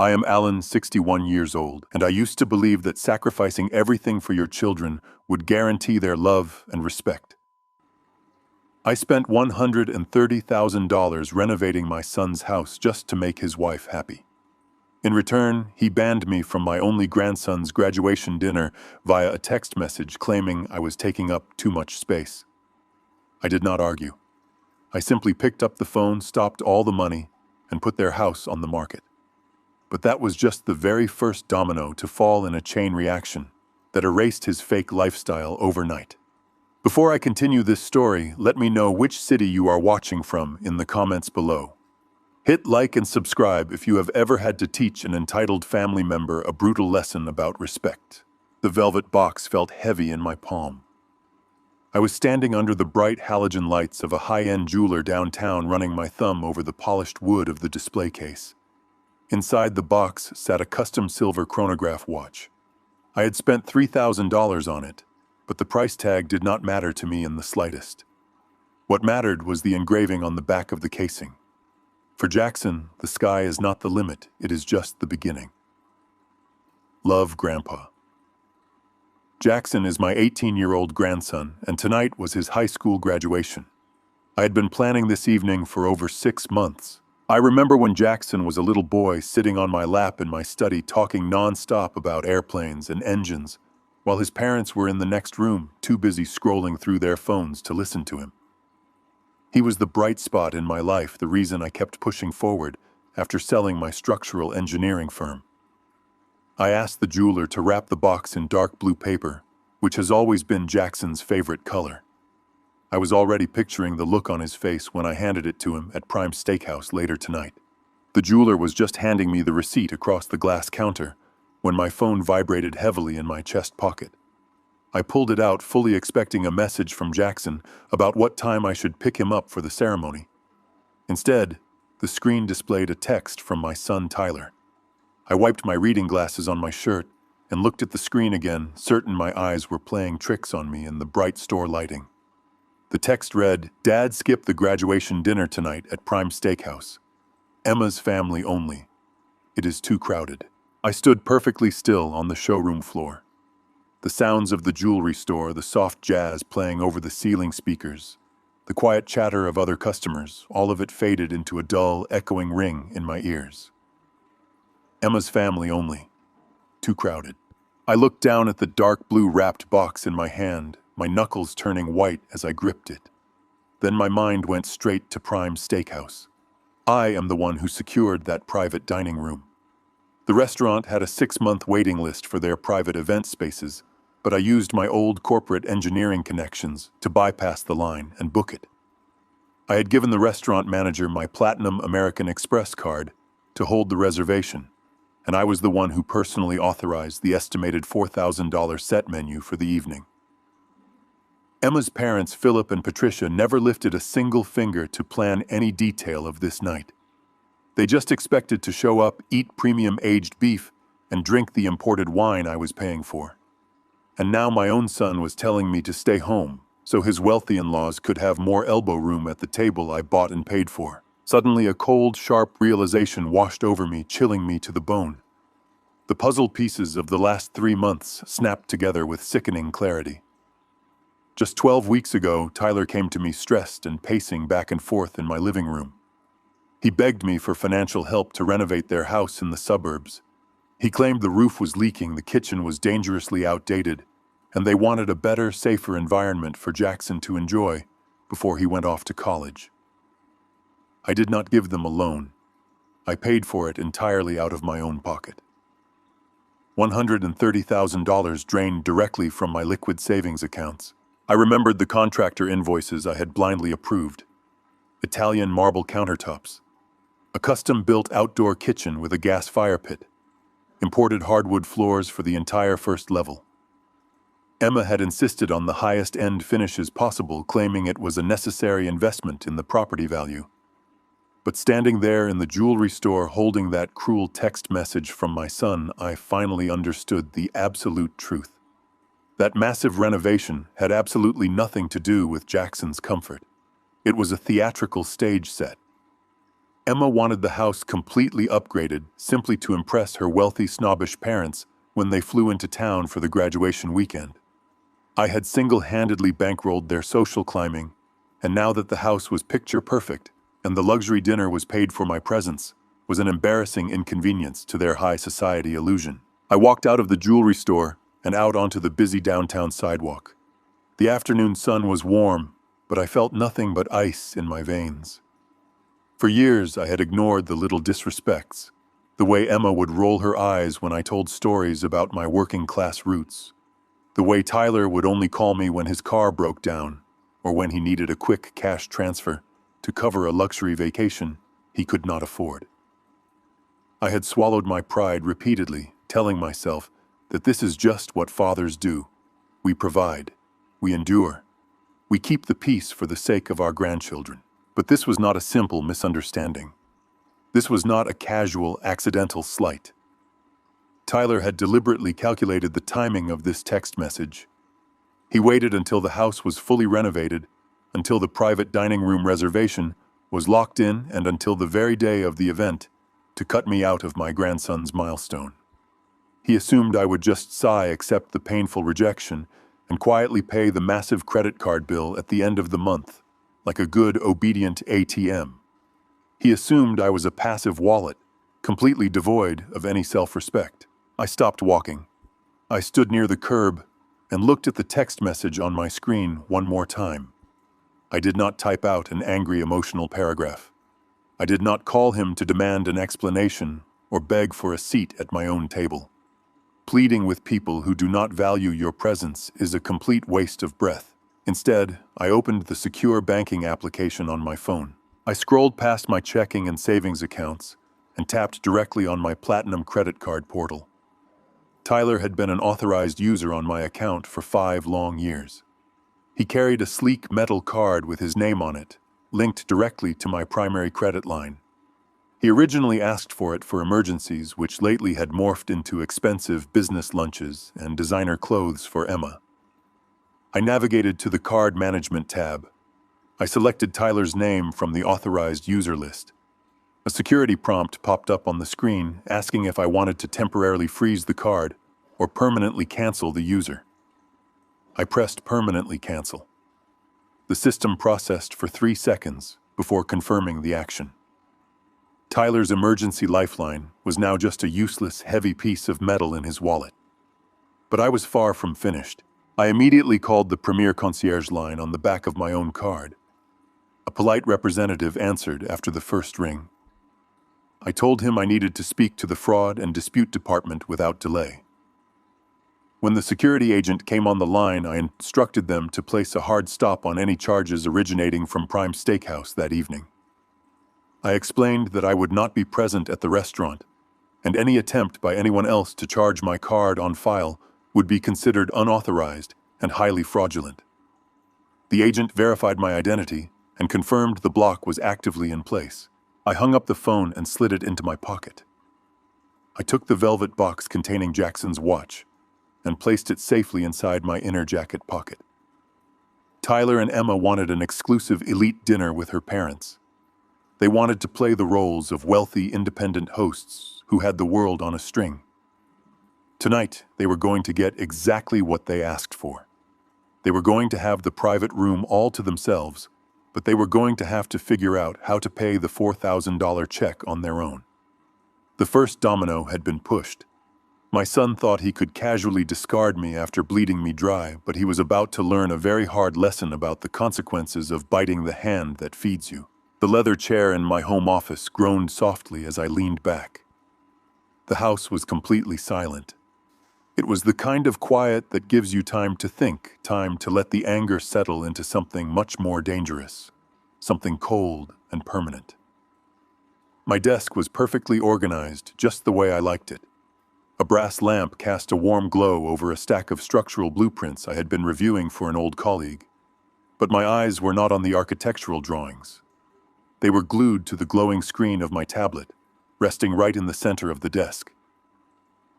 I am Alan, 61 years old, and I used to believe that sacrificing everything for your children would guarantee their love and respect. I spent $130,000 renovating my son's house just to make his wife happy. In return, he banned me from my only grandson's graduation dinner via a text message claiming I was taking up too much space. I did not argue. I simply picked up the phone, stopped all the money, and put their house on the market. But that was just the very first domino to fall in a chain reaction that erased his fake lifestyle overnight. Before I continue this story, let me know which city you are watching from in the comments below. Hit like and subscribe if you have ever had to teach an entitled family member a brutal lesson about respect. The velvet box felt heavy in my palm. I was standing under the bright halogen lights of a high-end jeweler downtown, running my thumb over the polished wood of the display case. Inside the box sat a custom silver chronograph watch. I had spent $3,000 on it, but the price tag did not matter to me in the slightest. What mattered was the engraving on the back of the casing. For Jackson, the sky is not the limit, it is just the beginning. Love, Grandpa. Jackson is my 18-year-old grandson, and tonight was his high school graduation. I had been planning this evening for over 6 months. I remember when Jackson was a little boy sitting on my lap in my study talking non-stop about airplanes and engines, while his parents were in the next room, too busy scrolling through their phones to listen to him. He was the bright spot in my life, the reason I kept pushing forward after selling my structural engineering firm. I asked the jeweler to wrap the box in dark blue paper, which has always been Jackson's favorite color. I was already picturing the look on his face when I handed it to him at Prime Steakhouse later tonight. The jeweler was just handing me the receipt across the glass counter when my phone vibrated heavily in my chest pocket. I pulled it out, fully expecting a message from Jackson about what time I should pick him up for the ceremony. Instead, the screen displayed a text from my son Tyler. I wiped my reading glasses on my shirt and looked at the screen again, certain my eyes were playing tricks on me in the bright store lighting. The text read, "Dad skipped the graduation dinner tonight at Prime Steakhouse. Emma's family only. It is too crowded." I stood perfectly still on the showroom floor. The sounds of the jewelry store, the soft jazz playing over the ceiling speakers, the quiet chatter of other customers, all of it faded into a dull, echoing ring in my ears. Emma's family only. Too crowded. I looked down at the dark blue wrapped box in my hand, my knuckles turning white as I gripped it. Then my mind went straight to Prime Steakhouse. I am the one who secured that private dining room. The restaurant had a 6-month waiting list for their private event spaces, but I used my old corporate engineering connections to bypass the line and book it. I had given the restaurant manager my Platinum American Express card to hold the reservation, and I was the one who personally authorized the estimated $4,000 set menu for the evening. Emma's parents, Philip and Patricia, never lifted a single finger to plan any detail of this night. They just expected to show up, eat premium aged beef, and drink the imported wine I was paying for. And now my own son was telling me to stay home, so his wealthy in-laws could have more elbow room at the table I bought and paid for. Suddenly, a cold, sharp realization washed over me, chilling me to the bone. The puzzle pieces of the last 3 months snapped together with sickening clarity. Just 12 weeks ago, Tyler came to me stressed and pacing back and forth in my living room. He begged me for financial help to renovate their house in the suburbs. He claimed the roof was leaking, the kitchen was dangerously outdated, and they wanted a better, safer environment for Jackson to enjoy before he went off to college. I did not give them a loan. I paid for it entirely out of my own pocket. $130,000 drained directly from my liquid savings accounts. I remembered the contractor invoices I had blindly approved. Italian marble countertops. A custom-built outdoor kitchen with a gas fire pit. Imported hardwood floors for the entire first level. Emma had insisted on the highest-end finishes possible, claiming it was a necessary investment in the property value. But standing there in the jewelry store holding that cruel text message from my son, I finally understood the absolute truth. That massive renovation had absolutely nothing to do with Jackson's comfort. It was a theatrical stage set. Emma wanted the house completely upgraded simply to impress her wealthy, snobbish parents when they flew into town for the graduation weekend. I had single-handedly bankrolled their social climbing, and now that the house was picture-perfect and the luxury dinner was paid for my presence, was an embarrassing inconvenience to their high society illusion. I walked out of the jewelry store and out onto the busy downtown sidewalk. The afternoon sun was warm, but I felt nothing but ice in my veins. For years, I had ignored the little disrespects, the way Emma would roll her eyes when I told stories about my working-class roots, the way Tyler would only call me when his car broke down, or when he needed a quick cash transfer to cover a luxury vacation he could not afford. I had swallowed my pride repeatedly, telling myself that this is just what fathers do. We provide, we endure, we keep the peace for the sake of our grandchildren. But this was not a simple misunderstanding. This was not a casual, accidental slight. Tyler had deliberately calculated the timing of this text message. He waited until the house was fully renovated, until the private dining room reservation was locked in, and until the very day of the event to cut me out of my grandson's milestone. He assumed I would just sigh, accept the painful rejection, and quietly pay the massive credit card bill at the end of the month, like a good, obedient ATM. He assumed I was a passive wallet, completely devoid of any self-respect. I stopped walking. I stood near the curb and looked at the text message on my screen one more time. I did not type out an angry, emotional paragraph. I did not call him to demand an explanation or beg for a seat at my own table. Pleading with people who do not value your presence is a complete waste of breath. Instead, I opened the secure banking application on my phone. I scrolled past my checking and savings accounts and tapped directly on my Platinum credit card portal. Tyler had been an authorized user on my account for 5 long years. He carried a sleek metal card with his name on it, linked directly to my primary credit line. He originally asked for it for emergencies, which lately had morphed into expensive business lunches and designer clothes for Emma. I navigated to the card management tab. I selected Tyler's name from the authorized user list. A security prompt popped up on the screen asking if I wanted to temporarily freeze the card or permanently cancel the user. I pressed permanently cancel. The system processed for 3 seconds before confirming the action. Tyler's emergency lifeline was now just a useless, heavy piece of metal in his wallet. But I was far from finished. I immediately called the Premier Concierge line on the back of my own card. A polite representative answered after the first ring. I told him I needed to speak to the fraud and dispute department without delay. When the security agent came on the line, I instructed them to place a hard stop on any charges originating from Prime Steakhouse that evening. I explained that I would not be present at the restaurant, and any attempt by anyone else to charge my card on file would be considered unauthorized and highly fraudulent. The agent verified my identity and confirmed the block was actively in place. I hung up the phone and slid it into my pocket. I took the velvet box containing Jackson's watch and placed it safely inside my inner jacket pocket. Tyler and Emma wanted an exclusive elite dinner with her parents. They wanted to play the roles of wealthy, independent hosts who had the world on a string. Tonight, they were going to get exactly what they asked for. They were going to have the private room all to themselves, but they were going to have to figure out how to pay the $4,000 check on their own. The first domino had been pushed. My son thought he could casually discard me after bleeding me dry, but he was about to learn a very hard lesson about the consequences of biting the hand that feeds you. The leather chair in my home office groaned softly as I leaned back. The house was completely silent. It was the kind of quiet that gives you time to think, time to let the anger settle into something much more dangerous, something cold and permanent. My desk was perfectly organized, just the way I liked it. A brass lamp cast a warm glow over a stack of structural blueprints I had been reviewing for an old colleague. But my eyes were not on the architectural drawings. They were glued to the glowing screen of my tablet, resting right in the center of the desk.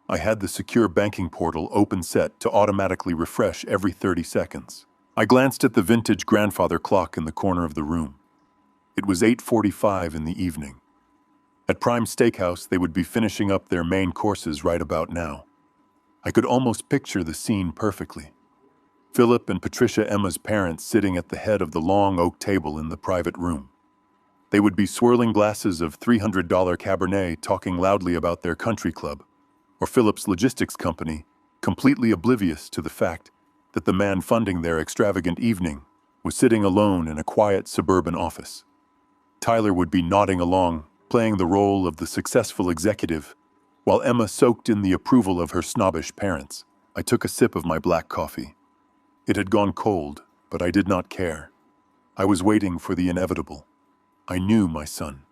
I had the secure banking portal open set to automatically refresh every 30 seconds. I glanced at the vintage grandfather clock in the corner of the room. It was 8:45 in the evening. At Prime Steakhouse, they would be finishing up their main courses right about now. I could almost picture the scene perfectly. Philip and Patricia, Emma's parents, sitting at the head of the long oak table in the private room. They would be swirling glasses of $300 Cabernet, talking loudly about their country club, or Philip's logistics company, completely oblivious to the fact that the man funding their extravagant evening was sitting alone in a quiet suburban office. Tyler would be nodding along, playing the role of the successful executive, while Emma soaked in the approval of her snobbish parents. I took a sip of my black coffee. It had gone cold, but I did not care. I was waiting for the inevitable. I knew my son.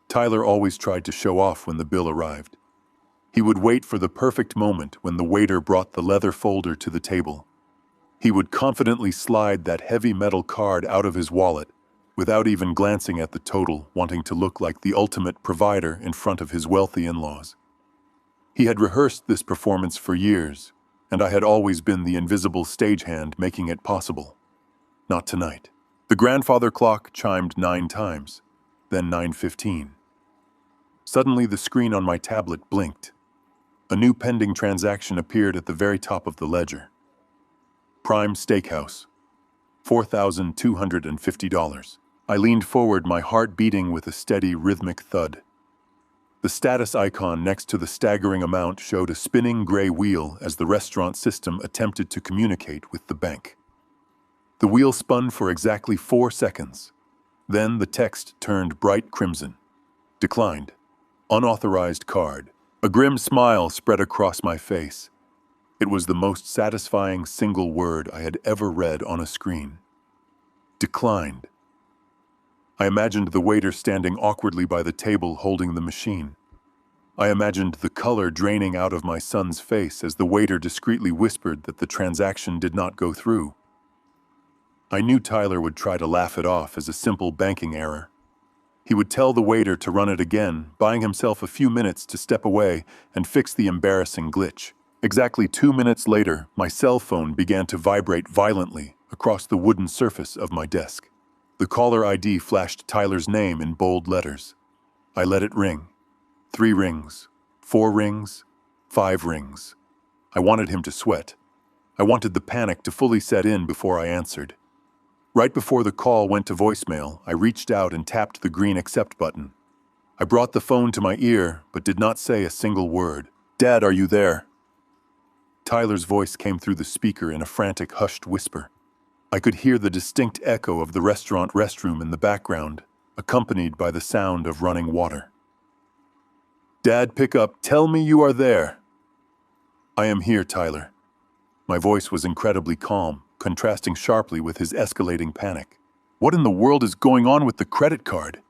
Tyler always tried to show off when the bill arrived. He would wait for the perfect moment when the waiter brought the leather folder to the table. He would confidently slide that heavy metal card out of his wallet without even glancing at the total, wanting to look like the ultimate provider in front of his wealthy in-laws. He had rehearsed this performance for years, and I had always been the invisible stagehand making it possible. Not tonight. The grandfather clock chimed 9 times, then 9:15. Suddenly the screen on my tablet blinked. A new pending transaction appeared at the very top of the ledger. Prime Steakhouse, $4,250. I leaned forward, my heart beating with a steady, rhythmic thud. The status icon next to the staggering amount showed a spinning gray wheel as the restaurant system attempted to communicate with the bank. The wheel spun for exactly 4 seconds. Then the text turned bright crimson. Declined. Unauthorized card. A grim smile spread across my face. It was the most satisfying single word I had ever read on a screen. Declined. I imagined the waiter standing awkwardly by the table holding the machine. I imagined the color draining out of my son's face as the waiter discreetly whispered that the transaction did not go through. I knew Tyler would try to laugh it off as a simple banking error. He would tell the waiter to run it again, buying himself a few minutes to step away and fix the embarrassing glitch. Exactly 2 minutes later, my cell phone began to vibrate violently across the wooden surface of my desk. The caller ID flashed Tyler's name in bold letters. I let it ring. 3 rings, 4 rings, 5 rings. I wanted him to sweat. I wanted the panic to fully set in before I answered. Right before the call went to voicemail, I reached out and tapped the green accept button. I brought the phone to my ear, but did not say a single word. "Dad, are you there?" Tyler's voice came through the speaker in a frantic, hushed whisper. I could hear the distinct echo of the restaurant restroom in the background, accompanied by the sound of running water. "Dad, pick up. Tell me you are there." "I am here, Tyler." My voice was incredibly calm, contrasting sharply with his escalating panic. "What in the world is going on with the credit card?"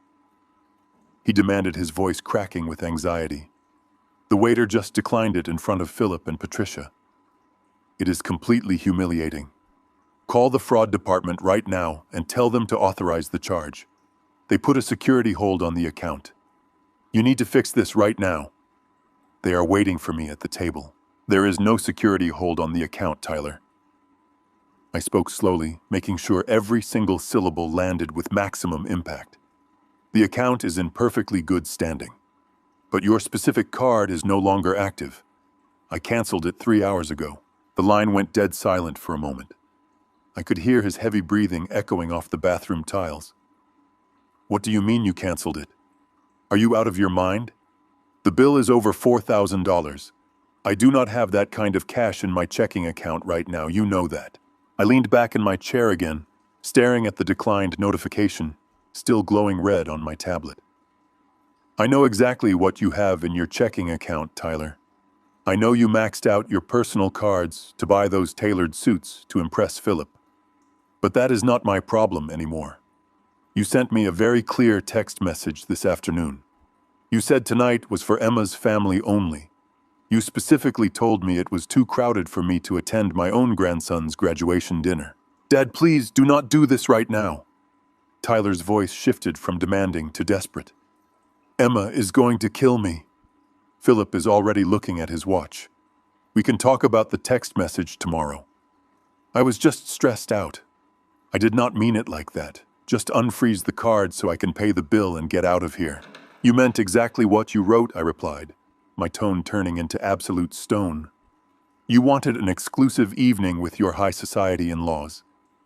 he demanded, his voice cracking with anxiety. "The waiter just declined it in front of Philip and Patricia. It is completely humiliating. Call the fraud department right now and tell them to authorize the charge. They put a security hold on the account. You need to fix this right now. They are waiting for me at the table. There is no security hold on the account, Tyler." I spoke slowly, making sure every single syllable landed with maximum impact. "The account is in perfectly good standing. But your specific card is no longer active. I canceled it 3 hours ago." The line went dead silent for a moment. I could hear his heavy breathing echoing off the bathroom tiles. "What do you mean you canceled it? Are you out of your mind? The bill is over $4,000. I do not have that kind of cash in my checking account right now, you know that." I leaned back in my chair again, staring at the declined notification, still glowing red on my tablet. "I know exactly what you have in your checking account, Tyler. I know you maxed out your personal cards to buy those tailored suits to impress Philip. But that is not my problem anymore. You sent me a very clear text message this afternoon. You said tonight was for Emma's family only. You specifically told me it was too crowded for me to attend my own grandson's graduation dinner. Dad, please do not do this right now." Tyler's voice shifted from demanding to desperate. "Emma is going to kill me. Philip is already looking at his watch. We can talk about the text message tomorrow." I was just stressed out. I did not mean it like that. Just unfreeze the card so I can pay the bill and get out of here. You meant exactly what you wrote, I replied, my tone turning into absolute stone. You wanted an exclusive evening with your high society in-laws.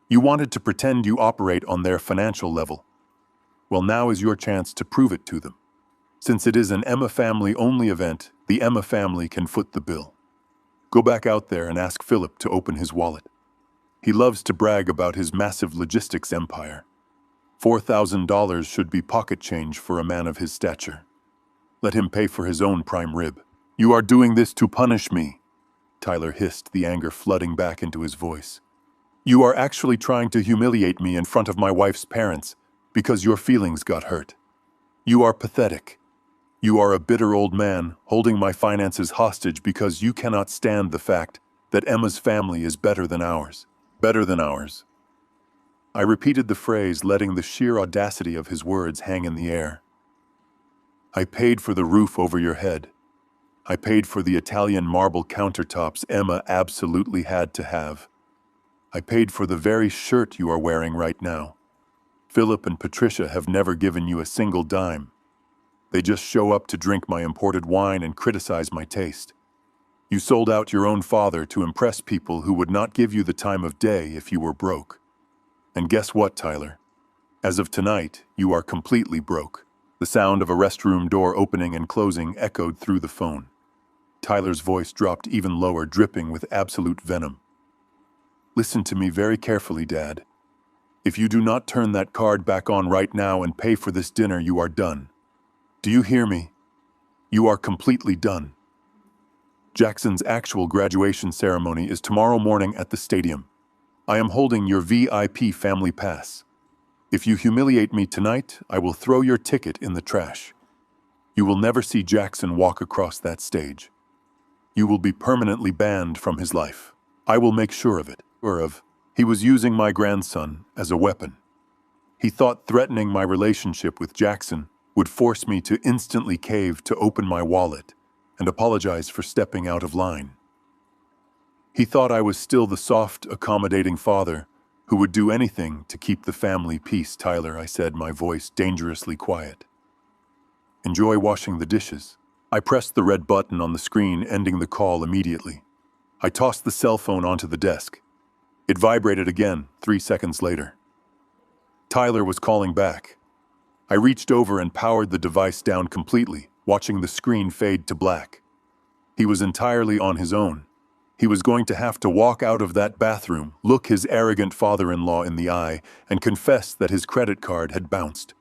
You wanted to pretend you operate on their financial level. Well, now is your chance to prove it to them. Since it is an Emma family-only event, the Emma family can foot the bill. Go back out there and ask Philip to open his wallet. He loves to brag about his massive logistics empire. $4,000 should be pocket change for a man of his stature. Let him pay for his own prime rib. You are doing this to punish me, Tyler hissed, the anger flooding back into his voice. You are actually trying to humiliate me in front of my wife's parents because your feelings got hurt. You are pathetic. You are a bitter old man holding my finances hostage because you cannot stand the fact that Emma's family is better than ours. Better than ours. I repeated the phrase, letting the sheer audacity of his words hang in the air. I paid for the roof over your head. I paid for the Italian marble countertops Emma absolutely had to have. I paid for the very shirt you are wearing right now. Philip and Patricia have never given you a single dime. They just show up to drink my imported wine and criticize my taste. You sold out your own father to impress people who would not give you the time of day if you were broke. And guess what, Tyler? As of tonight, you are completely broke. The sound of a restroom door opening and closing echoed through the phone. Tyler's voice dropped even lower, dripping with absolute venom. Listen to me very carefully, Dad. If you do not turn that card back on right now and pay for this dinner, you are done. Do you hear me? You are completely done. Jackson's actual graduation ceremony is tomorrow morning at the stadium. I am holding your VIP family pass. If you humiliate me tonight, I will throw your ticket in the trash. You will never see Jackson walk across that stage. You will be permanently banned from his life. I will make sure of it. He was using my grandson as a weapon. He thought threatening my relationship with Jackson would force me to instantly cave to open my wallet and apologize for stepping out of line. He thought I was still the soft, accommodating father who would do anything to keep the family peace. Tyler, I said, my voice dangerously quiet. Enjoy washing the dishes. I pressed the red button on the screen, ending the call immediately. I tossed the cell phone onto the desk. It vibrated again 3 seconds later. Tyler was calling back. I reached over and powered the device down completely, watching the screen fade to black. He was entirely on his own. He was going to have to walk out of that bathroom, look his arrogant father-in-law in the eye, and confess that his credit card had bounced.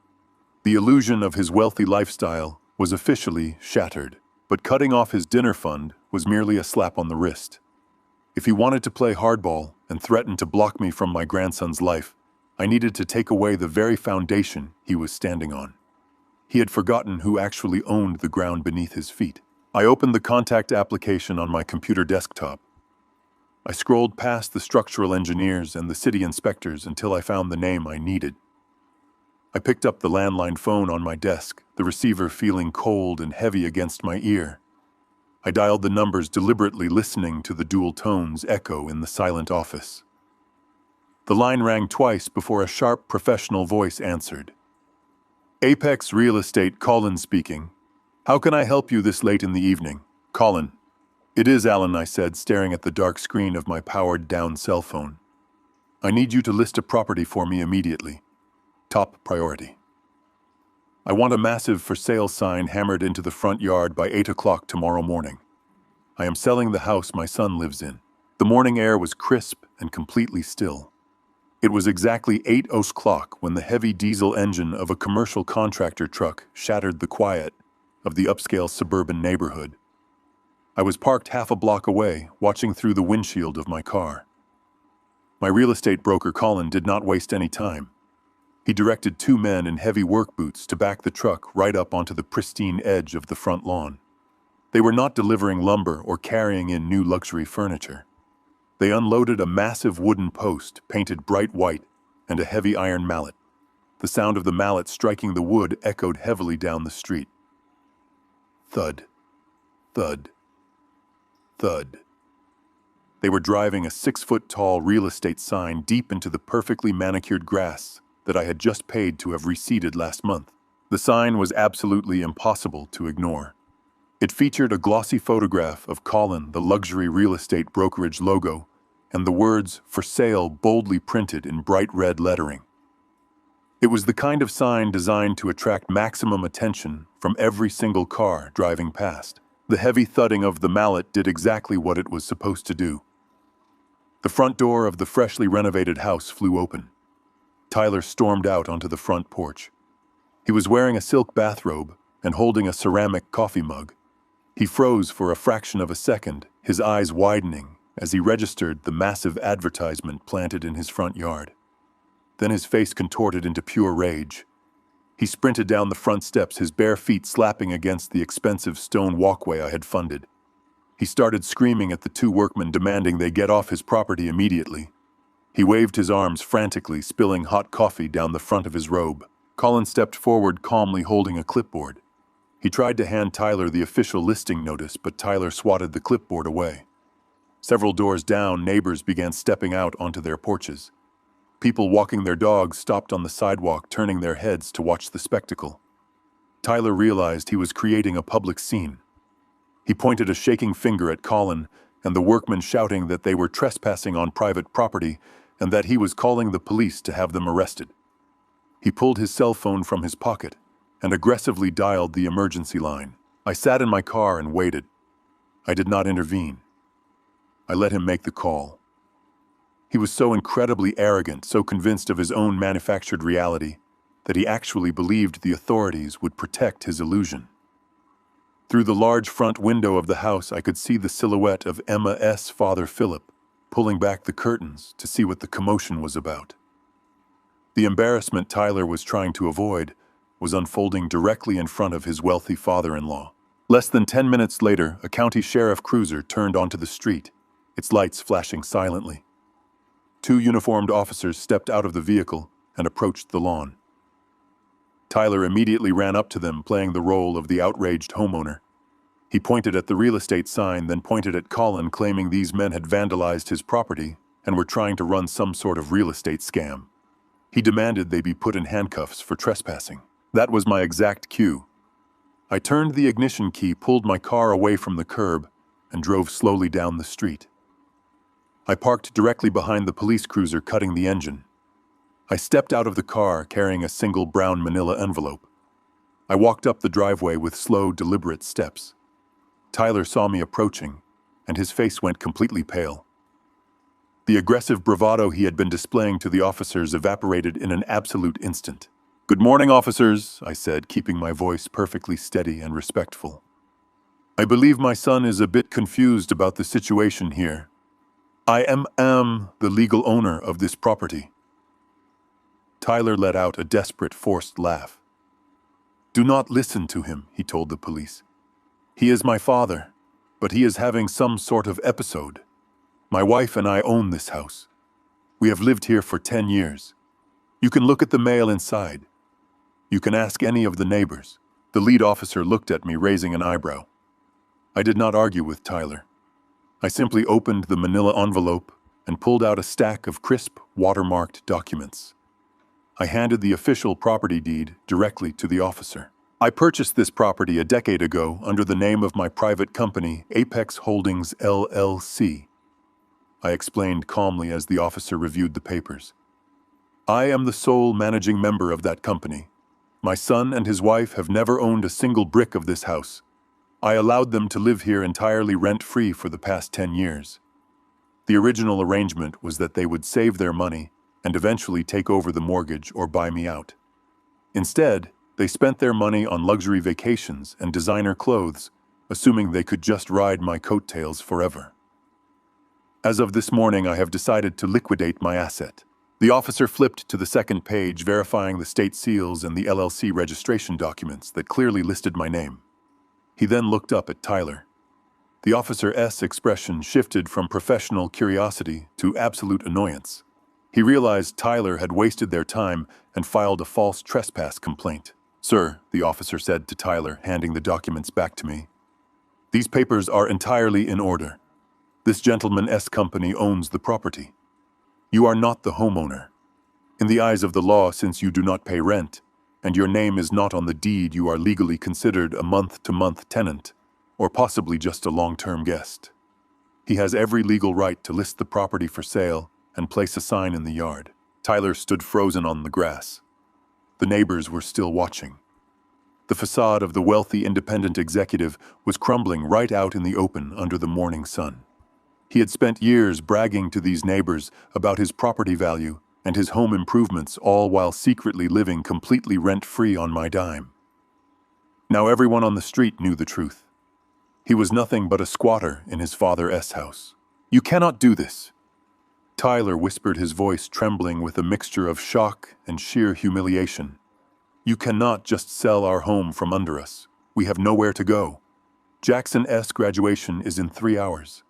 The illusion of his wealthy lifestyle was officially shattered, but cutting off his dinner fund was merely a slap on the wrist. If he wanted to play hardball and threaten to block me from my grandson's life, I needed to take away the very foundation he was standing on. He had forgotten who actually owned the ground beneath his feet. I opened the contact application on my computer desktop. I scrolled past the structural engineers and the city inspectors until I found the name I needed. I picked up the landline phone on my desk, the receiver feeling cold and heavy against my ear. I dialed the numbers deliberately, listening to the dual tones echo in the silent office. The line rang twice before a sharp, professional voice answered. Apex Real Estate, Colin speaking. How can I help you this late in the evening? Colin. It is Alan, I said, staring at the dark screen of my powered-down cell phone. I need you to list a property for me immediately. Top priority. I want a massive for sale sign hammered into the front yard by 8 o'clock tomorrow morning. I am selling the house my son lives in. The morning air was crisp and completely still. It was exactly 8 o'clock when the heavy diesel engine of a commercial contractor truck shattered the quiet of the upscale suburban neighborhood. I was parked half a block away, watching through the windshield of my car. My real estate broker, Colin, did not waste any time. He directed 2 men in heavy work boots to back the truck right up onto the pristine edge of the front lawn. They were not delivering lumber or carrying in new luxury furniture. They unloaded a massive wooden post painted bright white and a heavy iron mallet. The sound of the mallet striking the wood echoed heavily down the street. Thud, thud, thud. They were driving a 6-foot-tall real estate sign deep into the perfectly manicured grass that I had just paid to have reseeded last month. The sign was absolutely impossible to ignore. It featured a glossy photograph of Colin, the luxury real estate brokerage logo, and the words "For Sale" boldly printed in bright red lettering. It was the kind of sign designed to attract maximum attention from every single car driving past. The heavy thudding of the mallet did exactly what it was supposed to do. The front door of the freshly renovated house flew open. Tyler stormed out onto the front porch. He was wearing a silk bathrobe and holding a ceramic coffee mug. He froze for a fraction of a second, his eyes widening as he registered the massive advertisement planted in his front yard. Then his face contorted into pure rage. He sprinted down the front steps, his bare feet slapping against the expensive stone walkway I had funded. He started screaming at the two workmen, demanding they get off his property immediately. He waved his arms frantically, spilling hot coffee down the front of his robe. Colin stepped forward, calmly holding a clipboard. He tried to hand Tyler the official listing notice, but Tyler swatted the clipboard away. Several doors down, neighbors began stepping out onto their porches. People walking their dogs stopped on the sidewalk, turning their heads to watch the spectacle. Tyler realized he was creating a public scene. He pointed a shaking finger at Colin and the workmen, shouting that they were trespassing on private property and that he was calling the police to have them arrested. He pulled his cell phone from his pocket and aggressively dialed the emergency line. I sat in my car and waited. I did not intervene. I let him make the call. He was so incredibly arrogant, so convinced of his own manufactured reality, that he actually believed the authorities would protect his illusion. Through the large front window of the house, I could see the silhouette of Emma's father, Philip, pulling back the curtains to see what the commotion was about. The embarrassment Tyler was trying to avoid was unfolding directly in front of his wealthy father-in-law. Less than 10 minutes later, a county sheriff cruiser turned onto the street, its lights flashing silently. Two uniformed officers stepped out of the vehicle and approached the lawn. Tyler immediately ran up to them, playing the role of the outraged homeowner. He pointed at the real estate sign, then pointed at Colin, claiming these men had vandalized his property and were trying to run some sort of real estate scam. He demanded they be put in handcuffs for trespassing. That was my exact cue. I turned the ignition key, pulled my car away from the curb, and drove slowly down the street. I parked directly behind the police cruiser, cutting the engine. I stepped out of the car carrying a single brown manila envelope. I walked up the driveway with slow, deliberate steps. Tyler saw me approaching, and his face went completely pale. The aggressive bravado he had been displaying to the officers evaporated in an absolute instant. "Good morning, officers," I said, keeping my voice perfectly steady and respectful. "I believe my son is a bit confused about the situation here. I am the legal owner of this property." Tyler let out a desperate, forced laugh. "Do not listen to him," he told the police. "He is my father, but he is having some sort of episode. My wife and I own this house. We have lived here for 10 years. You can look at the mail inside. You can ask any of the neighbors." The lead officer looked at me, raising an eyebrow. I did not argue with Tyler. I simply opened the manila envelope and pulled out a stack of crisp, watermarked documents. I handed the official property deed directly to the officer. "I purchased this property a decade ago under the name of my private company, Apex Holdings LLC. I explained calmly as the officer reviewed the papers. "I am the sole managing member of that company. My son and his wife have never owned a single brick of this house. I allowed them to live here entirely rent-free for the past 10 years. The original arrangement was that they would save their money and eventually take over the mortgage or buy me out. Instead, they spent their money on luxury vacations and designer clothes, assuming they could just ride my coattails forever. As of this morning, I have decided to liquidate my asset." The officer flipped to the second page, verifying the state seals and the LLC registration documents that clearly listed my name. He then looked up at Tyler. The officer's expression shifted from professional curiosity to absolute annoyance. He realized Tyler had wasted their time and filed a false trespass complaint. "Sir," the officer said to Tyler, handing the documents back to me, "these papers are entirely in order. This gentleman's company owns the property. You are not the homeowner. In the eyes of the law, since you do not pay rent, and your name is not on the deed, you are legally considered a month-to-month tenant, or possibly just a long-term guest. He has every legal right to list the property for sale and place a sign in the yard. Tyler stood frozen on the grass. The neighbors were still watching. The facade of the wealthy independent executive was crumbling right out in the open under the morning sun. He had spent years bragging to these neighbors about his property value and his home improvements, all while secretly living completely rent-free on my dime. Now everyone on the street knew the truth. He was nothing but a squatter in his father's house. "You cannot do this," Tyler whispered, his voice trembling with a mixture of shock and sheer humiliation. "You cannot just sell our home from under us. We have nowhere to go. Jackson's graduation is in 3 hours.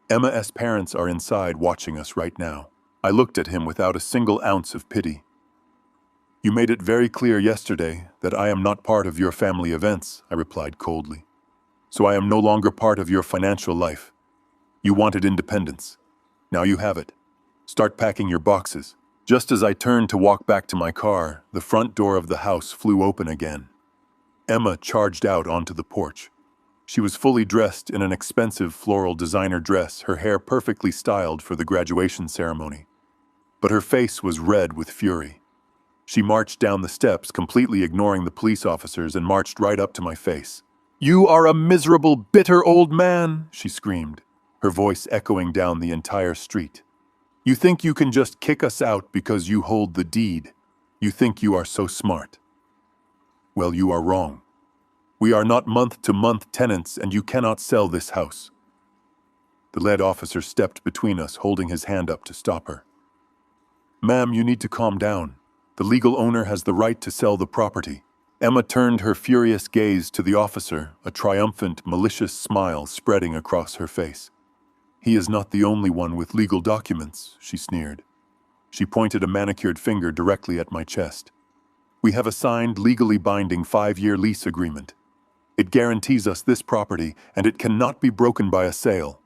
Emma's parents are inside watching us right now." I looked at him without a single ounce of pity. "You made it very clear yesterday that I am not part of your family events," I replied coldly. "So I am no longer part of your financial life. You wanted independence. Now you have it. Start packing your boxes." Just as I turned to walk back to my car, the front door of the house flew open again. Emma charged out onto the porch. She was fully dressed in an expensive floral designer dress, her hair perfectly styled for the graduation ceremony. But her face was red with fury. She marched down the steps, completely ignoring the police officers, and marched right up to my face. "You are a miserable, bitter old man," she screamed, her voice echoing down the entire street. "You think you can just kick us out because you hold the deed. You think you are so smart. Well, you are wrong. We are not month-to-month tenants, and you cannot sell this house." The lead officer stepped between us, holding his hand up to stop her. "Ma'am, you need to calm down. The legal owner has the right to sell the property." Emma turned her furious gaze to the officer, a triumphant, malicious smile spreading across her face. "He is not the only one with legal documents," she sneered. She pointed a manicured finger directly at my chest. "We have a signed, legally binding 5-year lease agreement. It guarantees us this property, and it cannot be broken by a sale.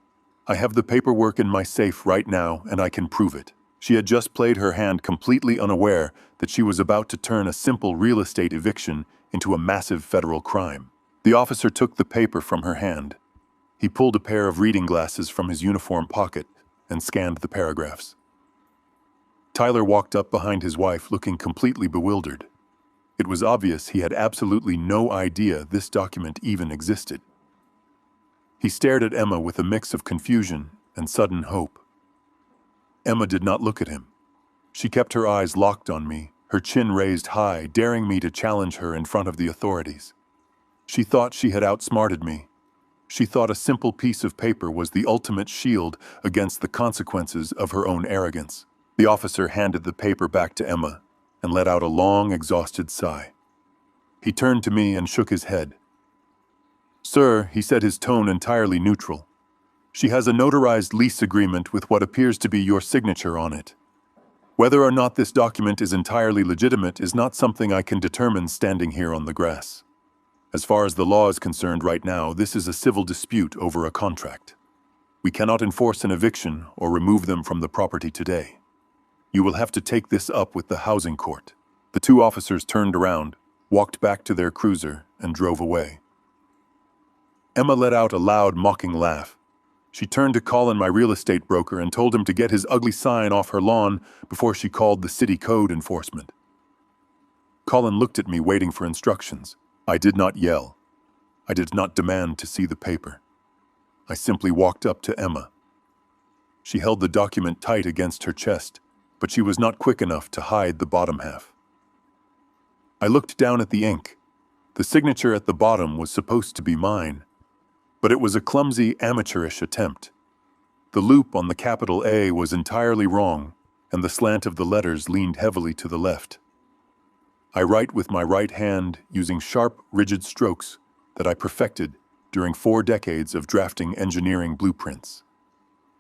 I have the paperwork in my safe right now, and I can prove it." She had just played her hand, completely unaware that she was about to turn a simple real estate eviction into a massive federal crime. The officer took the paper from her hand. He pulled a pair of reading glasses from his uniform pocket and scanned the paragraphs. Tyler walked up behind his wife, looking completely bewildered. It was obvious he had absolutely no idea this document even existed. He stared at Emma with a mix of confusion and sudden hope. Emma did not look at him. She kept her eyes locked on me, her chin raised high, daring me to challenge her in front of the authorities. She thought she had outsmarted me. She thought a simple piece of paper was the ultimate shield against the consequences of her own arrogance. The officer handed the paper back to Emma and let out a long, exhausted sigh. He turned to me and shook his head. "Sir," he said, his tone entirely neutral, "she has a notarized lease agreement with what appears to be your signature on it. Whether or not this document is entirely legitimate is not something I can determine standing here on the grass. As far as the law is concerned right now, this is a civil dispute over a contract. We cannot enforce an eviction or remove them from the property today. You will have to take this up with the housing court." The two officers turned around, walked back to their cruiser, and drove away. Emma let out a loud, mocking laugh. She turned to Colin, my real estate broker, and told him to get his ugly sign off her lawn before she called the city code enforcement. Colin looked at me, waiting for instructions. I did not yell. I did not demand to see the paper. I simply walked up to Emma. She held the document tight against her chest, but she was not quick enough to hide the bottom half. I looked down at the ink. The signature at the bottom was supposed to be mine, but it was a clumsy, amateurish attempt. The loop on the capital A was entirely wrong, and the slant of the letters leaned heavily to the left. I write with my right hand using sharp, rigid strokes that I perfected during 4 decades of drafting engineering blueprints.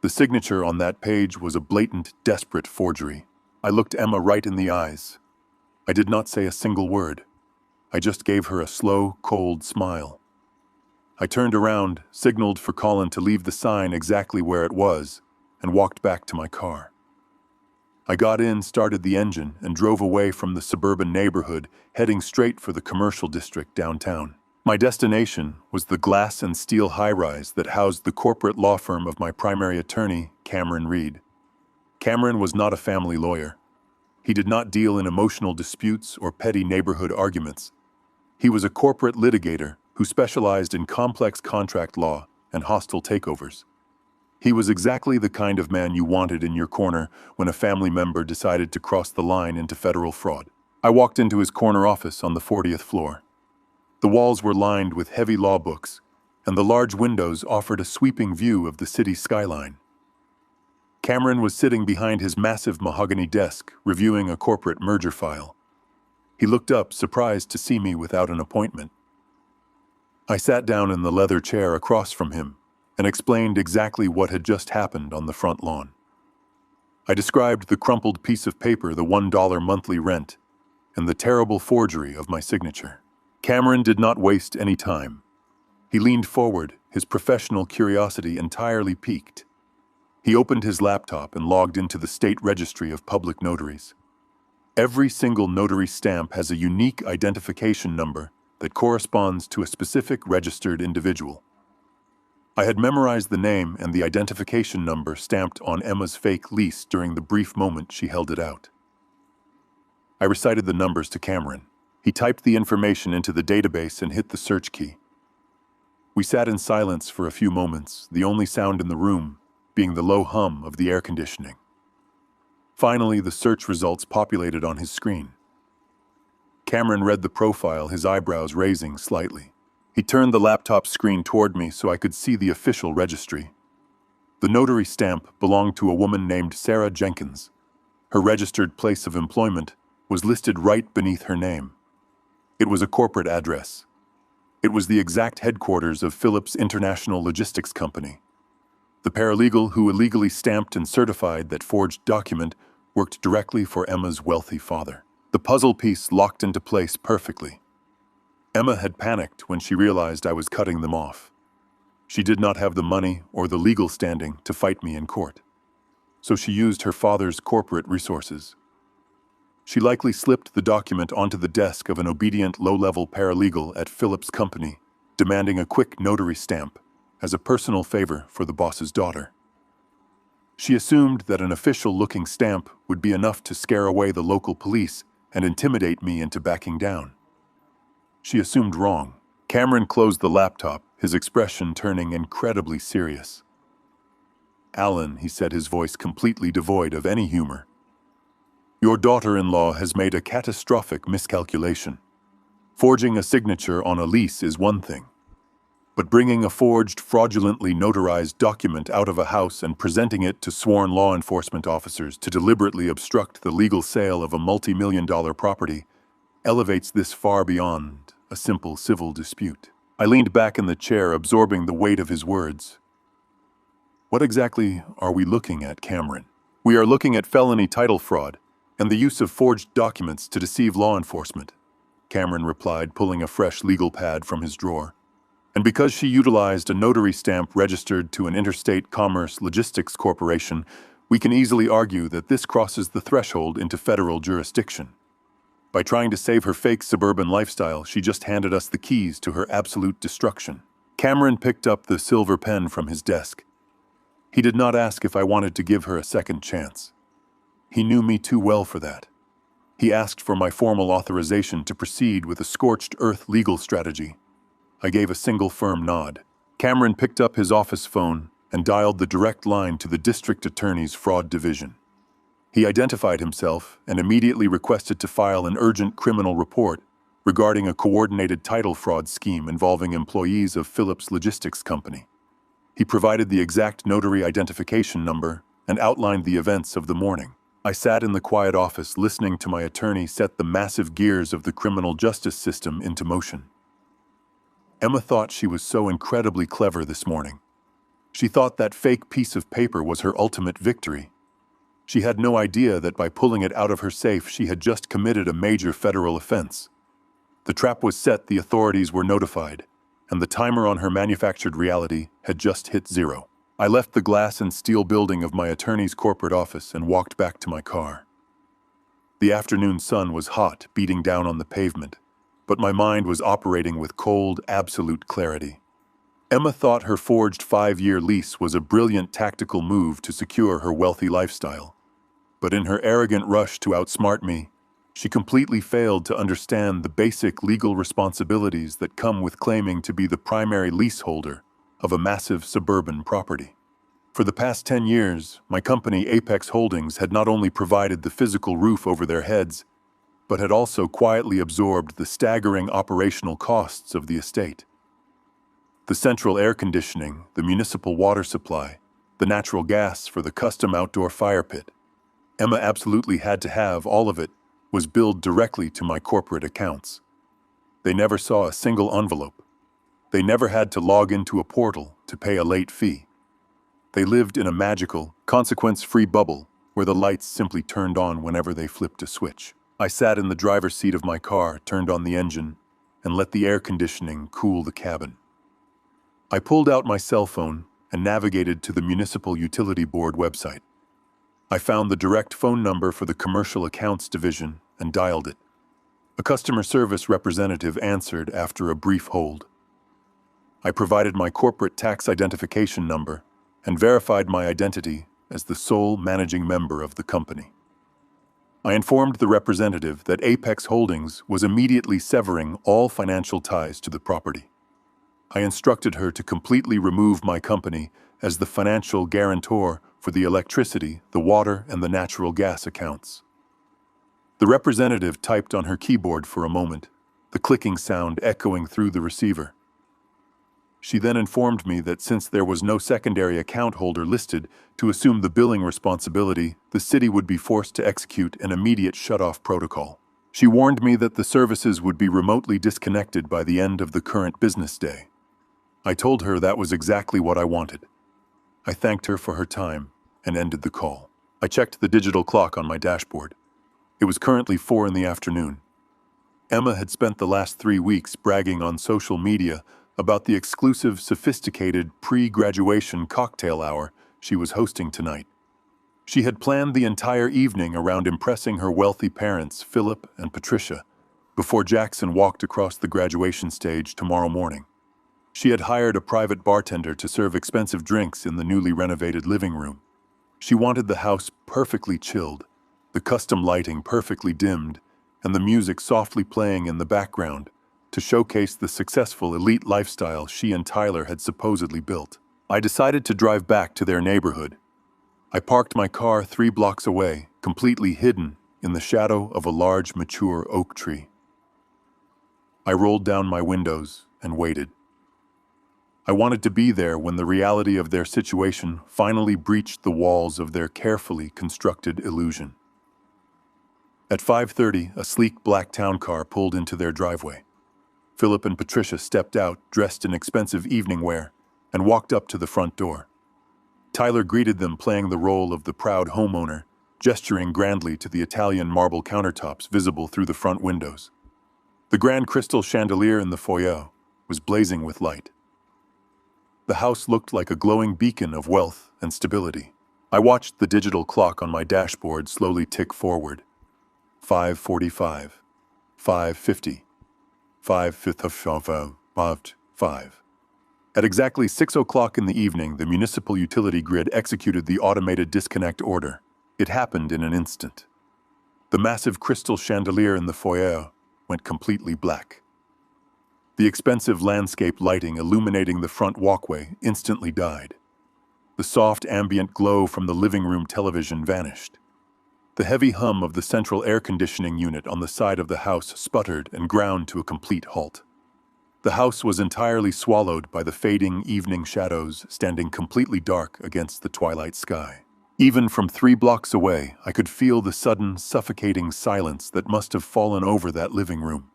The signature on that page was a blatant, desperate forgery. I looked Emma right in the eyes. I did not say a single word. I just gave her a slow, cold smile. I turned around, signaled for Colin to leave the sign exactly where it was, and walked back to my car. I got in, started the engine, and drove away from the suburban neighborhood, heading straight for the commercial district downtown. My destination was the glass and steel high-rise that housed the corporate law firm of my primary attorney, Cameron Reed. Cameron was not a family lawyer. He did not deal in emotional disputes or petty neighborhood arguments. He was a corporate litigator who specialized in complex contract law and hostile takeovers. He was exactly the kind of man you wanted in your corner when a family member decided to cross the line into federal fraud. I walked into his corner office on the 40th floor. The walls were lined with heavy law books, and the large windows offered a sweeping view of the city skyline. Cameron was sitting behind his massive mahogany desk, reviewing a corporate merger file. He looked up, surprised to see me without an appointment. I sat down in the leather chair across from him and explained exactly what had just happened on the front lawn. I described the crumpled piece of paper, the $1 monthly rent, and the terrible forgery of my signature. Cameron did not waste any time. He leaned forward, his professional curiosity entirely piqued. He opened his laptop and logged into the state registry of public notaries. Every single notary stamp has a unique identification number that corresponds to a specific registered individual. I had memorized the name and the identification number stamped on Emma's fake lease during the brief moment she held it out. I recited the numbers to Cameron. He typed the information into the database and hit the search key. We sat in silence for a few moments, the only sound in the room being the low hum of the air conditioning. Finally, the search results populated on his screen. Cameron read the profile, his eyebrows raising slightly. He turned the laptop screen toward me so I could see the official registry. The notary stamp belonged to a woman named Sarah Jenkins. Her registered place of employment was listed right beneath her name. It was a corporate address. It was the exact headquarters of Phillips International Logistics Company. The paralegal who illegally stamped and certified that forged document worked directly for Emma's wealthy father. The puzzle piece locked into place perfectly. Emma had panicked when she realized I was cutting them off. She did not have the money or the legal standing to fight me in court, so she used her father's corporate resources. She likely slipped the document onto the desk of an obedient low-level paralegal at Phillips' company, demanding a quick notary stamp as a personal favor for the boss's daughter. She assumed that an official-looking stamp would be enough to scare away the local police and intimidate me into backing down. She assumed wrong. Cameron closed the laptop, his expression turning incredibly serious. "Alan," he said, his voice completely devoid of any humor, "your daughter-in-law has made a catastrophic miscalculation. Forging a signature on a lease is one thing, but bringing a forged, fraudulently notarized document out of a house and presenting it to sworn law enforcement officers to deliberately obstruct the legal sale of a multi-million-dollar property elevates this far beyond a simple civil dispute." I leaned back in the chair, absorbing the weight of his words. "What exactly are we looking at, Cameron?" "We are looking at felony title fraud and the use of forged documents to deceive law enforcement," Cameron replied, pulling a fresh legal pad from his drawer. "And because she utilized a notary stamp registered to an interstate commerce logistics corporation, we can easily argue that this crosses the threshold into federal jurisdiction. By trying to save her fake suburban lifestyle, she just handed us the keys to her absolute destruction." Cameron picked up the silver pen from his desk. He did not ask if I wanted to give her a second chance. He knew me too well for that. He asked for my formal authorization to proceed with a scorched earth legal strategy. I gave a single firm nod. Cameron picked up his office phone and dialed the direct line to the district attorney's fraud division. He identified himself and immediately requested to file an urgent criminal report regarding a coordinated title fraud scheme involving employees of Phillips Logistics Company. He provided the exact notary identification number and outlined the events of the morning. I sat in the quiet office listening to my attorney set the massive gears of the criminal justice system into motion. Emma thought she was so incredibly clever this morning. She thought that fake piece of paper was her ultimate victory. She had no idea that by pulling it out of her safe, she had just committed a major federal offense. The trap was set, the authorities were notified, and the timer on her manufactured reality had just hit 0. I left the glass and steel building of my attorney's corporate office and walked back to my car. The afternoon sun was hot, beating down on the pavement, but my mind was operating with cold, absolute clarity. Emma thought her forged 5-year lease was a brilliant tactical move to secure her wealthy lifestyle. But in her arrogant rush to outsmart me, she completely failed to understand the basic legal responsibilities that come with claiming to be the primary leaseholder of a massive suburban property. For the past 10 years, my company Apex Holdings had not only provided the physical roof over their heads, but had also quietly absorbed the staggering operational costs of the estate. The central air conditioning, the municipal water supply, the natural gas for the custom outdoor fire pit. Emma absolutely had to have all of it was billed directly to my corporate accounts. They never saw a single envelope. They never had to log into a portal to pay a late fee. They lived in a magical, consequence-free bubble where the lights simply turned on whenever they flipped a switch. I sat in the driver's seat of my car, turned on the engine, and let the air conditioning cool the cabin. I pulled out my cell phone and navigated to the Municipal Utility Board website. I found the direct phone number for the Commercial Accounts Division and dialed it. A customer service representative answered after a brief hold. I provided my corporate tax identification number and verified my identity as the sole managing member of the company. I informed the representative that Apex Holdings was immediately severing all financial ties to the property. I instructed her to completely remove my company as the financial guarantor for the electricity, the water, and the natural gas accounts. The representative typed on her keyboard for a moment, the clicking sound echoing through the receiver. She then informed me that since there was no secondary account holder listed to assume the billing responsibility, the city would be forced to execute an immediate shut-off protocol. She warned me that the services would be remotely disconnected by the end of the current business day. I told her that was exactly what I wanted. I thanked her for her time and ended the call. I checked the digital clock on my dashboard. It was currently 4 in the afternoon. Emma had spent the last 3 weeks bragging on social media about the exclusive, sophisticated pre-graduation cocktail hour she was hosting tonight. She had planned the entire evening around impressing her wealthy parents, Philip and Patricia, before Jackson walked across the graduation stage tomorrow morning. She had hired a private bartender to serve expensive drinks in the newly renovated living room. She wanted the house perfectly chilled, the custom lighting perfectly dimmed, and the music softly playing in the background to showcase the successful elite lifestyle she and Tyler had supposedly built. I decided to drive back to their neighborhood. I parked my car 3 blocks away, completely hidden in the shadow of a large, mature oak tree. I rolled down my windows and waited. I wanted to be there when the reality of their situation finally breached the walls of their carefully constructed illusion. At 5:30, a sleek black town car pulled into their driveway. Philip and Patricia stepped out, dressed in expensive evening wear, and walked up to the front door. Tyler greeted them, playing the role of the proud homeowner, gesturing grandly to the Italian marble countertops visible through the front windows. The grand crystal chandelier in the foyer was blazing with light. The house looked like a glowing beacon of wealth and stability. I watched the digital clock on my dashboard slowly tick forward. 5:45, 5:50. 5. At exactly 6 o'clock in the evening, the municipal utility grid executed the automated disconnect order. It happened in an instant. The massive crystal chandelier in the foyer went completely black. The expensive landscape lighting illuminating the front walkway instantly died. The soft ambient glow from the living room television vanished. The heavy hum of the central air conditioning unit on the side of the house sputtered and ground to a complete halt. The house was entirely swallowed by the fading evening shadows, standing completely dark against the twilight sky. Even from 3 blocks away, I could feel the sudden, suffocating silence that must have fallen over that living room.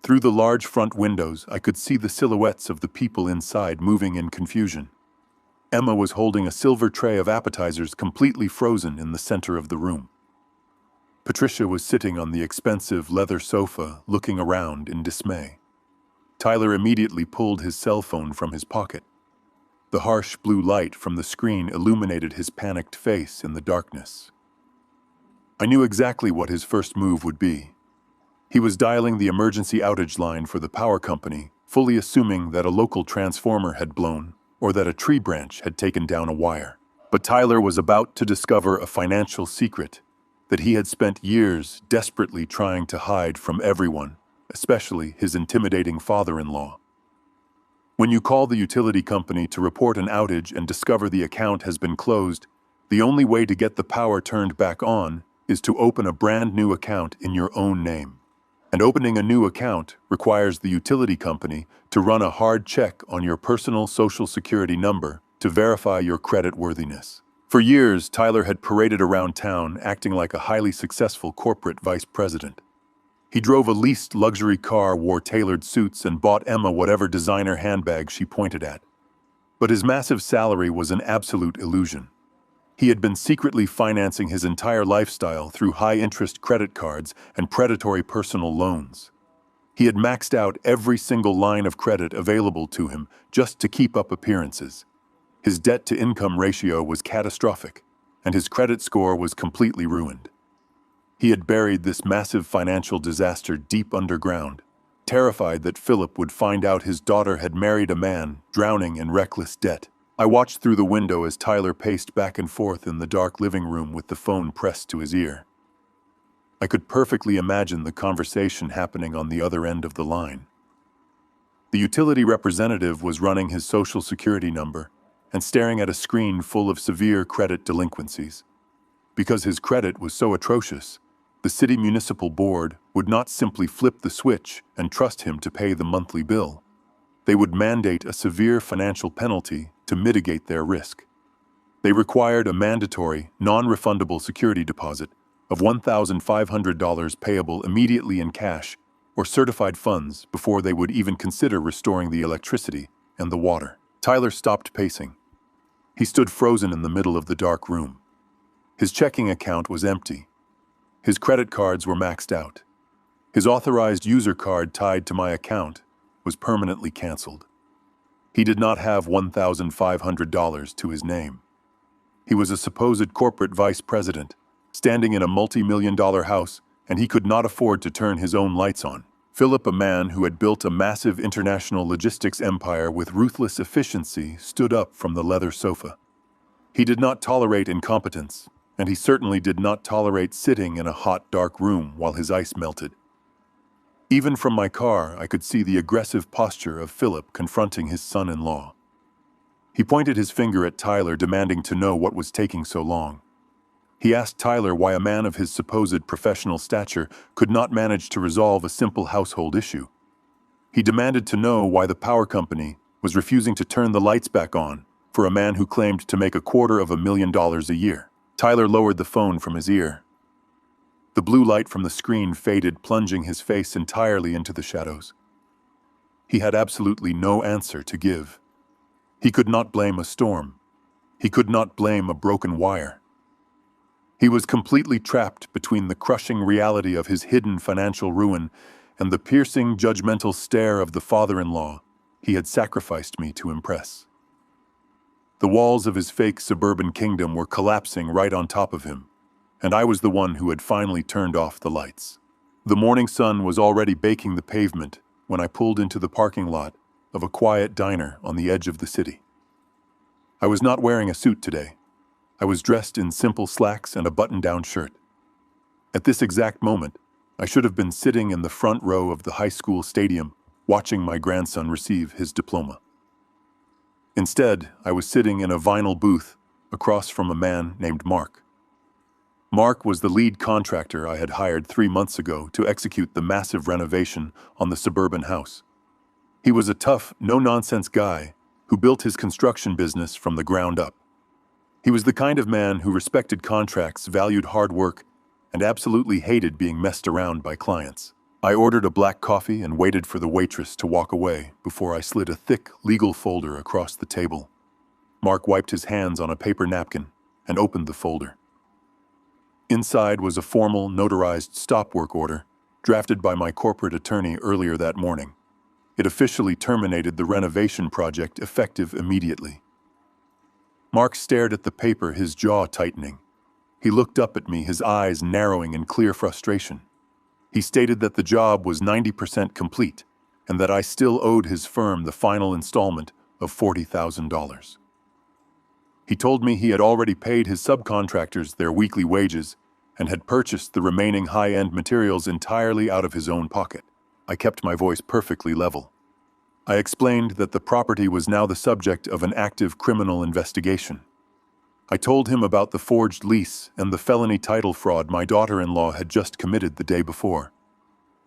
Through the large front windows, I could see the silhouettes of the people inside moving in confusion. Emma was holding a silver tray of appetizers completely frozen in the center of the room. Patricia was sitting on the expensive leather sofa, looking around in dismay. Tyler immediately pulled his cell phone from his pocket. The harsh blue light from the screen illuminated his panicked face in the darkness. I knew exactly what his first move would be. He was dialing the emergency outage line for the power company, fully assuming that a local transformer had blown or that a tree branch had taken down a wire. But Tyler was about to discover a financial secret that he had spent years desperately trying to hide from everyone, especially his intimidating father-in-law. When you call the utility company to report an outage and discover the account has been closed, the only way to get the power turned back on is to open a brand new account in your own name. And opening a new account requires the utility company to run a hard check on your personal Social Security number to verify your creditworthiness. For years, Tyler had paraded around town acting like a highly successful corporate vice president. He drove a leased luxury car, wore tailored suits, and bought Emma whatever designer handbag she pointed at. But his massive salary was an absolute illusion. He had been secretly financing his entire lifestyle through high-interest credit cards and predatory personal loans. He had maxed out every single line of credit available to him just to keep up appearances. His debt-to-income ratio was catastrophic, and his credit score was completely ruined. He had buried this massive financial disaster deep underground, terrified that Philip would find out his daughter had married a man drowning in reckless debt. I watched through the window as Tyler paced back and forth in the dark living room with the phone pressed to his ear. I could perfectly imagine the conversation happening on the other end of the line. The utility representative was running his Social Security number and staring at a screen full of severe credit delinquencies. Because his credit was so atrocious, the city municipal board would not simply flip the switch and trust him to pay the monthly bill. They would mandate a severe financial penalty to mitigate their risk. They required a mandatory, non-refundable security deposit of $1,500 payable immediately in cash or certified funds before they would even consider restoring the electricity and the water. Tyler stopped pacing. He stood frozen in the middle of the dark room. His checking account was empty. His credit cards were maxed out. His authorized user card tied to my account was permanently canceled. He did not have $1,500 to his name. He was a supposed corporate vice president, standing in a multi-million-dollar house, and he could not afford to turn his own lights on. Philip, a man who had built a massive international logistics empire with ruthless efficiency, stood up from the leather sofa. He did not tolerate incompetence, and he certainly did not tolerate sitting in a hot, dark room while his ice melted. Even from my car, I could see the aggressive posture of Philip confronting his son-in-law. He pointed his finger at Tyler, demanding to know what was taking so long. He asked Tyler why a man of his supposed professional stature could not manage to resolve a simple household issue. He demanded to know why the power company was refusing to turn the lights back on for a man who claimed to make $250,000 a year. Tyler lowered the phone from his ear. The blue light from the screen faded, plunging his face entirely into the shadows. He had absolutely no answer to give. He could not blame a storm. He could not blame a broken wire. He was completely trapped between the crushing reality of his hidden financial ruin and the piercing, judgmental stare of the father-in-law he had sacrificed me to impress. The walls of his fake suburban kingdom were collapsing right on top of him, and I was the one who had finally turned off the lights. The morning sun was already baking the pavement when I pulled into the parking lot of a quiet diner on the edge of the city. I was not wearing a suit today. I was dressed in simple slacks and a button-down shirt. At this exact moment, I should have been sitting in the front row of the high school stadium watching my grandson receive his diploma. Instead, I was sitting in a vinyl booth across from a man named Mark. Mark was the lead contractor I had hired 3 months ago to execute the massive renovation on the suburban house. He was a tough, no-nonsense guy who built his construction business from the ground up. He was the kind of man who respected contracts, valued hard work, and absolutely hated being messed around by clients. I ordered a black coffee and waited for the waitress to walk away before I slid a thick, legal folder across the table. Mark wiped his hands on a paper napkin and opened the folder. Inside was a formal, notarized stop work order drafted by my corporate attorney earlier that morning. It officially terminated the renovation project effective immediately. Mark stared at the paper, his jaw tightening. He looked up at me, his eyes narrowing in clear frustration. He stated that the job was 90% complete and that I still owed his firm the final installment of $40,000. He told me he had already paid his subcontractors their weekly wages and had purchased the remaining high-end materials entirely out of his own pocket. I kept my voice perfectly level. I explained that the property was now the subject of an active criminal investigation. I told him about the forged lease and the felony title fraud my daughter-in-law had just committed the day before.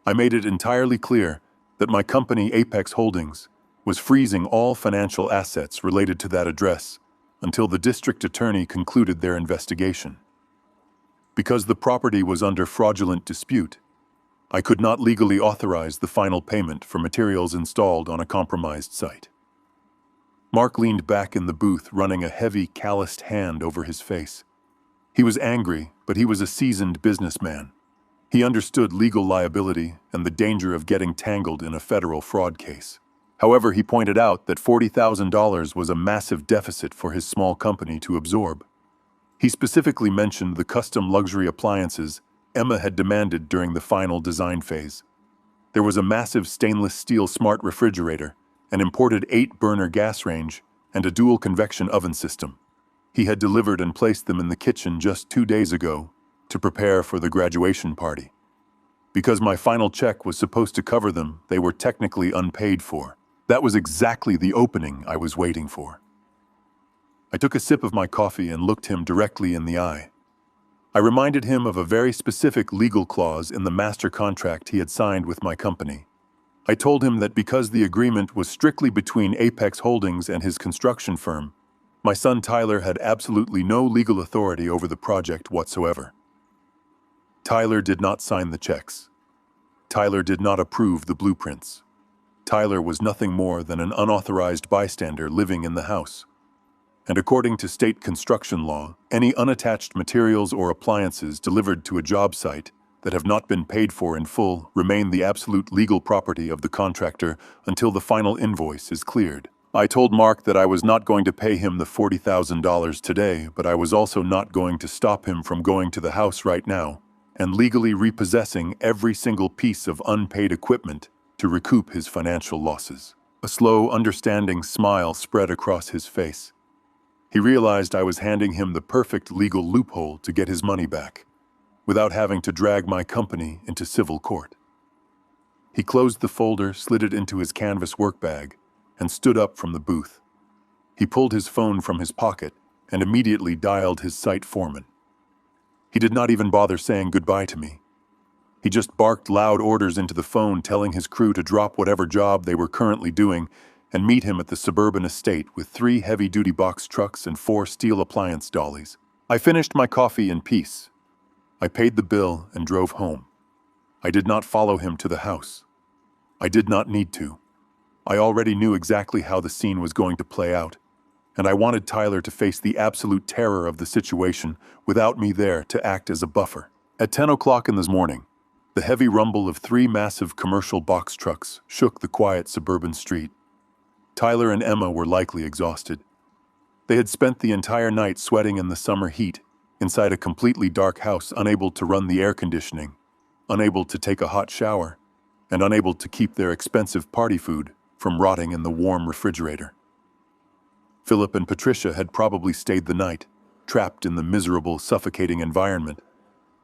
I made it entirely clear that my company, Apex Holdings, was freezing all financial assets related to that address until the district attorney concluded their investigation. Because the property was under fraudulent dispute, I could not legally authorize the final payment for materials installed on a compromised site. Mark leaned back in the booth, running a heavy, calloused hand over his face. He was angry, but he was a seasoned businessman. He understood legal liability and the danger of getting tangled in a federal fraud case. However, he pointed out that $40,000 was a massive deficit for his small company to absorb. He specifically mentioned the custom luxury appliances Emma had demanded during the final design phase. There was a massive stainless steel smart refrigerator, an imported 8-burner gas range, and a dual convection oven system. He had delivered and placed them in the kitchen just 2 days ago to prepare for the graduation party. Because my final check was supposed to cover them, they were technically unpaid for. That was exactly the opening I was waiting for. I took a sip of my coffee and looked him directly in the eye. I reminded him of a very specific legal clause in the master contract he had signed with my company. I told him that because the agreement was strictly between Apex Holdings and his construction firm, my son Tyler had absolutely no legal authority over the project whatsoever. Tyler did not sign the checks. Tyler did not approve the blueprints. Tyler was nothing more than an unauthorized bystander living in the house. And according to state construction law, any unattached materials or appliances delivered to a job site that have not been paid for in full remain the absolute legal property of the contractor until the final invoice is cleared. I told Mark that I was not going to pay him the $40,000 today, but I was also not going to stop him from going to the house right now and legally repossessing every single piece of unpaid equipment to recoup his financial losses. A slow, understanding smile spread across his face. He realized I was handing him the perfect legal loophole to get his money back, without having to drag my company into civil court. He closed the folder, slid it into his canvas work bag, and stood up from the booth. He pulled his phone from his pocket and immediately dialed his site foreman. He did not even bother saying goodbye to me. He just barked loud orders into the phone, telling his crew to drop whatever job they were currently doing and meet him at the suburban estate with 3 heavy-duty box trucks and 4 steel appliance dollies. I finished my coffee in peace. I paid the bill and drove home. I did not follow him to the house. I did not need to. I already knew exactly how the scene was going to play out, and I wanted Tyler to face the absolute terror of the situation without me there to act as a buffer. At 10 o'clock in the morning, the heavy rumble of 3 massive commercial box trucks shook the quiet suburban street. Tyler and Emma were likely exhausted. They had spent the entire night sweating in the summer heat, inside a completely dark house, unable to run the air conditioning, unable to take a hot shower, and unable to keep their expensive party food from rotting in the warm refrigerator. Philip and Patricia had probably stayed the night, trapped in the miserable, suffocating environment,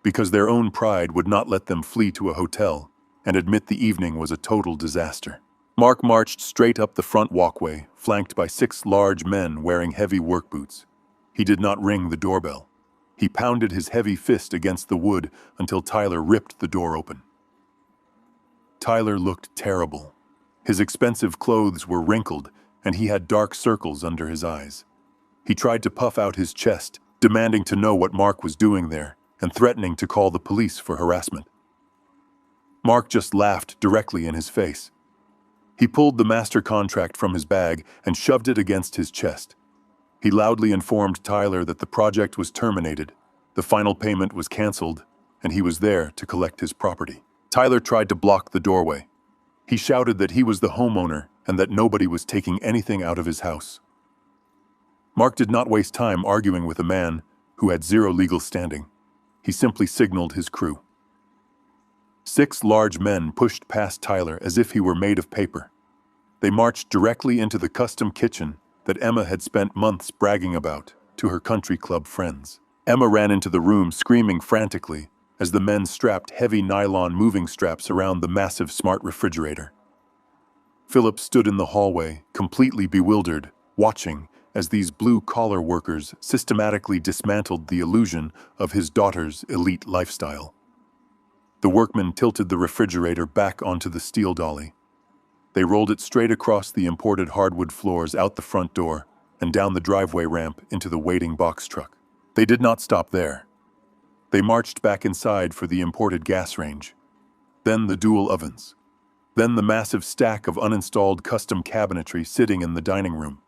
because their own pride would not let them flee to a hotel and admit the evening was a total disaster. Mark marched straight up the front walkway, flanked by 6 large men wearing heavy work boots. He did not ring the doorbell. He pounded his heavy fist against the wood until Tyler ripped the door open. Tyler looked terrible. His expensive clothes were wrinkled, and he had dark circles under his eyes. He tried to puff out his chest, demanding to know what Mark was doing there, and threatening to call the police for harassment. Mark just laughed directly in his face. He pulled the master contract from his bag and shoved it against his chest. He loudly informed Tyler that the project was terminated, the final payment was canceled, and he was there to collect his property. Tyler tried to block the doorway. He shouted that he was the homeowner and that nobody was taking anything out of his house. Mark did not waste time arguing with a man who had zero legal standing. He simply signaled his crew. 6 large men pushed past Tyler as if he were made of paper. They marched directly into the custom kitchen that Emma had spent months bragging about to her country club friends. Emma ran into the room screaming frantically as the men strapped heavy nylon moving straps around the massive smart refrigerator. Philip stood in the hallway, completely bewildered, watching as these blue-collar workers systematically dismantled the illusion of his daughter's elite lifestyle. The workmen tilted the refrigerator back onto the steel dolly. They rolled it straight across the imported hardwood floors out the front door and down the driveway ramp into the waiting box truck. They did not stop there. They marched back inside for the imported gas range, then the dual ovens, then the massive stack of uninstalled custom cabinetry sitting in the dining room.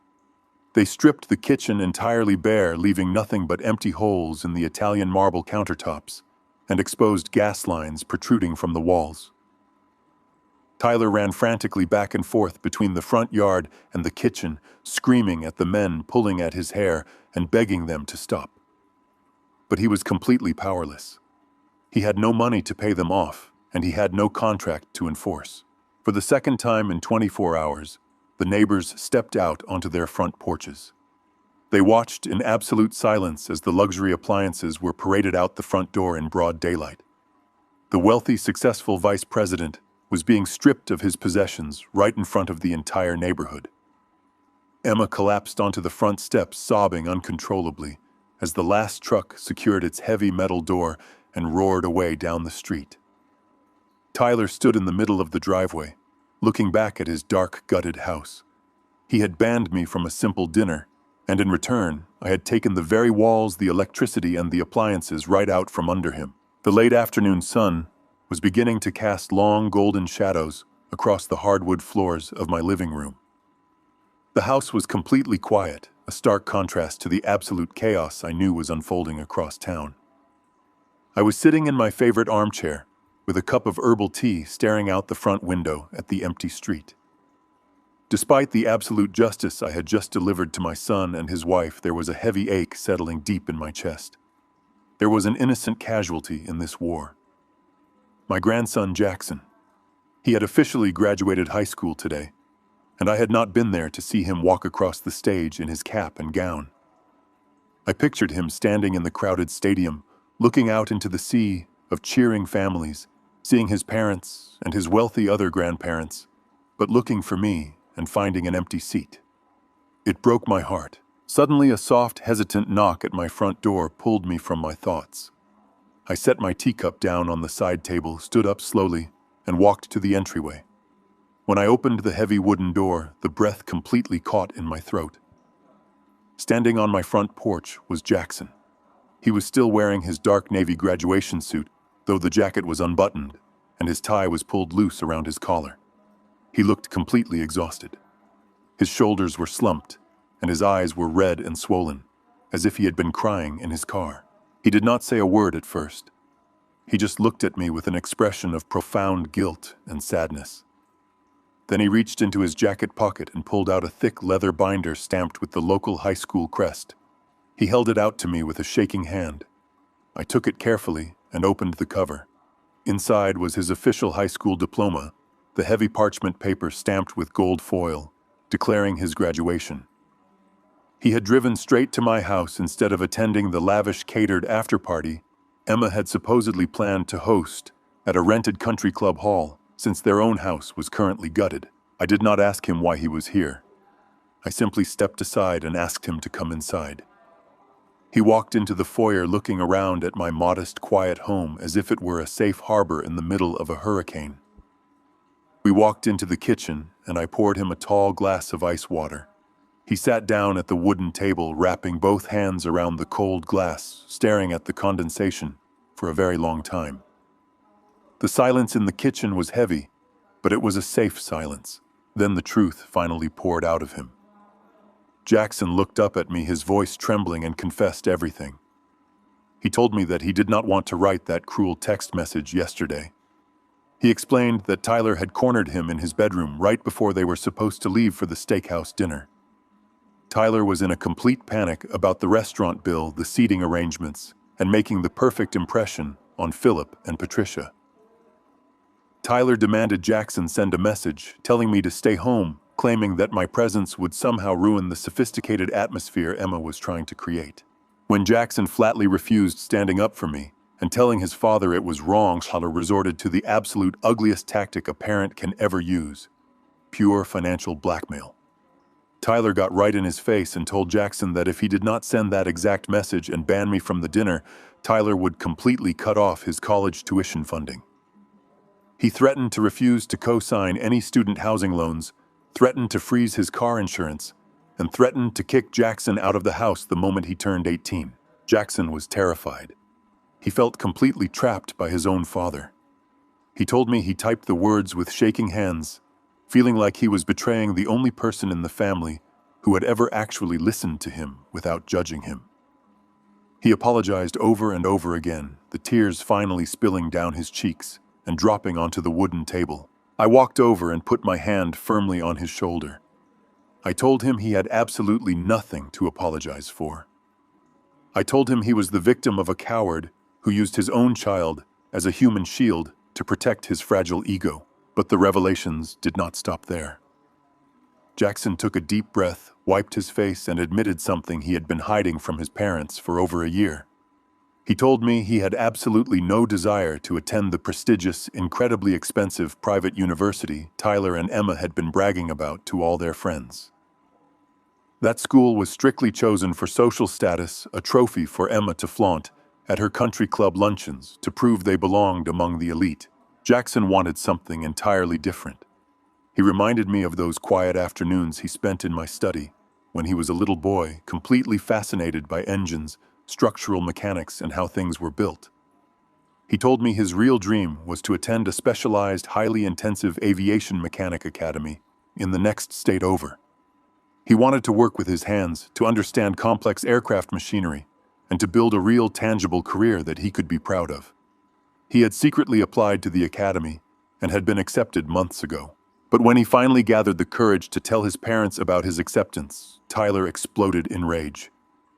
They stripped the kitchen entirely bare, leaving nothing but empty holes in the Italian marble countertops and exposed gas lines protruding from the walls. Tyler ran frantically back and forth between the front yard and the kitchen, screaming at the men pulling at his hair and begging them to stop. But he was completely powerless. He had no money to pay them off, and he had no contract to enforce. For the second time in 24 hours, the neighbors stepped out onto their front porches. They watched in absolute silence as the luxury appliances were paraded out the front door in broad daylight. The wealthy, successful vice president was being stripped of his possessions right in front of the entire neighborhood. Emma collapsed onto the front steps, sobbing uncontrollably, as the last truck secured its heavy metal door and roared away down the street. Tyler stood in the middle of the driveway, looking back at his dark, gutted house. He had banned me from a simple dinner, and in return, I had taken the very walls, the electricity, and the appliances right out from under him. The late afternoon sun was beginning to cast long golden shadows across the hardwood floors of my living room. The house was completely quiet, a stark contrast to the absolute chaos I knew was unfolding across town. I was sitting in my favorite armchair, with a cup of herbal tea staring out the front window at the empty street. Despite the absolute justice I had just delivered to my son and his wife, there was a heavy ache settling deep in my chest. There was an innocent casualty in this war. My grandson, Jackson. He had officially graduated high school today, and I had not been there to see him walk across the stage in his cap and gown. I pictured him standing in the crowded stadium, looking out into the sea of cheering families, seeing his parents and his wealthy other grandparents, but looking for me and finding an empty seat. It broke my heart. Suddenly, a soft, hesitant knock at my front door pulled me from my thoughts. I set my teacup down on the side table, stood up slowly, and walked to the entryway. When I opened the heavy wooden door, the breath completely caught in my throat. Standing on my front porch was Jackson. He was still wearing his dark navy graduation suit, though the jacket was unbuttoned, and his tie was pulled loose around his collar. He looked completely exhausted. His shoulders were slumped, and his eyes were red and swollen, as if he had been crying in his car. He did not say a word at first. He just looked at me with an expression of profound guilt and sadness. Then he reached into his jacket pocket and pulled out a thick leather binder stamped with the local high school crest. He held it out to me with a shaking hand. I took it carefully and opened the cover. Inside was his official high school diploma, the heavy parchment paper stamped with gold foil, declaring his graduation. He had driven straight to my house instead of attending the lavish catered after-party Emma had supposedly planned to host at a rented country club hall, since their own house was currently gutted. I did not ask him why he was here. I simply stepped aside and asked him to come inside. He walked into the foyer, looking around at my modest, quiet home as if it were a safe harbor in the middle of a hurricane. We walked into the kitchen, and I poured him a tall glass of ice water. He sat down at the wooden table, wrapping both hands around the cold glass, staring at the condensation for a very long time. The silence in the kitchen was heavy, but it was a safe silence. Then the truth finally poured out of him. Jackson looked up at me, his voice trembling, and confessed everything. He told me that he did not want to write that cruel text message yesterday. He explained that Tyler had cornered him in his bedroom right before they were supposed to leave for the steakhouse dinner. Tyler was in a complete panic about the restaurant bill, the seating arrangements, and making the perfect impression on Philip and Patricia. Tyler demanded Jackson send a message telling me to stay home, claiming that my presence would somehow ruin the sophisticated atmosphere Emma was trying to create. When Jackson flatly refused standing up for me and telling his father it was wrong, Tyler resorted to the absolute ugliest tactic a parent can ever use: pure financial blackmail. Tyler got right in his face and told Jackson that if he did not send that exact message and ban me from the dinner, Tyler would completely cut off his college tuition funding. He threatened to refuse to co-sign any student housing loans, threatened to freeze his car insurance, and threatened to kick Jackson out of the house the moment he turned 18. Jackson was terrified. He felt completely trapped by his own father. He told me he typed the words with shaking hands, feeling like he was betraying the only person in the family who had ever actually listened to him without judging him. He apologized over and over again, the tears finally spilling down his cheeks and dropping onto the wooden table. I walked over and put my hand firmly on his shoulder. I told him he had absolutely nothing to apologize for. I told him he was the victim of a coward who used his own child as a human shield to protect his fragile ego. But the revelations did not stop there. Jackson took a deep breath, wiped his face, and admitted something he had been hiding from his parents for over a year. He told me he had absolutely no desire to attend the prestigious, incredibly expensive private university Tyler and Emma had been bragging about to all their friends. That school was strictly chosen for social status, a trophy for Emma to flaunt at her country club luncheons to prove they belonged among the elite. Jackson wanted something entirely different. He reminded me of those quiet afternoons he spent in my study when he was a little boy, completely fascinated by engines, structural mechanics, and how things were built. He told me his real dream was to attend a specialized, highly intensive aviation mechanic academy in the next state over. He wanted to work with his hands, to understand complex aircraft machinery, and to build a real, tangible career that he could be proud of. He had secretly applied to the academy and had been accepted months ago. But when he finally gathered the courage to tell his parents about his acceptance, Tyler exploded in rage.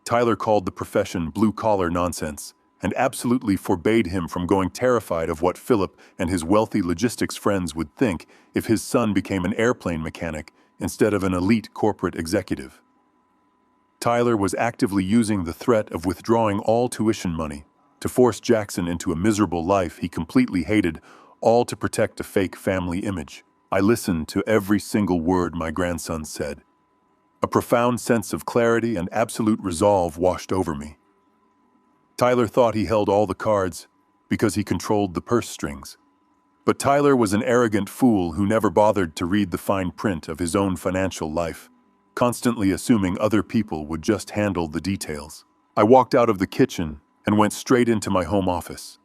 Tyler called the profession blue-collar nonsense and absolutely forbade him from going, terrified of what Philip and his wealthy logistics friends would think if his son became an airplane mechanic instead of an elite corporate executive. Tyler was actively using the threat of withdrawing all tuition money to force Jackson into a miserable life he completely hated, all to protect a fake family image. I listened to every single word my grandson said. A profound sense of clarity and absolute resolve washed over me. Tyler thought he held all the cards because he controlled the purse strings. But Tyler was an arrogant fool who never bothered to read the fine print of his own financial life, constantly assuming other people would just handle the details. I walked out of the kitchen and went straight into my home office.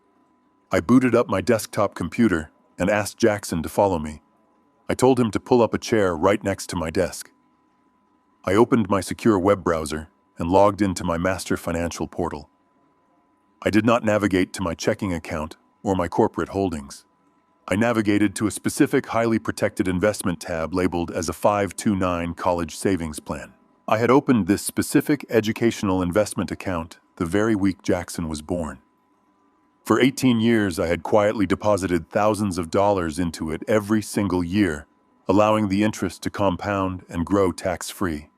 I booted up my desktop computer and asked Jackson to follow me. I told him to pull up a chair right next to my desk. I opened my secure web browser and logged into my master financial portal. I did not navigate to my checking account or my corporate holdings. I navigated to a specific highly protected investment tab labeled as a 529 college savings plan. I had opened this specific educational investment account the very week Jackson was born. For 18 years, I had quietly deposited thousands of dollars into it every single year, allowing the interest to compound and grow tax-free.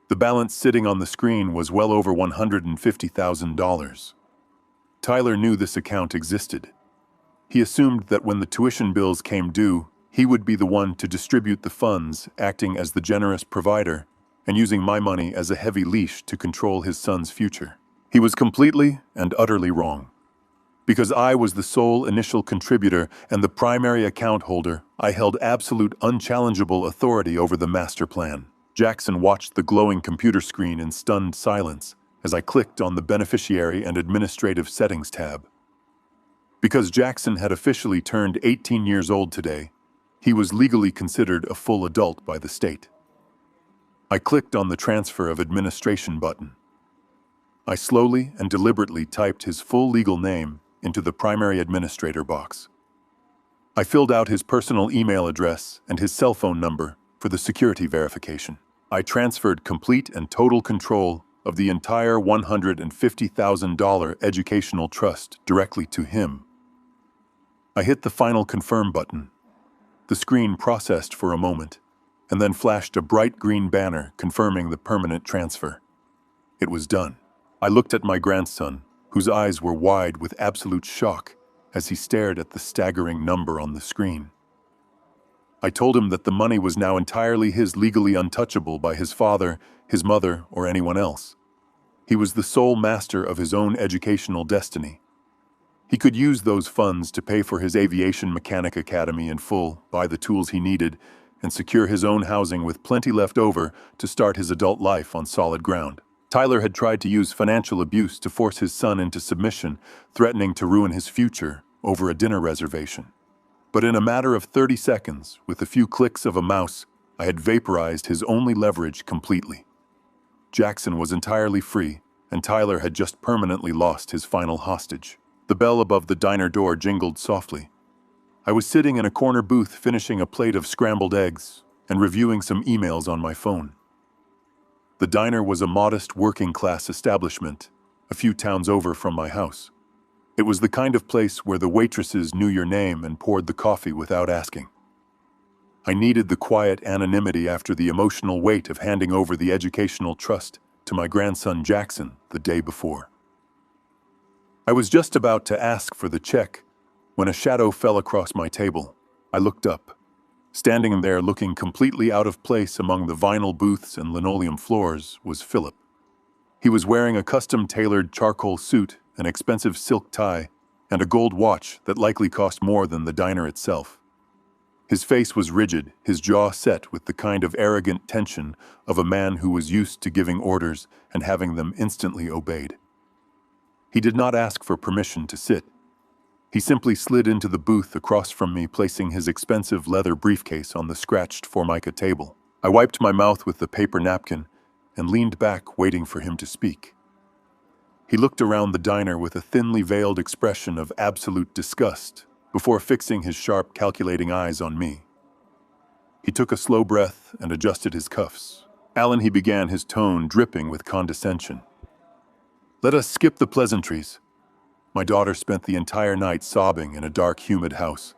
The balance sitting on the screen was well over $150,000. Tyler knew this account existed. He assumed that when the tuition bills came due, he would be the one to distribute the funds, acting as the generous provider and using my money as a heavy leash to control his son's future. He was completely and utterly wrong. Because I was the sole initial contributor and the primary account holder, I held absolute unchallengeable authority over the master plan. Jackson watched the glowing computer screen in stunned silence as I clicked on the Beneficiary and Administrative Settings tab. Because Jackson had officially turned 18 years old today, he was legally considered a full adult by the state. I clicked on the Transfer of Administration button. I slowly and deliberately typed his full legal name into the primary administrator box. I filled out his personal email address and his cell phone number for the security verification. I transferred complete and total control of the entire $150,000 educational trust directly to him. I hit the final confirm button. The screen processed for a moment, and then flashed a bright green banner confirming the permanent transfer. It was done. I looked at my grandson, whose eyes were wide with absolute shock as he stared at the staggering number on the screen. I told him that the money was now entirely his, legally untouchable by his father, his mother, or anyone else. He was the sole master of his own educational destiny. He could use those funds to pay for his aviation mechanic academy in full, buy the tools he needed, and secure his own housing with plenty left over to start his adult life on solid ground. Tyler had tried to use financial abuse to force his son into submission, threatening to ruin his future over a dinner reservation. But in a matter of 30 seconds, with a few clicks of a mouse, I had vaporized his only leverage completely. Jackson was entirely free, and Tyler had just permanently lost his final hostage. The bell above the diner door jingled softly. I was sitting in a corner booth finishing a plate of scrambled eggs and reviewing some emails on my phone. The diner was a modest working-class establishment, a few towns over from my house. It was the kind of place where the waitresses knew your name and poured the coffee without asking. I needed the quiet anonymity after the emotional weight of handing over the educational trust to my grandson Jackson the day before. I was just about to ask for the check when a shadow fell across my table. I looked up. Standing there looking completely out of place among the vinyl booths and linoleum floors was Philip. He was wearing a custom-tailored charcoal suit, an expensive silk tie, and a gold watch that likely cost more than the diner itself. His face was rigid, his jaw set with the kind of arrogant tension of a man who was used to giving orders and having them instantly obeyed. He did not ask for permission to sit. He simply slid into the booth across from me, placing his expensive leather briefcase on the scratched Formica table. I wiped my mouth with the paper napkin and leaned back, waiting for him to speak. He looked around the diner with a thinly veiled expression of absolute disgust before fixing his sharp, calculating eyes on me. He took a slow breath and adjusted his cuffs. "Alan," he began, his tone dripping with condescension. "Let us skip the pleasantries. My daughter spent the entire night sobbing in a dark, humid house.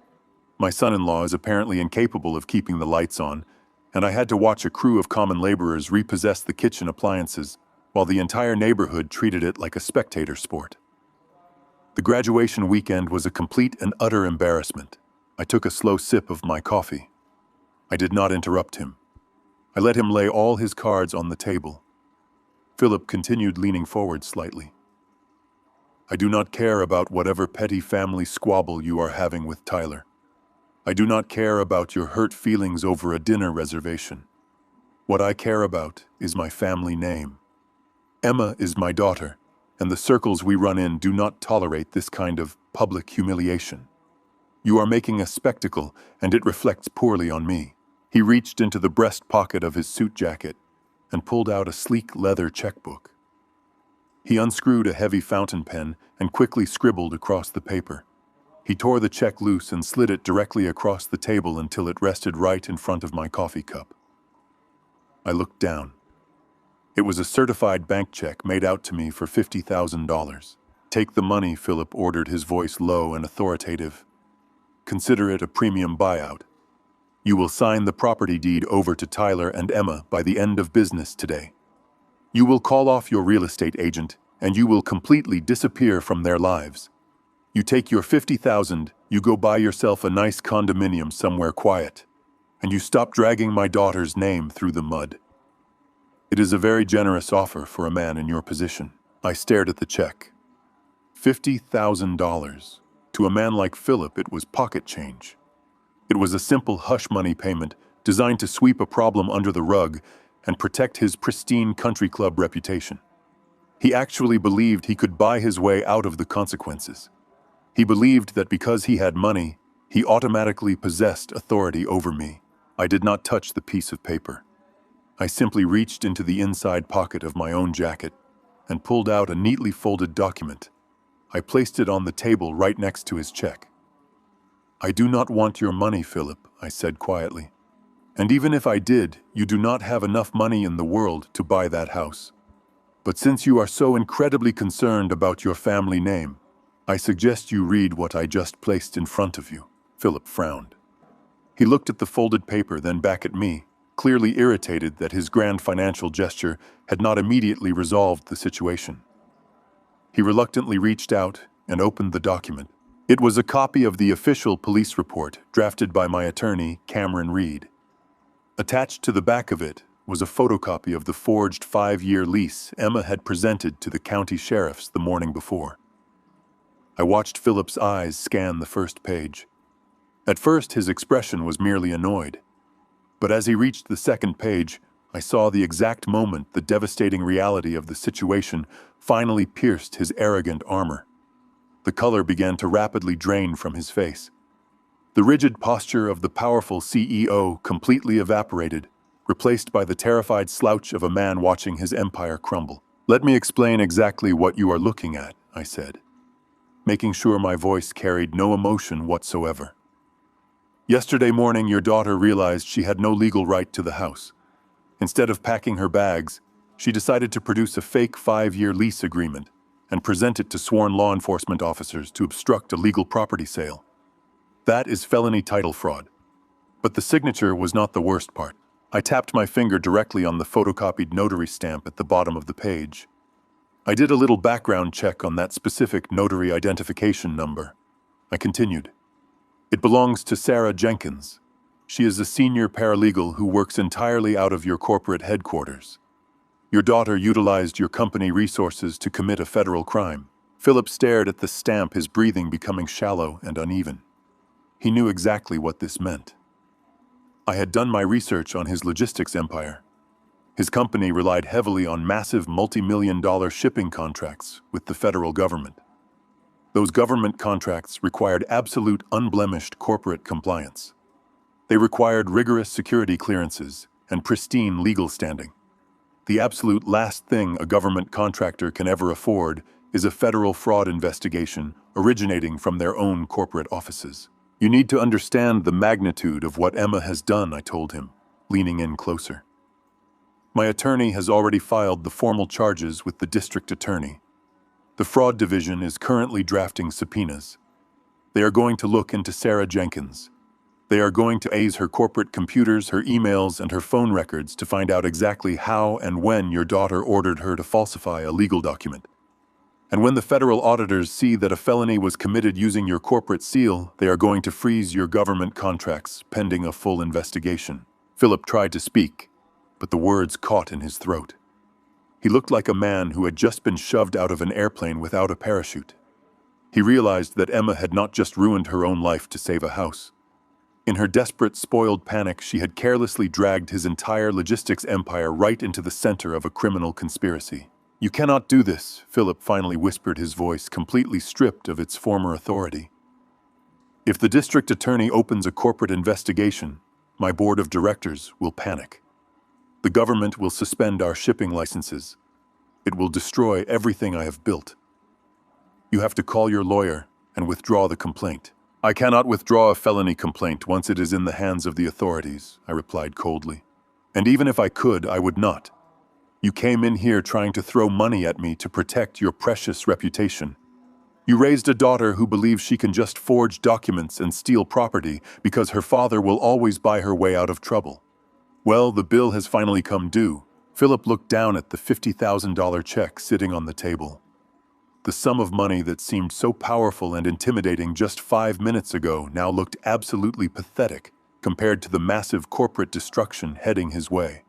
My son-in-law is apparently incapable of keeping the lights on, and I had to watch a crew of common laborers repossess the kitchen appliances while the entire neighborhood treated it like a spectator sport. The graduation weekend was a complete and utter embarrassment." I took a slow sip of my coffee. I did not interrupt him. I let him lay all his cards on the table. Philip continued, leaning forward slightly. "I do not care about whatever petty family squabble you are having with Tyler. I do not care about your hurt feelings over a dinner reservation. What I care about is my family name. Emma is my daughter, and the circles we run in do not tolerate this kind of public humiliation. You are making a spectacle, and it reflects poorly on me." He reached into the breast pocket of his suit jacket and pulled out a sleek leather checkbook. He unscrewed a heavy fountain pen and quickly scribbled across the paper. He tore the check loose and slid it directly across the table until it rested right in front of my coffee cup. I looked down. It was a certified bank check made out to me for $50,000. "Take the money," Philip ordered, his voice low and authoritative. "Consider it a premium buyout. You will sign the property deed over to Tyler and Emma by the end of business today. You will call off your real estate agent, and you will completely disappear from their lives. You take your $50,000, you go buy yourself a nice condominium somewhere quiet, and you stop dragging my daughter's name through the mud. It is a very generous offer for a man in your position." I stared at the check. $50,000. To a man like Philip, it was pocket change. It was a simple hush money payment designed to sweep a problem under the rug and protect his pristine country club reputation. He actually believed he could buy his way out of the consequences. He believed that because he had money, he automatically possessed authority over me. I did not touch the piece of paper. I simply reached into the inside pocket of my own jacket and pulled out a neatly folded document. I placed it on the table right next to his check. "I do not want your money, Philip," I said quietly. And even if I did, you do not have enough money in the world to buy that house. But since you are so incredibly concerned about your family name, I suggest you read what I just placed in front of you." Philip frowned. He looked at the folded paper, then back at me, clearly irritated that his grand financial gesture had not immediately resolved the situation. He reluctantly reached out and opened the document. It was a copy of the official police report drafted by my attorney, Cameron Reed. Attached to the back of it was a photocopy of the forged 5-year lease Emma had presented to the county sheriffs the morning before. I watched Philip's eyes scan the first page. At first, his expression was merely annoyed. But as he reached the second page, I saw the exact moment the devastating reality of the situation finally pierced his arrogant armor. The color began to rapidly drain from his face. The rigid posture of the powerful CEO completely evaporated, replaced by the terrified slouch of a man watching his empire crumble. "Let me explain exactly what you are looking at," I said, making sure my voice carried no emotion whatsoever. "Yesterday morning, your daughter realized she had no legal right to the house. Instead of packing her bags, she decided to produce a fake 5-year lease agreement and present it to sworn law enforcement officers to obstruct a legal property sale. That is felony title fraud. But the signature was not the worst part. I tapped my finger directly on the photocopied notary stamp at the bottom of the page. I did a little background check on that specific notary identification number. I continued. It belongs to Sarah Jenkins. She is a senior paralegal who works entirely out of your corporate headquarters. Your daughter utilized your company resources to commit a federal crime." Philip stared at the stamp, his breathing becoming shallow and uneven. He knew exactly what this meant. I had done my research on his logistics empire. His company relied heavily on massive multi-million-dollar shipping contracts with the federal government. Those government contracts required absolute unblemished corporate compliance. They required rigorous security clearances and pristine legal standing. The absolute last thing a government contractor can ever afford is a federal fraud investigation originating from their own corporate offices. "You need to understand the magnitude of what Emma has done," I told him, leaning in closer. "My attorney has already filed the formal charges with the district attorney. The fraud division is currently drafting subpoenas. They are going to look into Sarah Jenkins. They are going to seize her corporate computers, her emails, and her phone records to find out exactly how and when your daughter ordered her to falsify a legal document. And when the federal auditors see that a felony was committed using your corporate seal, they are going to freeze your government contracts pending a full investigation." Philip tried to speak, but the words caught in his throat. He looked like a man who had just been shoved out of an airplane without a parachute. He realized that Emma had not just ruined her own life to save a house. In her desperate, spoiled panic, she had carelessly dragged his entire logistics empire right into the center of a criminal conspiracy. "You cannot do this," Philip finally whispered, his voice completely stripped of its former authority. "If the district attorney opens a corporate investigation, my board of directors will panic. The government will suspend our shipping licenses. It will destroy everything I have built. You have to call your lawyer and withdraw the complaint." "I cannot withdraw a felony complaint once it is in the hands of the authorities," I replied coldly. "And even if I could, I would not. You came in here trying to throw money at me to protect your precious reputation. You raised a daughter who believes she can just forge documents and steal property because her father will always buy her way out of trouble. Well, the bill has finally come due." Philip looked down at the $50,000 check sitting on the table. The sum of money that seemed so powerful and intimidating just 5 minutes ago now looked absolutely pathetic compared to the massive corporate destruction heading his way.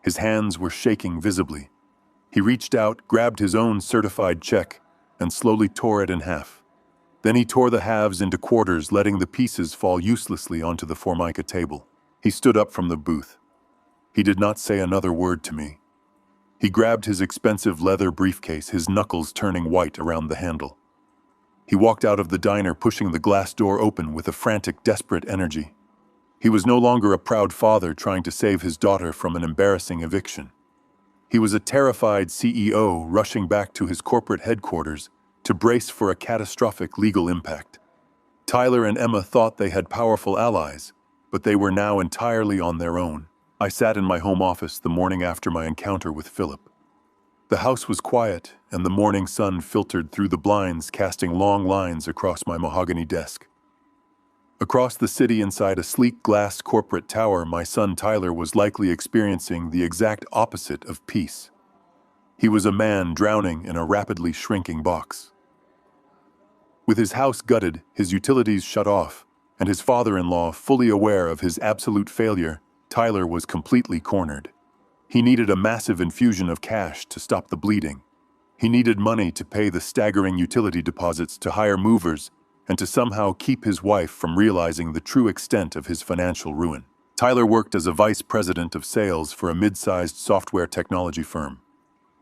His hands were shaking visibly. He reached out, grabbed his own certified check, and slowly tore it in half. Then he tore the halves into quarters, letting the pieces fall uselessly onto the Formica table. He stood up from the booth. He did not say another word to me. He grabbed his expensive leather briefcase, his knuckles turning white around the handle. He walked out of the diner, pushing the glass door open with a frantic, desperate energy. He was no longer a proud father trying to save his daughter from an embarrassing eviction. He was a terrified CEO rushing back to his corporate headquarters to brace for a catastrophic legal impact. Tyler and Emma thought they had powerful allies, but they were now entirely on their own. I sat in my home office the morning after my encounter with Philip. The house was quiet, and the morning sun filtered through the blinds, casting long lines across my mahogany desk. Across the city, inside a sleek glass corporate tower, my son Tyler was likely experiencing the exact opposite of peace. He was a man drowning in a rapidly shrinking box. With his house gutted, his utilities shut off, and his father-in-law fully aware of his absolute failure, Tyler was completely cornered. He needed a massive infusion of cash to stop the bleeding. He needed money to pay the staggering utility deposits, to hire movers, and to somehow keep his wife from realizing the true extent of his financial ruin. Tyler worked as a vice president of sales for a mid-sized software technology firm.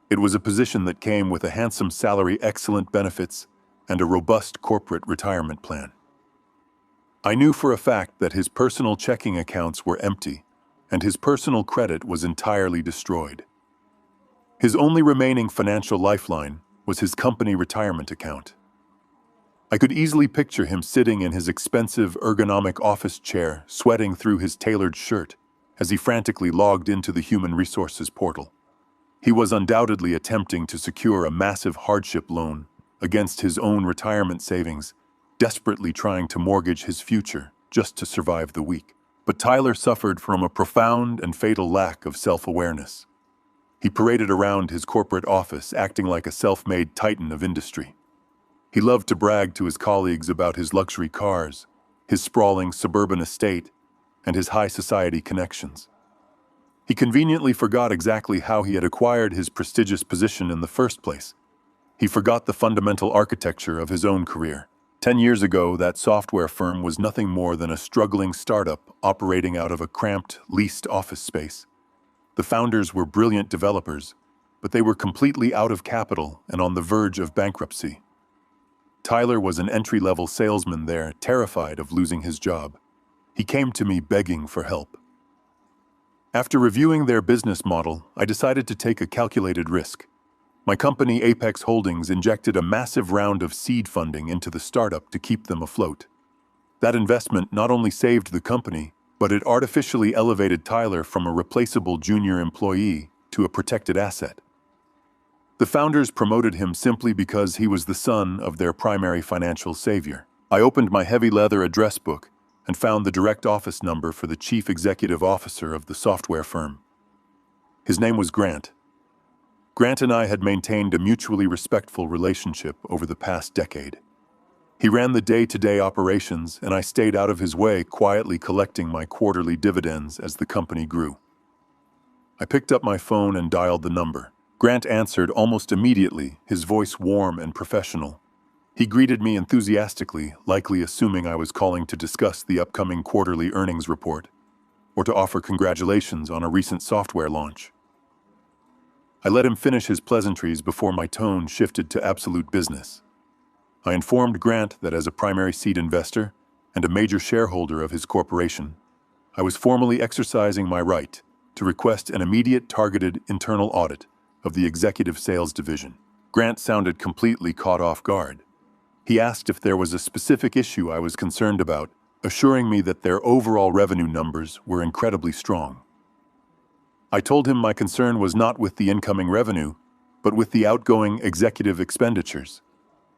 It was a position that came with a handsome salary, excellent benefits, and a robust corporate retirement plan. I knew for a fact that his personal checking accounts were empty, and his personal credit was entirely destroyed. His only remaining financial lifeline was his company retirement account. I could easily picture him sitting in his expensive ergonomic office chair, sweating through his tailored shirt as he frantically logged into the human resources portal. He was undoubtedly attempting to secure a massive hardship loan against his own retirement savings, desperately trying to mortgage his future just to survive the week. But Tyler suffered from a profound and fatal lack of self-awareness. He paraded around his corporate office, acting like a self-made titan of industry. He loved to brag to his colleagues about his luxury cars, his sprawling suburban estate, and his high society connections. He conveniently forgot exactly how he had acquired his prestigious position in the first place. He forgot the fundamental architecture of his own career. 10 years ago, that software firm was nothing more than a struggling startup operating out of a cramped, leased office space. The founders were brilliant developers, but they were completely out of capital and on the verge of bankruptcy. Tyler was an entry-level salesman there, terrified of losing his job. He came to me begging for help. After reviewing their business model, I decided to take a calculated risk. My company, Apex Holdings, injected a massive round of seed funding into the startup to keep them afloat. That investment not only saved the company, but it artificially elevated Tyler from a replaceable junior employee to a protected asset. The founders promoted him simply because he was the son of their primary financial savior. I opened my heavy leather address book and found the direct office number for the chief executive officer of the software firm. His name was Grant. Grant and I had maintained a mutually respectful relationship over the past decade. He ran the day-to-day operations, and I stayed out of his way, quietly collecting my quarterly dividends as the company grew. I picked up my phone and dialed the number. Grant answered almost immediately, his voice warm and professional. He greeted me enthusiastically, likely assuming I was calling to discuss the upcoming quarterly earnings report, or to offer congratulations on a recent software launch. I let him finish his pleasantries before my tone shifted to absolute business. I informed Grant that as a primary seed investor and a major shareholder of his corporation, I was formally exercising my right to request an immediate targeted internal audit of the executive sales division. Grant sounded completely caught off guard. He asked if there was a specific issue I was concerned about, assuring me that their overall revenue numbers were incredibly strong. I told him my concern was not with the incoming revenue, but with the outgoing executive expenditures.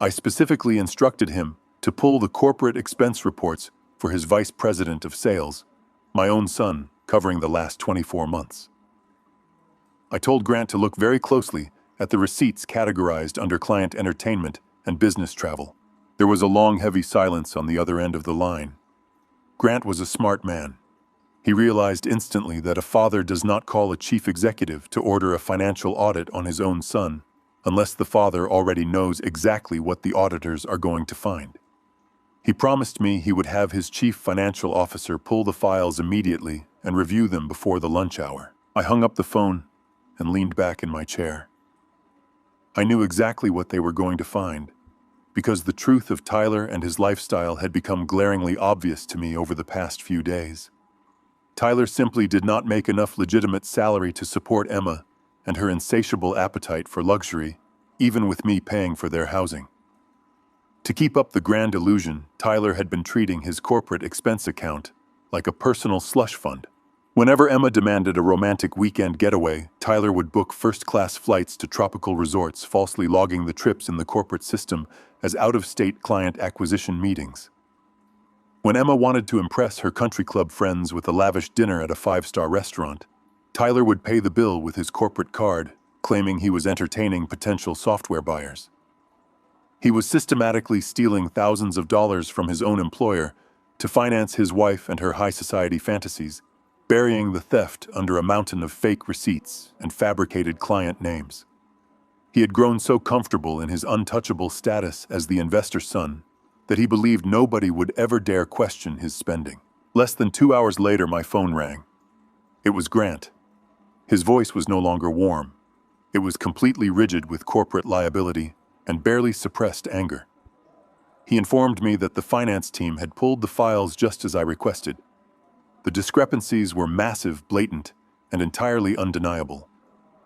I specifically instructed him to pull the corporate expense reports for his vice president of sales, my own son, covering the last 24 months. I told Grant to look very closely at the receipts categorized under client entertainment and business travel. There was a long, heavy silence on the other end of the line. Grant was a smart man. He realized instantly that a father does not call a chief executive to order a financial audit on his own son unless the father already knows exactly what the auditors are going to find. He promised me he would have his chief financial officer pull the files immediately and review them before the lunch hour. I hung up the phone and leaned back in my chair. I knew exactly what they were going to find, because the truth of Tyler and his lifestyle had become glaringly obvious to me over the past few days. Tyler simply did not make enough legitimate salary to support Emma and her insatiable appetite for luxury, even with me paying for their housing. To keep up the grand illusion, Tyler had been treating his corporate expense account like a personal slush fund. Whenever Emma demanded a romantic weekend getaway, Tyler would book first-class flights to tropical resorts, falsely logging the trips in the corporate system as out-of-state client acquisition meetings. When Emma wanted to impress her country club friends with a lavish dinner at a five-star restaurant, Tyler would pay the bill with his corporate card, claiming he was entertaining potential software buyers. He was systematically stealing thousands of dollars from his own employer to finance his wife and her high-society fantasies, burying the theft under a mountain of fake receipts and fabricated client names. He had grown so comfortable in his untouchable status as the investor's son that he believed nobody would ever dare question his spending. Less than 2 hours later, my phone rang. It was Grant. His voice was no longer warm. It was completely rigid with corporate liability and barely suppressed anger. He informed me that the finance team had pulled the files just as I requested. The discrepancies were massive, blatant, and entirely undeniable.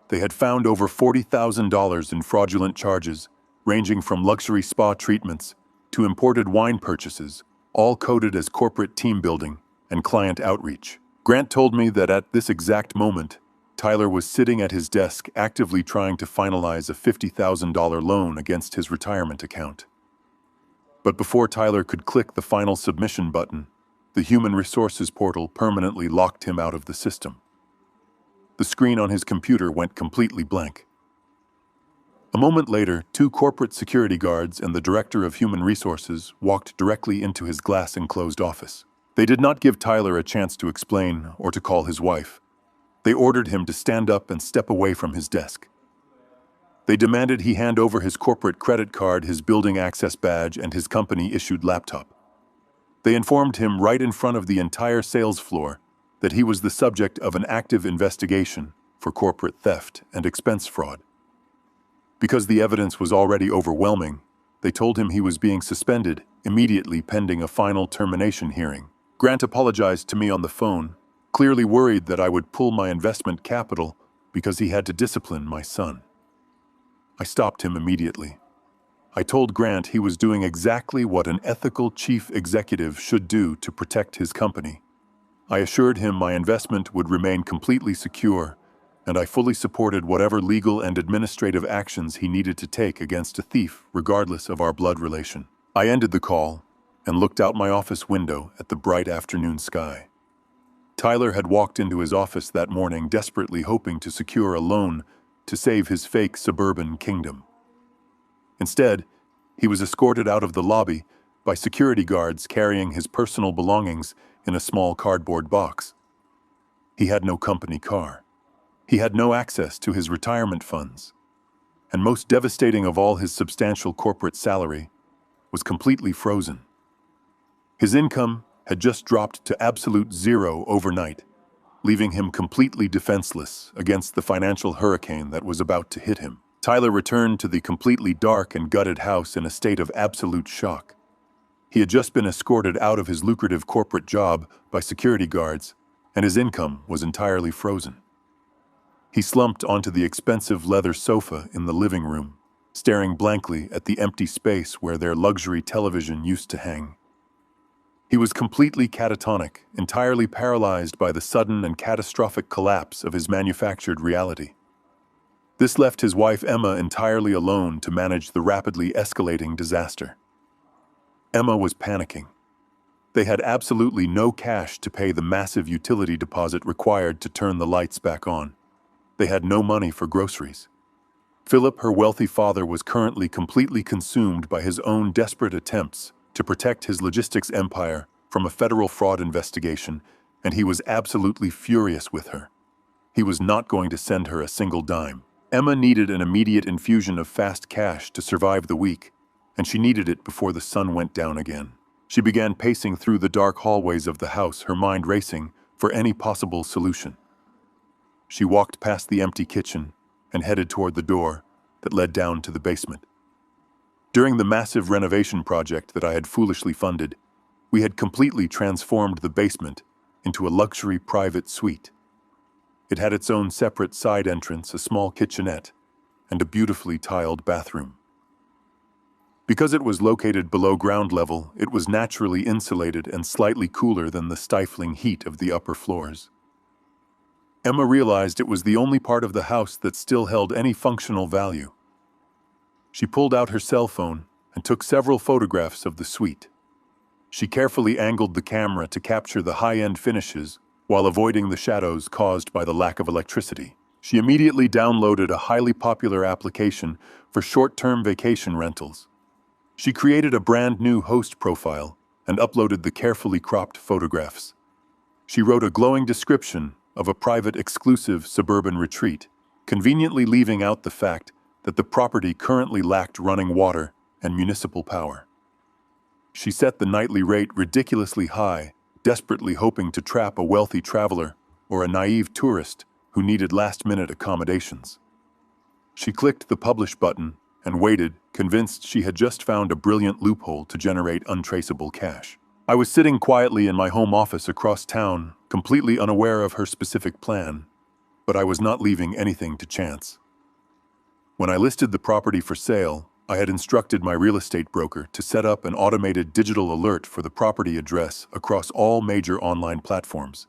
They had found over $40,000 in fraudulent charges, ranging from luxury spa treatments to imported wine purchases, all coded as corporate team building and client outreach. Grant told me that at this exact moment, Tyler was sitting at his desk actively trying to finalize a $50,000 loan against his retirement account. But before Tyler could click the final submission button, the human resources portal permanently locked him out of the system. The screen on his computer went completely blank. A moment later, 2 corporate security guards and the director of human resources walked directly into his glass-enclosed office. They did not give Tyler a chance to explain or to call his wife. They ordered him to stand up and step away from his desk. They demanded he hand over his corporate credit card, his building access badge, and his company-issued laptop. They informed him right in front of the entire sales floor that he was the subject of an active investigation for corporate theft and expense fraud. Because the evidence was already overwhelming, they told him he was being suspended immediately pending a final termination hearing. Grant apologized to me on the phone, clearly worried that I would pull my investment capital because he had to discipline my son. I stopped him immediately. I told Grant he was doing exactly what an ethical chief executive should do to protect his company. I assured him my investment would remain completely secure, and I fully supported whatever legal and administrative actions he needed to take against a thief, regardless of our blood relation. I ended the call and looked out my office window at the bright afternoon sky. Tyler had walked into his office that morning desperately hoping to secure a loan to save his fake suburban kingdom. Instead, he was escorted out of the lobby by security guards carrying his personal belongings in a small cardboard box. He had no company car. He had no access to his retirement funds. And most devastating of all, his substantial corporate salary was completely frozen. His income had just dropped to absolute zero overnight, leaving him completely defenseless against the financial hurricane that was about to hit him. Tyler returned to the completely dark and gutted house in a state of absolute shock. He had just been escorted out of his lucrative corporate job by security guards, and his income was entirely frozen. He slumped onto the expensive leather sofa in the living room, staring blankly at the empty space where their luxury television used to hang. He was completely catatonic, entirely paralyzed by the sudden and catastrophic collapse of his manufactured reality. This left his wife Emma entirely alone to manage the rapidly escalating disaster. Emma was panicking. They had absolutely no cash to pay the massive utility deposit required to turn the lights back on. They had no money for groceries. Philip, her wealthy father, was currently completely consumed by his own desperate attempts to protect his logistics empire from a federal fraud investigation, and he was absolutely furious with her. He was not going to send her a single dime. Emma needed an immediate infusion of fast cash to survive the week, and she needed it before the sun went down again. She began pacing through the dark hallways of the house, her mind racing for any possible solution. She walked past the empty kitchen and headed toward the door that led down to the basement. During the massive renovation project that I had foolishly funded, we had completely transformed the basement into a luxury private suite. It had its own separate side entrance, a small kitchenette, and a beautifully tiled bathroom. Because it was located below ground level, it was naturally insulated and slightly cooler than the stifling heat of the upper floors. Emma realized it was the only part of the house that still held any functional value. She pulled out her cell phone and took several photographs of the suite. She carefully angled the camera to capture the high-end finishes while avoiding the shadows caused by the lack of electricity. She immediately downloaded a highly popular application for short-term vacation rentals. She created a brand new host profile and uploaded the carefully cropped photographs. She wrote a glowing description of a private, exclusive suburban retreat, conveniently leaving out the fact that the property currently lacked running water and municipal power. She set the nightly rate ridiculously high, desperately hoping to trap a wealthy traveler or a naive tourist who needed last-minute accommodations. She clicked the publish button and waited, convinced she had just found a brilliant loophole to generate untraceable cash. I was sitting quietly in my home office across town, completely unaware of her specific plan, but I was not leaving anything to chance. When I listed the property for sale, I had instructed my real estate broker to set up an automated digital alert for the property address across all major online platforms.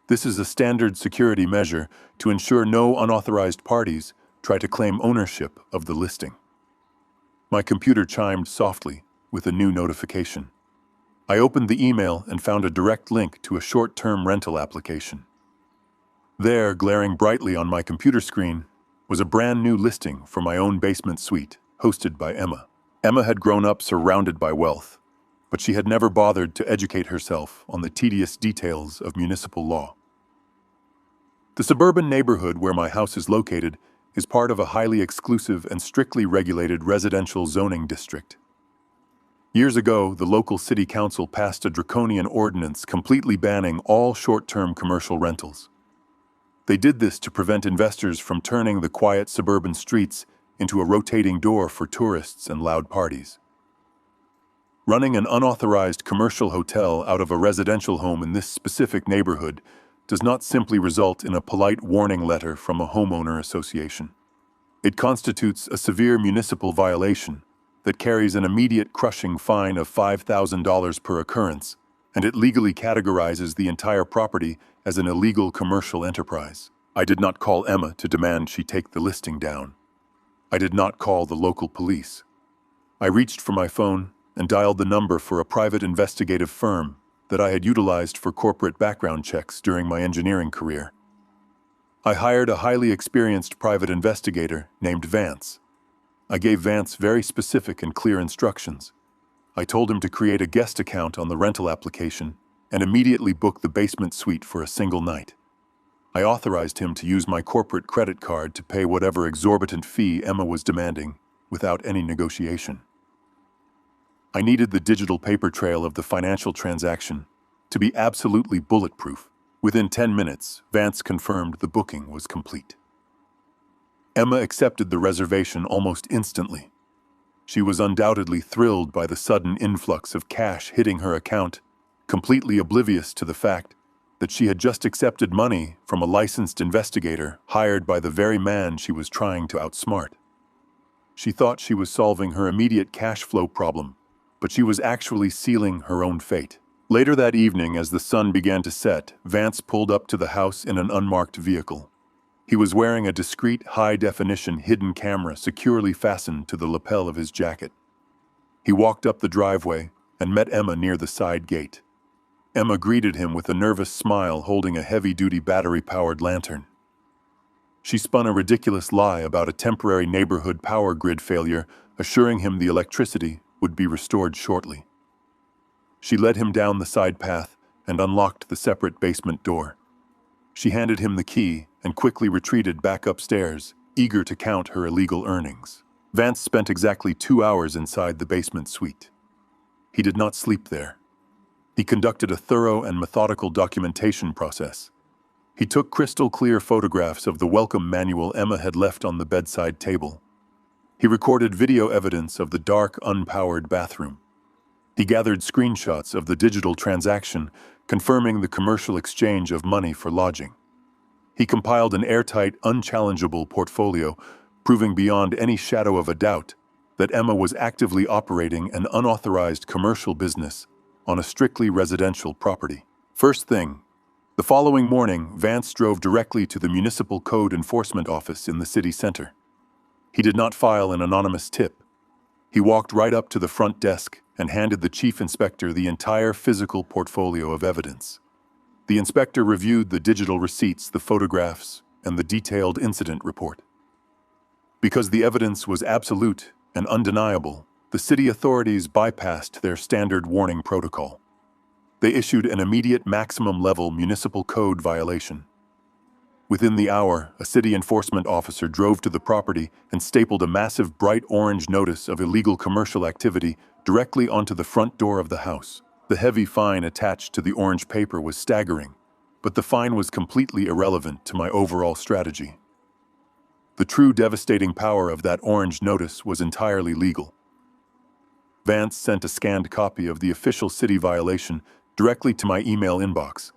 This is a standard security measure to ensure no unauthorized parties try to claim ownership of the listing. My computer chimed softly with a new notification. I opened the email and found a direct link to a short-term rental application. There, glaring brightly on my computer screen, was a brand new listing for my own basement suite, hosted by Emma. Emma had grown up surrounded by wealth, but she had never bothered to educate herself on the tedious details of municipal law. The suburban neighborhood where my house is located is part of a highly exclusive and strictly regulated residential zoning district. Years ago, the local city council passed a draconian ordinance completely banning all short-term commercial rentals. They did this to prevent investors from turning the quiet suburban streets into a rotating door for tourists and loud parties. Running an unauthorized commercial hotel out of a residential home in this specific neighborhood does not simply result in a polite warning letter from a homeowner association. It constitutes a severe municipal violation that carries an immediate crushing fine of $5,000 per occurrence, and it legally categorizes the entire property as an illegal commercial enterprise. I did not call Emma to demand she take the listing down. I did not call the local police. I reached for my phone and dialed the number for a private investigative firm that I had utilized for corporate background checks during my engineering career. I hired a highly experienced private investigator named Vance. I gave Vance very specific and clear instructions. I told him to create a guest account on the rental application and immediately book the basement suite for a single night. I authorized him to use my corporate credit card to pay whatever exorbitant fee Emma was demanding without any negotiation. I needed the digital paper trail of the financial transaction to be absolutely bulletproof. Within 10 minutes, Vance confirmed the booking was complete. Emma accepted the reservation almost instantly. She was undoubtedly thrilled by the sudden influx of cash hitting her account, completely oblivious to the fact that she had just accepted money from a licensed investigator hired by the very man she was trying to outsmart. She thought she was solving her immediate cash flow problem, but she was actually sealing her own fate. Later that evening, as the sun began to set, Vance pulled up to the house in an unmarked vehicle. He was wearing a discreet, high-definition hidden camera securely fastened to the lapel of his jacket. He walked up the driveway and met Emma near the side gate. Emma greeted him with a nervous smile, holding a heavy-duty battery-powered lantern. She spun a ridiculous lie about a temporary neighborhood power grid failure, assuring him the electricity would be restored shortly. She led him down the side path and unlocked the separate basement door. She handed him the key and quickly retreated back upstairs, eager to count her illegal earnings. Vance spent exactly 2 hours inside the basement suite. He did not sleep there. He conducted a thorough and methodical documentation process. He took crystal-clear photographs of the welcome manual Emma had left on the bedside table. He recorded video evidence of the dark, unpowered bathroom. He gathered screenshots of the digital transaction, confirming the commercial exchange of money for lodging. He compiled an airtight, unchallengeable portfolio, proving beyond any shadow of a doubt that Emma was actively operating an unauthorized commercial business on a strictly residential property. First thing, the following morning, Vance drove directly to the Municipal Code Enforcement Office in the city center. He did not file an anonymous tip. He walked right up to the front desk and handed the chief inspector the entire physical portfolio of evidence. The inspector reviewed the digital receipts, the photographs, and the detailed incident report. Because the evidence was absolute and undeniable, the city authorities bypassed their standard warning protocol. They issued an immediate maximum-level municipal code violation. Within the hour, a city enforcement officer drove to the property and stapled a massive bright orange notice of illegal commercial activity directly onto the front door of the house. The heavy fine attached to the orange paper was staggering, but the fine was completely irrelevant to my overall strategy. The true devastating power of that orange notice was entirely legal. Vance sent a scanned copy of the official city violation directly to my email inbox.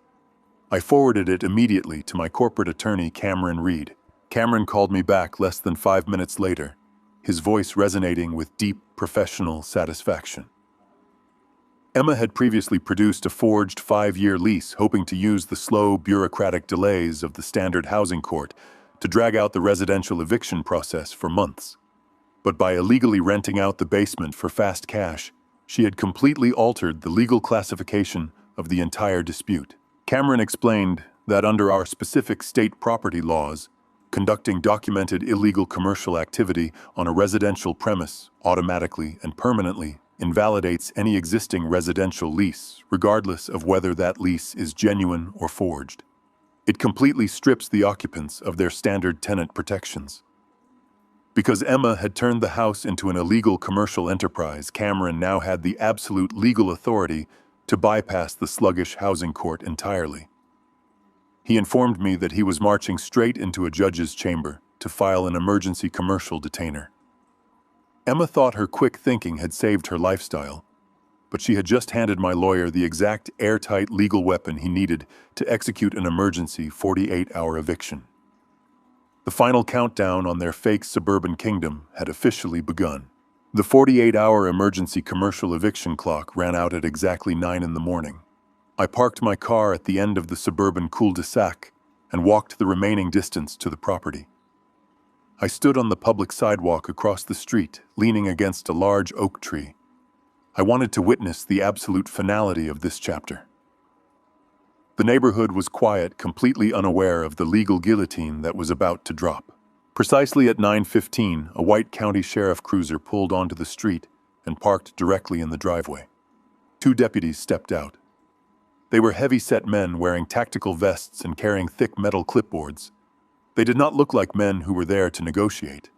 I forwarded it immediately to my corporate attorney, Cameron Reed. Cameron called me back less than 5 minutes later, his voice resonating with deep professional satisfaction. Emma had previously produced a forged 5-year lease, hoping to use the slow, bureaucratic delays of the standard housing court to drag out the residential eviction process for months. But by illegally renting out the basement for fast cash, she had completely altered the legal classification of the entire dispute. Cameron explained that under our specific state property laws, conducting documented illegal commercial activity on a residential premise automatically and permanently invalidates any existing residential lease, regardless of whether that lease is genuine or forged. It completely strips the occupants of their standard tenant protections. Because Emma had turned the house into an illegal commercial enterprise, Cameron now had the absolute legal authority to bypass the sluggish housing court entirely. He informed me that he was marching straight into a judge's chamber to file an emergency commercial detainer. Emma thought her quick thinking had saved her lifestyle, but she had just handed my lawyer the exact airtight legal weapon he needed to execute an emergency 48-hour eviction. The final countdown on their fake suburban kingdom had officially begun. The 48-hour emergency commercial eviction clock ran out at exactly 9 in the morning. I parked my car at the end of the suburban cul-de-sac and walked the remaining distance to the property. I stood on the public sidewalk across the street, leaning against a large oak tree. I wanted to witness the absolute finality of this chapter. The neighborhood was quiet, completely unaware of the legal guillotine that was about to drop. Precisely at 9:15, a white county sheriff cruiser pulled onto the street and parked directly in the driveway. 2 deputies stepped out. They were heavy-set men wearing tactical vests and carrying thick metal clipboards. They did not look like men who were there to negotiate.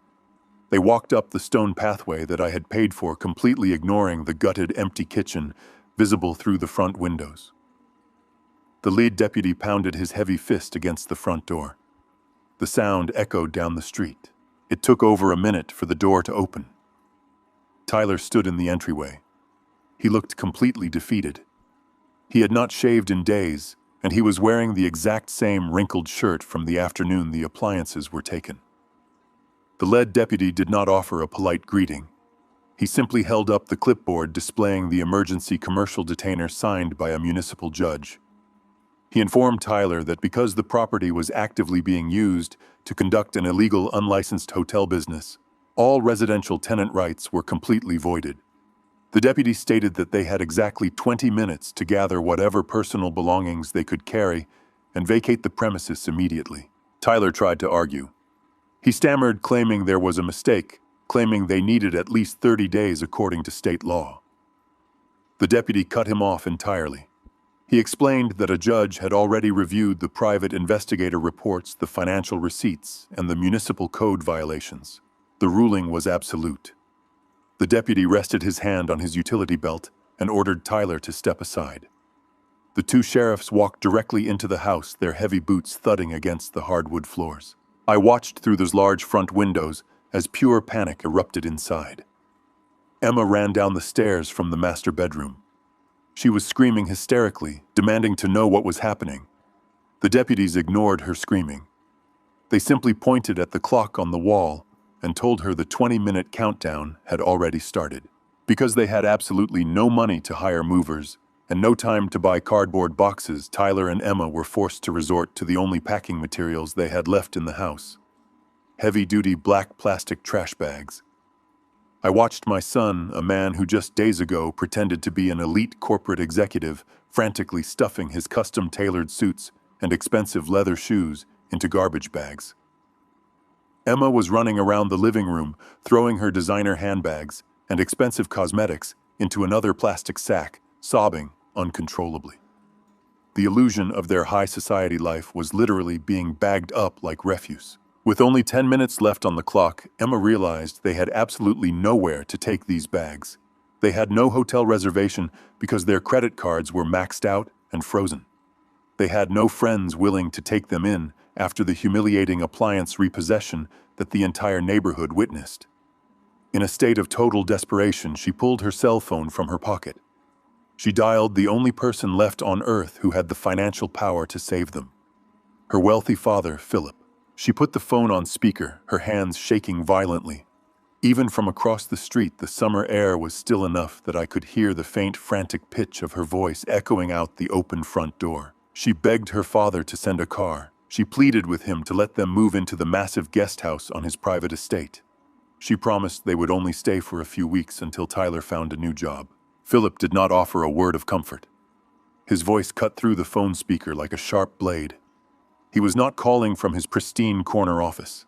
They walked up the stone pathway that I had paid for, completely ignoring the gutted, empty kitchen visible through the front windows. The lead deputy pounded his heavy fist against the front door. The sound echoed down the street. It took over a minute for the door to open. Tyler stood in the entryway. He looked completely defeated. He had not shaved in days, and he was wearing the exact same wrinkled shirt from the afternoon the appliances were taken. The lead deputy did not offer a polite greeting. He simply held up the clipboard displaying the emergency commercial detainer signed by a municipal judge. He informed Tyler that because the property was actively being used to conduct an illegal, unlicensed hotel business, all residential tenant rights were completely voided. The deputy stated that they had exactly 20 minutes to gather whatever personal belongings they could carry and vacate the premises immediately. Tyler tried to argue. He stammered, claiming there was a mistake, claiming they needed at least 30 days according to state law. The deputy cut him off entirely. He explained that a judge had already reviewed the private investigator reports, the financial receipts, and the municipal code violations. The ruling was absolute. The deputy rested his hand on his utility belt and ordered Tyler to step aside. The 2 sheriffs walked directly into the house, their heavy boots thudding against the hardwood floors. I watched through those large front windows as pure panic erupted inside. Emma ran down the stairs from the master bedroom. She was screaming hysterically, demanding to know what was happening. The deputies ignored her screaming. They simply pointed at the clock on the wall and told her the 20-minute countdown had already started. Because they had absolutely no money to hire movers and no time to buy cardboard boxes, Tyler and Emma were forced to resort to the only packing materials they had left in the house: heavy-duty black plastic trash bags. I watched my son, a man who just days ago pretended to be an elite corporate executive, frantically stuffing his custom-tailored suits and expensive leather shoes into garbage bags. Emma was running around the living room, throwing her designer handbags and expensive cosmetics into another plastic sack, sobbing uncontrollably. The illusion of their high society life was literally being bagged up like refuse. With only 10 minutes left on the clock, Emma realized they had absolutely nowhere to take these bags. They had no hotel reservation because their credit cards were maxed out and frozen. They had no friends willing to take them in after the humiliating appliance repossession that the entire neighborhood witnessed. In a state of total desperation, she pulled her cell phone from her pocket. She dialed the only person left on Earth who had the financial power to save them: her wealthy father, Philip. She put the phone on speaker, her hands shaking violently. Even from across the street, the summer air was still enough that I could hear the faint, frantic pitch of her voice echoing out the open front door. She begged her father to send a car. She pleaded with him to let them move into the massive guest house on his private estate. She promised they would only stay for a few weeks until Tyler found a new job. Philip did not offer a word of comfort. His voice cut through the phone speaker like a sharp blade. He was not calling from his pristine corner office.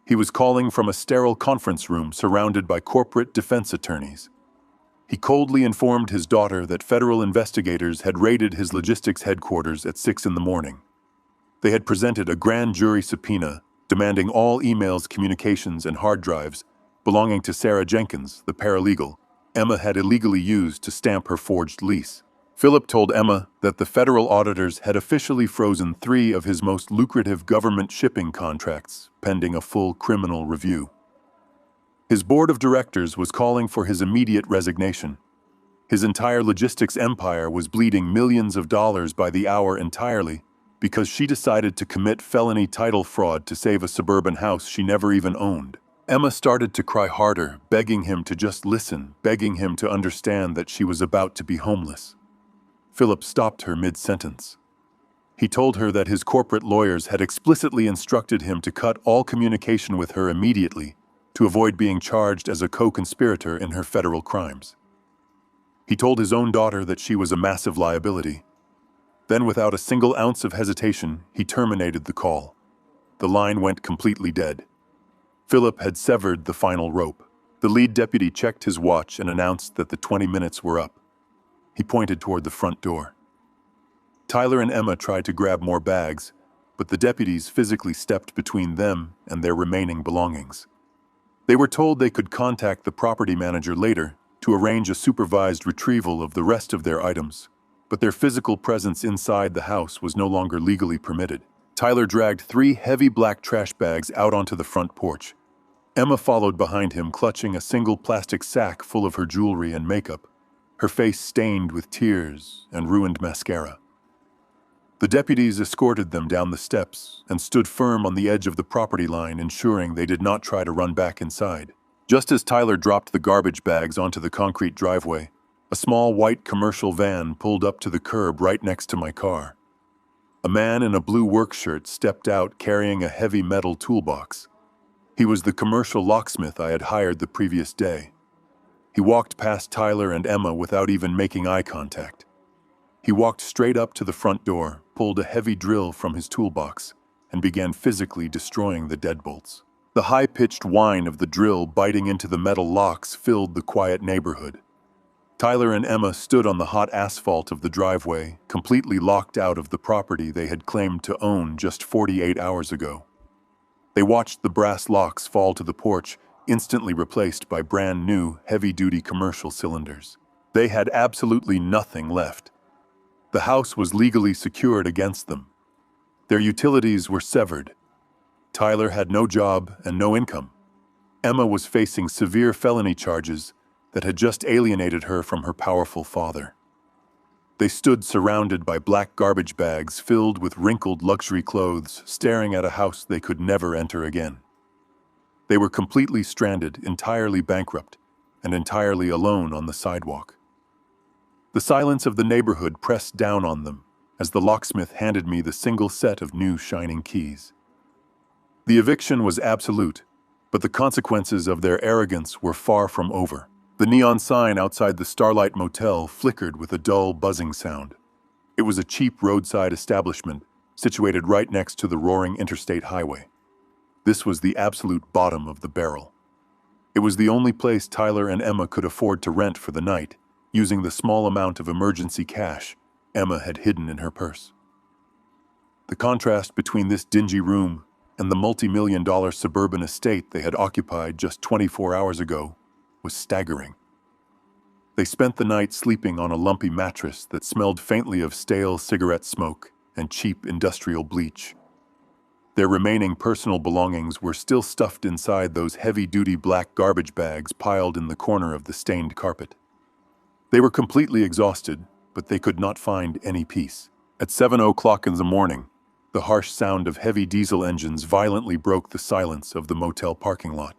He was calling from a sterile conference room surrounded by corporate defense attorneys. He coldly informed his daughter that federal investigators had raided his logistics headquarters at 6 in the morning. They had presented a grand jury subpoena demanding all emails, communications, and hard drives belonging to Sarah Jenkins, the paralegal Emma had illegally used to stamp her forged lease. Philip told Emma that the federal auditors had officially frozen 3 of his most lucrative government shipping contracts, pending a full criminal review. His board of directors was calling for his immediate resignation. His entire logistics empire was bleeding millions of dollars by the hour entirely because she decided to commit felony title fraud to save a suburban house she never even owned. Emma started to cry harder, begging him to just listen, begging him to understand that she was about to be homeless. Philip stopped her mid-sentence. He told her that his corporate lawyers had explicitly instructed him to cut all communication with her immediately to avoid being charged as a co-conspirator in her federal crimes. He told his own daughter that she was a massive liability. Then, without a single ounce of hesitation, he terminated the call. The line went completely dead. Philip had severed the final rope. The lead deputy checked his watch and announced that the 20 minutes were up. He pointed toward the front door. Tyler and Emma tried to grab more bags, but the deputies physically stepped between them and their remaining belongings. They were told they could contact the property manager later to arrange a supervised retrieval of the rest of their items, but their physical presence inside the house was no longer legally permitted. Tyler dragged 3 heavy black trash bags out onto the front porch. Emma followed behind him, clutching a single plastic sack full of her jewelry and makeup, her face stained with tears and ruined mascara. The deputies escorted them down the steps and stood firm on the edge of the property line, ensuring they did not try to run back inside. Just as Tyler dropped the garbage bags onto the concrete driveway, a small white commercial van pulled up to the curb right next to my car. A man in a blue work shirt stepped out carrying a heavy metal toolbox. He was the commercial locksmith I had hired the previous day. He walked past Tyler and Emma without even making eye contact. He walked straight up to the front door, pulled a heavy drill from his toolbox, and began physically destroying the deadbolts. The high-pitched whine of the drill biting into the metal locks filled the quiet neighborhood. Tyler and Emma stood on the hot asphalt of the driveway, completely locked out of the property they had claimed to own just 48 hours ago. They watched the brass locks fall to the porch, instantly replaced by brand new, heavy-duty commercial cylinders. They had absolutely nothing left. The house was legally secured against them. Their utilities were severed. Tyler had no job and no income. Emma was facing severe felony charges that had just alienated her from her powerful father. They stood surrounded by black garbage bags filled with wrinkled luxury clothes, staring at a house they could never enter again. They were completely stranded, entirely bankrupt, and entirely alone on the sidewalk. The silence of the neighborhood pressed down on them as the locksmith handed me the single set of new shining keys. The eviction was absolute, but the consequences of their arrogance were far from over. The neon sign outside the Starlight Motel flickered with a dull, buzzing sound. It was a cheap roadside establishment situated right next to the roaring interstate highway. This was the absolute bottom of the barrel. It was the only place Tyler and Emma could afford to rent for the night, using the small amount of emergency cash Emma had hidden in her purse. The contrast between this dingy room and the multi-million-dollar suburban estate they had occupied just 24 hours ago was staggering. They spent the night sleeping on a lumpy mattress that smelled faintly of stale cigarette smoke and cheap industrial bleach. Their remaining personal belongings were still stuffed inside those heavy-duty black garbage bags piled in the corner of the stained carpet. They were completely exhausted, but they could not find any peace. At 7 o'clock in the morning, the harsh sound of heavy diesel engines violently broke the silence of the motel parking lot.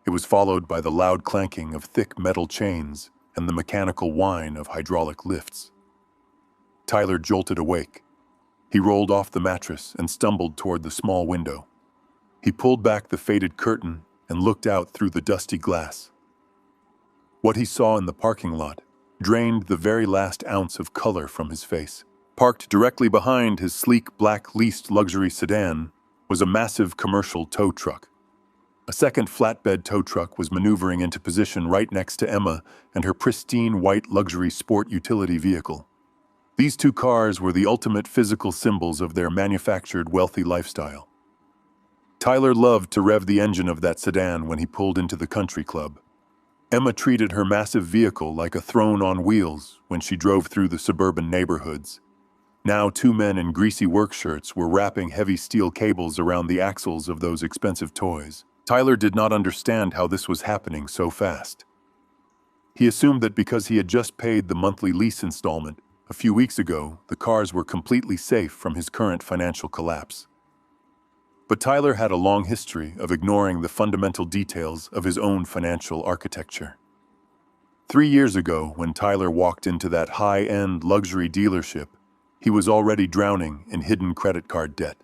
It was followed by the loud clanking of thick metal chains and the mechanical whine of hydraulic lifts. Tyler jolted awake. He rolled off the mattress and stumbled toward the small window. He pulled back the faded curtain and looked out through the dusty glass. What he saw in the parking lot drained the very last ounce of color from his face. Parked directly behind his sleek black leased luxury sedan was a massive commercial tow truck. A second flatbed tow truck was maneuvering into position right next to Emma and her pristine white luxury sport utility vehicle. These two cars were the ultimate physical symbols of their manufactured wealthy lifestyle. Tyler loved to rev the engine of that sedan when he pulled into the country club. Emma treated her massive vehicle like a throne on wheels when she drove through the suburban neighborhoods. Now 2 men in greasy work shirts were wrapping heavy steel cables around the axles of those expensive toys. Tyler did not understand how this was happening so fast. He assumed that because he had just paid the monthly lease installment a few weeks ago, the cars were completely safe from his current financial collapse. But Tyler had a long history of ignoring the fundamental details of his own financial architecture. 3 years ago, when Tyler walked into that high-end luxury dealership, he was already drowning in hidden credit card debt.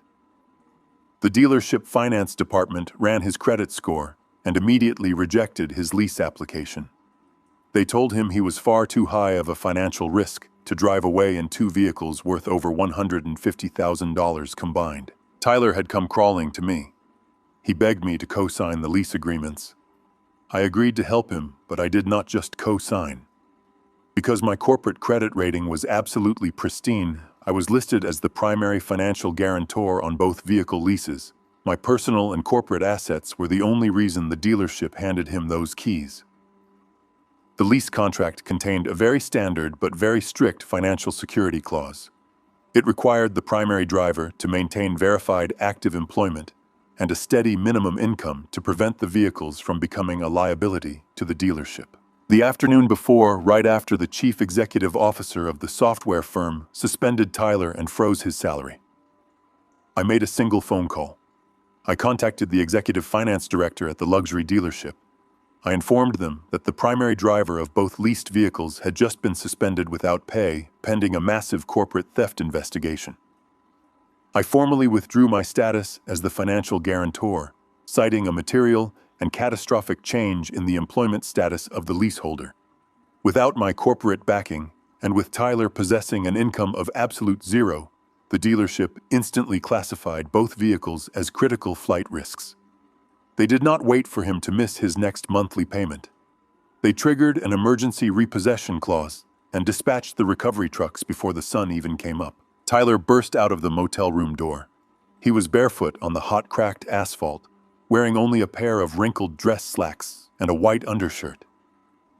The dealership finance department ran his credit score and immediately rejected his lease application. They told him he was far too high of a financial risk to drive away in 2 vehicles worth over $150,000 combined. Tyler had come crawling to me. He begged me to co-sign the lease agreements. I agreed to help him, but I did not just co-sign. Because my corporate credit rating was absolutely pristine, I was listed as the primary financial guarantor on both vehicle leases. My personal and corporate assets were the only reason the dealership handed him those keys. The lease contract contained a very standard but very strict financial security clause. It required the primary driver to maintain verified active employment and a steady minimum income to prevent the vehicles from becoming a liability to the dealership. The afternoon before, right after the chief executive officer of the software firm suspended Tyler and froze his salary, I made a single phone call. I contacted the executive finance director at the luxury dealership. I informed them that the primary driver of both leased vehicles had just been suspended without pay, pending a massive corporate theft investigation. I formally withdrew my status as the financial guarantor, citing a material and catastrophic change in the employment status of the leaseholder. Without my corporate backing, and with Tyler possessing an income of absolute zero, the dealership instantly classified both vehicles as critical flight risks. They did not wait for him to miss his next monthly payment. They triggered an emergency repossession clause and dispatched the recovery trucks before the sun even came up. Tyler burst out of the motel room door. He was barefoot on the hot, cracked asphalt, wearing only a pair of wrinkled dress slacks and a white undershirt.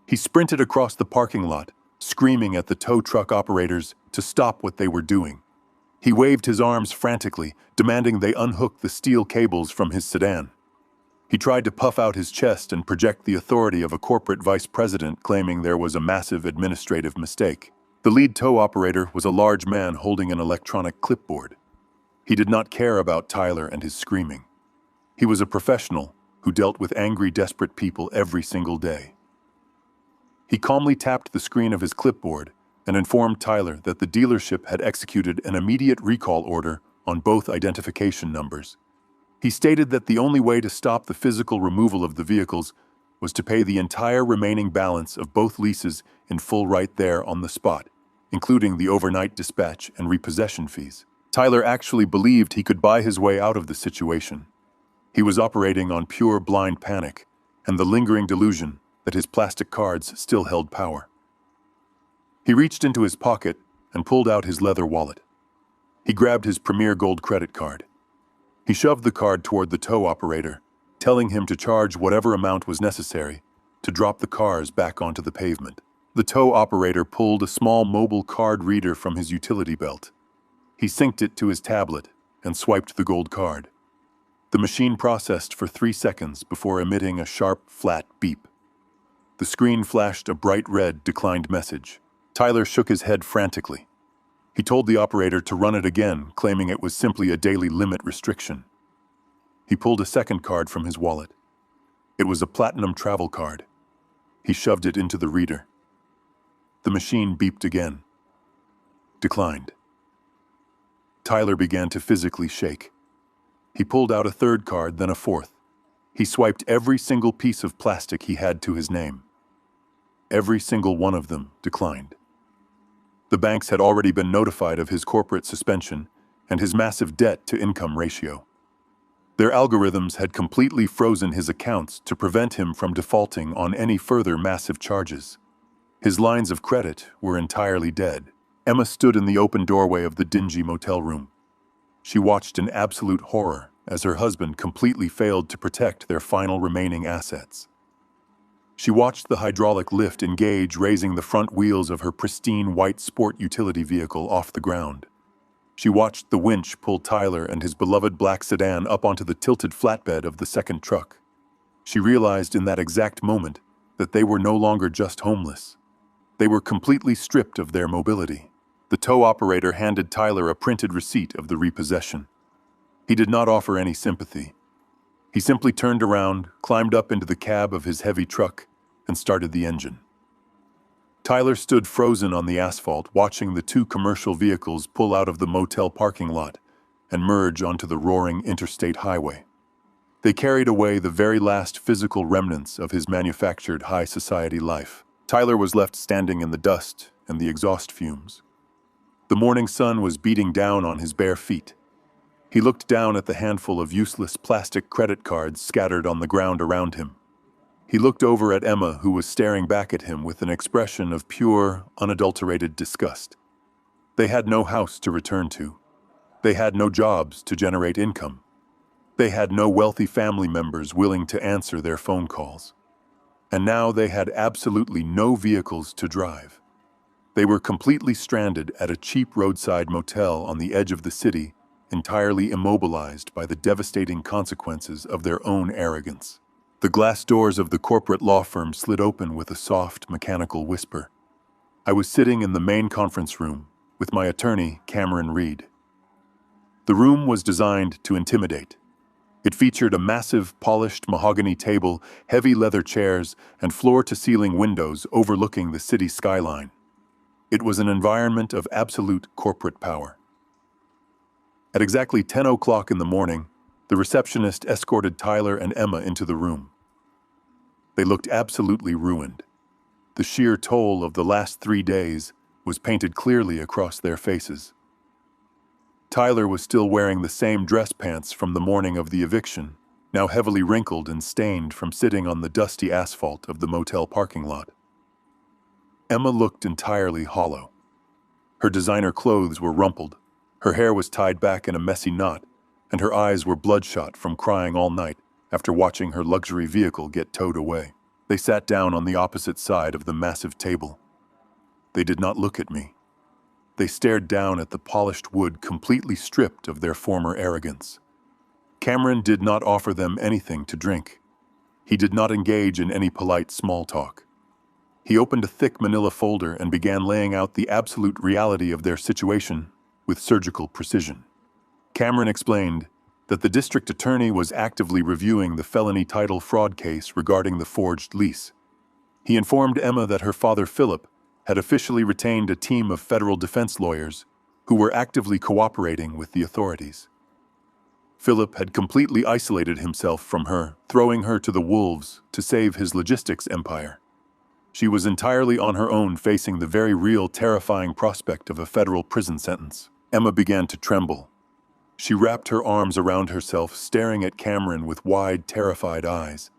He sprinted across the parking lot, screaming at the tow truck operators to stop what they were doing. He waved his arms frantically, demanding they unhook the steel cables from his sedan. He tried to puff out his chest and project the authority of a corporate vice president, claiming there was a massive administrative mistake. The lead tow operator was a large man holding an electronic clipboard. He did not care about Tyler and his screaming. He was a professional, who dealt with angry, desperate people every single day. He calmly tapped the screen of his clipboard and informed Tyler that the dealership had executed an immediate recall order on both identification numbers. He stated that the only way to stop the physical removal of the vehicles was to pay the entire remaining balance of both leases in full right there on the spot, including the overnight dispatch and repossession fees. Tyler actually believed he could buy his way out of the situation. He was operating on pure blind panic and the lingering delusion that his plastic cards still held power. He reached into his pocket and pulled out his leather wallet. He grabbed his Premier Gold credit card. He shoved the card toward the tow operator, telling him to charge whatever amount was necessary to drop the cars back onto the pavement. The tow operator pulled a small mobile card reader from his utility belt. He synced it to his tablet and swiped the gold card. The machine processed for 3 seconds before emitting a sharp, flat beep. The screen flashed a bright red declined message. Tyler shook his head frantically. He told the operator to run it again, claiming it was simply a daily limit restriction. He pulled a second card from his wallet. It was a platinum travel card. He shoved it into the reader. The machine beeped again. Declined. Tyler began to physically shake. He pulled out a third card, then a fourth. He swiped every single piece of plastic he had to his name. Every single one of them declined. The banks had already been notified of his corporate suspension and his massive debt-to-income ratio. Their algorithms had completely frozen his accounts to prevent him from defaulting on any further massive charges. His lines of credit were entirely dead. Emma stood in the open doorway of the dingy motel room. She watched in absolute horror as her husband completely failed to protect their final remaining assets. She watched the hydraulic lift engage, raising the front wheels of her pristine white sport utility vehicle off the ground. She watched the winch pull Tyler and his beloved black sedan up onto the tilted flatbed of the second truck. She realized in that exact moment that they were no longer just homeless. They were completely stripped of their mobility. The tow operator handed Tyler a printed receipt of the repossession. He did not offer any sympathy. He simply turned around, climbed up into the cab of his heavy truck, and started the engine. Tyler stood frozen on the asphalt, watching the 2 commercial vehicles pull out of the motel parking lot and merge onto the roaring interstate highway. They carried away the very last physical remnants of his manufactured high society life. Tyler was left standing in the dust and the exhaust fumes. The morning sun was beating down on his bare feet. He looked down at the handful of useless plastic credit cards scattered on the ground around him. He looked over at Emma, who was staring back at him with an expression of pure, unadulterated disgust. They had no house to return to. They had no jobs to generate income. They had no wealthy family members willing to answer their phone calls. And now they had absolutely no vehicles to drive. They were completely stranded at a cheap roadside motel on the edge of the city, entirely immobilized by the devastating consequences of their own arrogance. The glass doors of the corporate law firm slid open with a soft, mechanical whisper. I was sitting in the main conference room with my attorney, Cameron Reed. The room was designed to intimidate. It featured a massive, polished mahogany table, heavy leather chairs, and floor-to-ceiling windows overlooking the city skyline. It was an environment of absolute corporate power. At exactly 10 o'clock in the morning, the receptionist escorted Tyler and Emma into the room. They looked absolutely ruined. The sheer toll of the last 3 days was painted clearly across their faces. Tyler was still wearing the same dress pants from the morning of the eviction, now heavily wrinkled and stained from sitting on the dusty asphalt of the motel parking lot. Emma looked entirely hollow. Her designer clothes were rumpled, her hair was tied back in a messy knot, and her eyes were bloodshot from crying all night after watching her luxury vehicle get towed away. They sat down on the opposite side of the massive table. They did not look at me. They stared down at the polished wood completely stripped of their former arrogance. Cameron did not offer them anything to drink. He did not engage in any polite small talk. He opened a thick manila folder and began laying out the absolute reality of their situation with surgical precision. Cameron explained that the district attorney was actively reviewing the felony title fraud case regarding the forged lease. He informed Emma that her father, Philip, had officially retained a team of federal defense lawyers who were actively cooperating with the authorities. Philip had completely isolated himself from her, throwing her to the wolves to save his logistics empire. She was entirely on her own, facing the very real, terrifying prospect of a federal prison sentence. Emma began to tremble. She wrapped her arms around herself, staring at Cameron with wide, terrified eyes.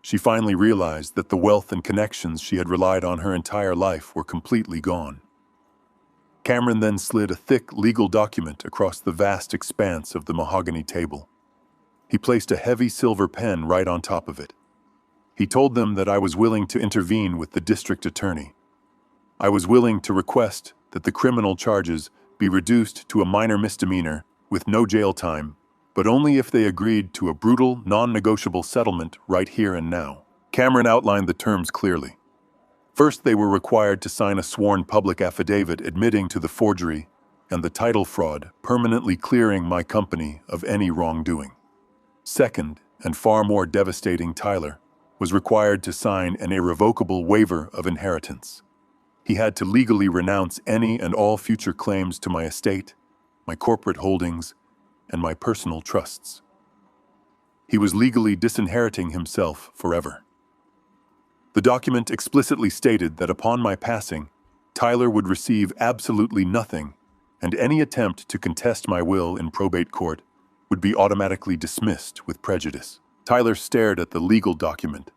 She finally realized that the wealth and connections she had relied on her entire life were completely gone. Cameron then slid a thick legal document across the vast expanse of the mahogany table. He placed a heavy silver pen right on top of it. He told them that I was willing to intervene with the district attorney. I was willing to request that the criminal charges be reduced to a minor misdemeanor with no jail time, but only if they agreed to a brutal, non-negotiable settlement right here and now. Cameron outlined the terms clearly. First, they were required to sign a sworn public affidavit admitting to the forgery and the title fraud, permanently clearing my company of any wrongdoing. Second, and far more devastating, Tyler was required to sign an irrevocable waiver of inheritance. He had to legally renounce any and all future claims to my estate, my corporate holdings, and my personal trusts. He was legally disinheriting himself forever. The document explicitly stated that upon my passing, Tyler would receive absolutely nothing, and any attempt to contest my will in probate court would be automatically dismissed with prejudice. Tyler stared at the legal document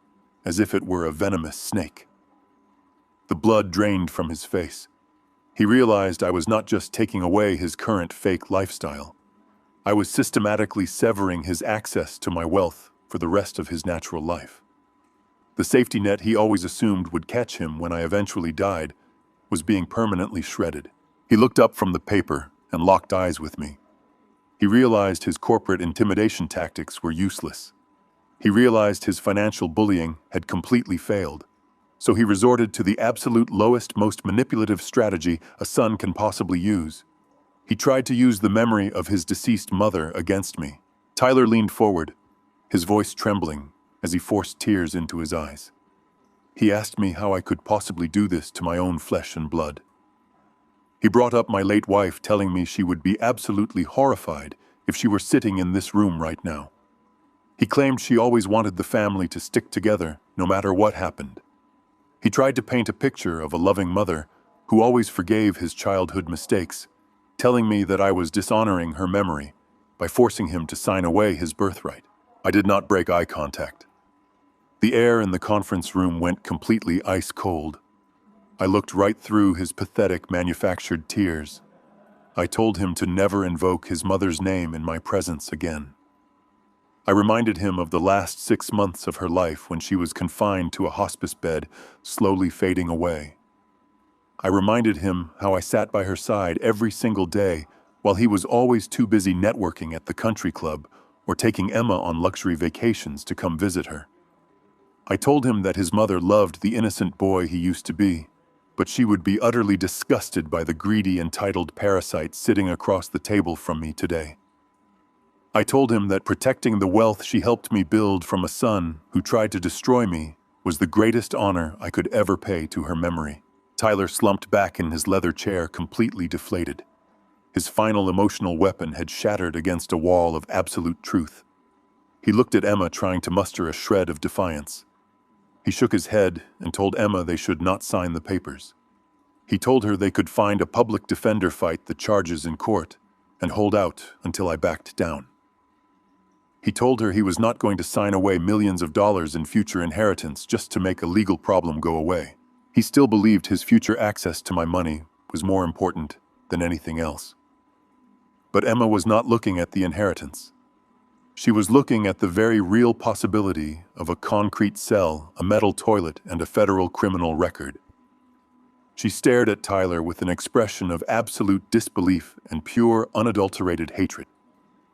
as if it were a venomous snake. The blood drained from his face. He realized I was not just taking away his current fake lifestyle. I was systematically severing his access to my wealth for the rest of his natural life. The safety net he always assumed would catch him when I eventually died was being permanently shredded. He looked up from the paper and locked eyes with me. He realized his corporate intimidation tactics were useless. He realized his financial bullying had completely failed. So he resorted to the absolute lowest, most manipulative strategy a son can possibly use. He tried to use the memory of his deceased mother against me. Tyler leaned forward, his voice trembling as he forced tears into his eyes. He asked me how I could possibly do this to my own flesh and blood. He brought up my late wife, telling me she would be absolutely horrified if she were sitting in this room right now. He claimed she always wanted the family to stick together, no matter what happened. He tried to paint a picture of a loving mother who always forgave his childhood mistakes, telling me that I was dishonoring her memory by forcing him to sign away his birthright. I did not break eye contact. The air in the conference room went completely ice cold. I looked right through his pathetic, manufactured tears. I told him to never invoke his mother's name in my presence again. I reminded him of the last 6 months of her life when she was confined to a hospice bed, slowly fading away. I reminded him how I sat by her side every single day while he was always too busy networking at the country club or taking Emma on luxury vacations to come visit her. I told him that his mother loved the innocent boy he used to be, but she would be utterly disgusted by the greedy, entitled parasite sitting across the table from me today. I told him that protecting the wealth she helped me build from a son who tried to destroy me was the greatest honor I could ever pay to her memory. Tyler slumped back in his leather chair, completely deflated. His final emotional weapon had shattered against a wall of absolute truth. He looked at Emma, trying to muster a shred of defiance. He shook his head and told Emma they should not sign the papers. He told her they could find a public defender, fight the charges in court, and hold out until I backed down. He told her he was not going to sign away millions of dollars in future inheritance just to make a legal problem go away. He still believed his future access to my money was more important than anything else. But Emma was not looking at the inheritance. She was looking at the very real possibility of a concrete cell, a metal toilet, and a federal criminal record. She stared at Tyler with an expression of absolute disbelief and pure, unadulterated hatred.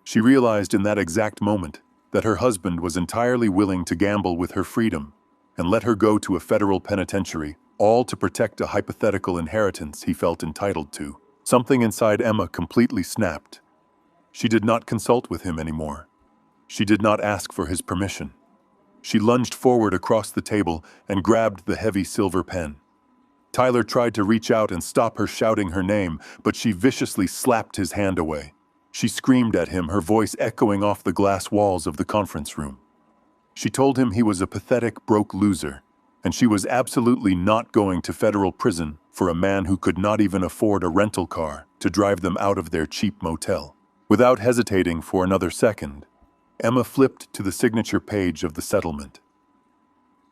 She realized in that exact moment that her husband was entirely willing to gamble with her freedom and let her go to a federal penitentiary, all to protect a hypothetical inheritance he felt entitled to. Something inside Emma completely snapped. She did not consult with him anymore. She did not ask for his permission. She lunged forward across the table and grabbed the heavy silver pen. Tyler tried to reach out and stop her shouting her name, but she viciously slapped his hand away. She screamed at him, her voice echoing off the glass walls of the conference room. She told him he was a pathetic, broke loser, and she was absolutely not going to federal prison for a man who could not even afford a rental car to drive them out of their cheap motel. Without hesitating for another second, Emma flipped to the signature page of the settlement.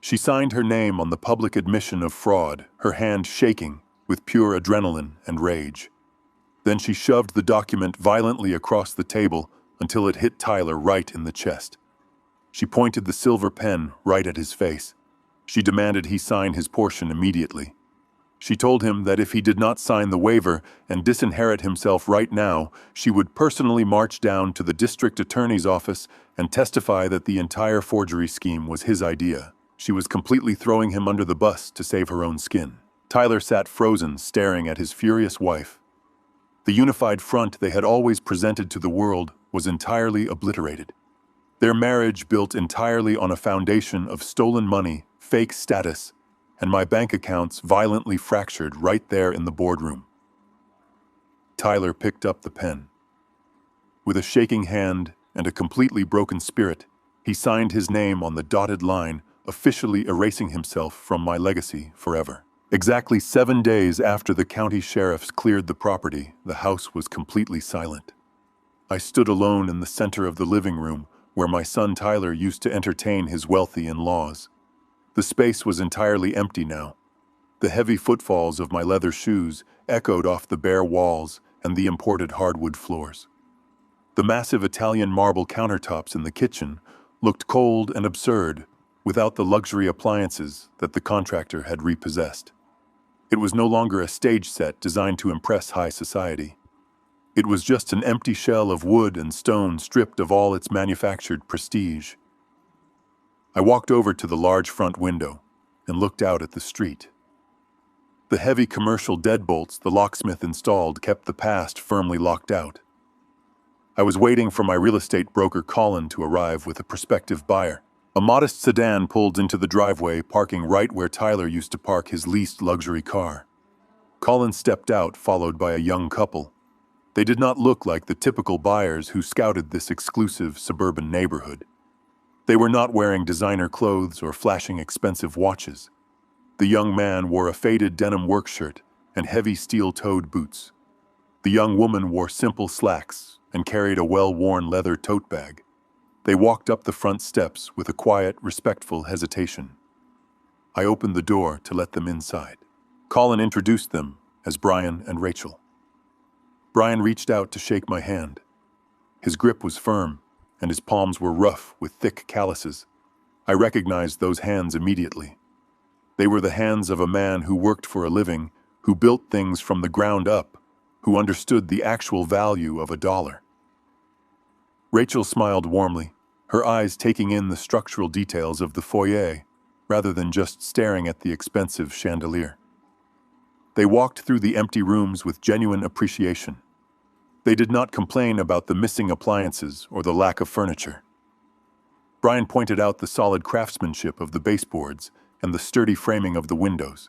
She signed her name on the public admission of fraud, her hand shaking with pure adrenaline and rage. Then she shoved the document violently across the table until it hit Tyler right in the chest. She pointed the silver pen right at his face. She demanded he sign his portion immediately. She told him that if he did not sign the waiver and disinherit himself right now, she would personally march down to the district attorney's office and testify that the entire forgery scheme was his idea. She was completely throwing him under the bus to save her own skin. Tyler sat frozen, staring at his furious wife. The unified front they had always presented to the world was entirely obliterated. Their marriage built entirely on a foundation of stolen money, fake status, and my bank accounts violently fractured right there in the boardroom. Tyler picked up the pen. With a shaking hand and a completely broken spirit, he signed his name on the dotted line, officially erasing himself from my legacy forever. Exactly 7 days after the county sheriffs cleared the property, the house was completely silent. I stood alone in the center of the living room, where my son Tyler used to entertain his wealthy in-laws. The space was entirely empty now. The heavy footfalls of my leather shoes echoed off the bare walls and the imported hardwood floors. The massive Italian marble countertops in the kitchen looked cold and absurd without the luxury appliances that the contractor had repossessed. It was no longer a stage set designed to impress high society. It was just an empty shell of wood and stone stripped of all its manufactured prestige. I walked over to the large front window and looked out at the street. The heavy commercial deadbolts the locksmith installed kept the past firmly locked out. I was waiting for my real estate broker Colin to arrive with a prospective buyer. A modest sedan pulled into the driveway, parking right where Tyler used to park his leased luxury car. Colin stepped out, followed by a young couple. They did not look like the typical buyers who scouted this exclusive suburban neighborhood. They were not wearing designer clothes or flashing expensive watches. The young man wore a faded denim work shirt and heavy steel-toed boots. The young woman wore simple slacks and carried a well-worn leather tote bag. They walked up the front steps with a quiet, respectful hesitation. I opened the door to let them inside. Colin introduced them as Brian and Rachel. Brian reached out to shake my hand. His grip was firm, and his palms were rough with thick calluses. I recognized those hands immediately. They were the hands of a man who worked for a living, who built things from the ground up, who understood the actual value of a dollar. Rachel smiled warmly, her eyes taking in the structural details of the foyer, rather than just staring at the expensive chandelier. They walked through the empty rooms with genuine appreciation. They did not complain about the missing appliances or the lack of furniture. Brian pointed out the solid craftsmanship of the baseboards and the sturdy framing of the windows.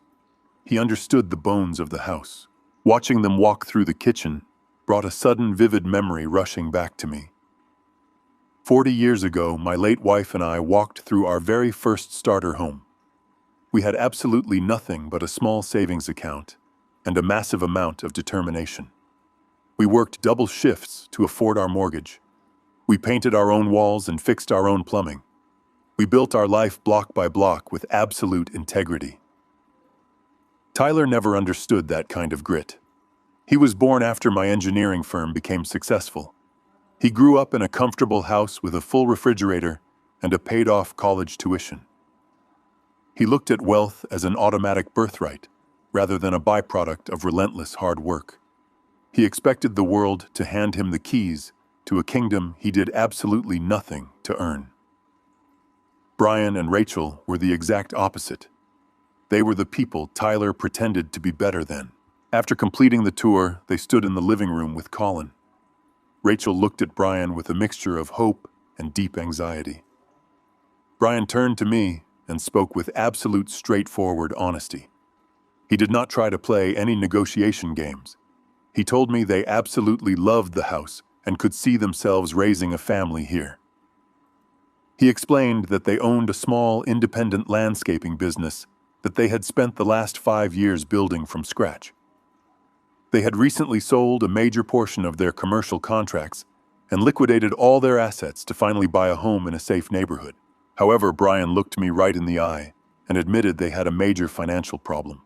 He understood the bones of the house. Watching them walk through the kitchen brought a sudden vivid memory rushing back to me. 40 years ago, my late wife and I walked through our very first starter home. We had absolutely nothing but a small savings account and a massive amount of determination. We worked double shifts to afford our mortgage. We painted our own walls and fixed our own plumbing. We built our life block by block with absolute integrity. Tyler never understood that kind of grit. He was born after my engineering firm became successful. He grew up in a comfortable house with a full refrigerator and a paid-off college tuition. He looked at wealth as an automatic birthright, rather than a byproduct of relentless hard work. He expected the world to hand him the keys to a kingdom he did absolutely nothing to earn. Brian and Rachel were the exact opposite. They were the people Tyler pretended to be better than. After completing the tour, they stood in the living room with Colin. Rachel looked at Brian with a mixture of hope and deep anxiety. Brian turned to me and spoke with absolute straightforward honesty. He did not try to play any negotiation games. He told me they absolutely loved the house and could see themselves raising a family here. He explained that they owned a small, independent landscaping business that they had spent the last 5 years building from scratch. They had recently sold a major portion of their commercial contracts and liquidated all their assets to finally buy a home in a safe neighborhood. However, Brian looked me right in the eye and admitted they had a major financial problem.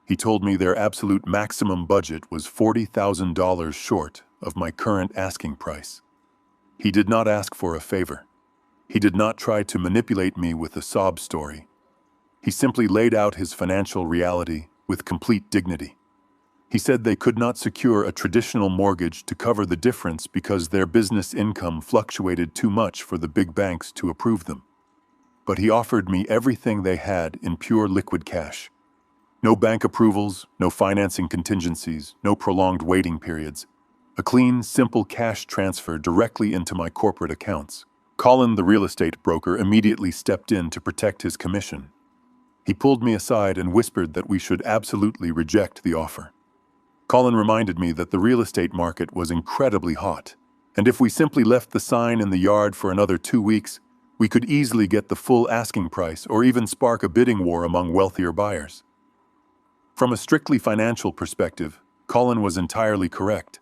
He told me their absolute maximum budget was $40,000 short of my current asking price. He did not ask for a favor. He did not try to manipulate me with a sob story. He simply laid out his financial reality with complete dignity. He said they could not secure a traditional mortgage to cover the difference because their business income fluctuated too much for the big banks to approve them. But he offered me everything they had in pure liquid cash. No bank approvals, no financing contingencies, no prolonged waiting periods. A clean, simple cash transfer directly into my corporate accounts. Colin, the real estate broker, immediately stepped in to protect his commission. He pulled me aside and whispered that we should absolutely reject the offer. Colin reminded me that the real estate market was incredibly hot, and if we simply left the sign in the yard for another 2 weeks, we could easily get the full asking price or even spark a bidding war among wealthier buyers. From a strictly financial perspective, Colin was entirely correct.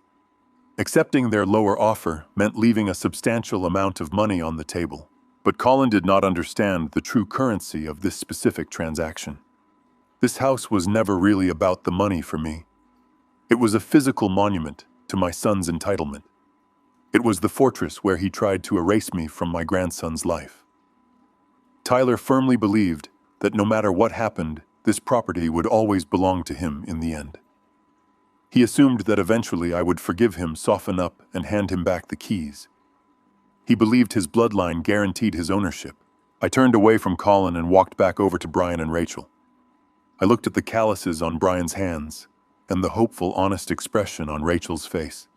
Accepting their lower offer meant leaving a substantial amount of money on the table, but Colin did not understand the true currency of this specific transaction. This house was never really about the money for me. It was a physical monument to my son's entitlement. It was the fortress where he tried to erase me from my grandson's life. Tyler firmly believed that no matter what happened, this property would always belong to him in the end. He assumed that eventually I would forgive him, soften up, and hand him back the keys. He believed his bloodline guaranteed his ownership. I turned away from Colin and walked back over to Brian and Rachel. I looked at the calluses on Brian's hands and the hopeful, honest expression on Rachel's face.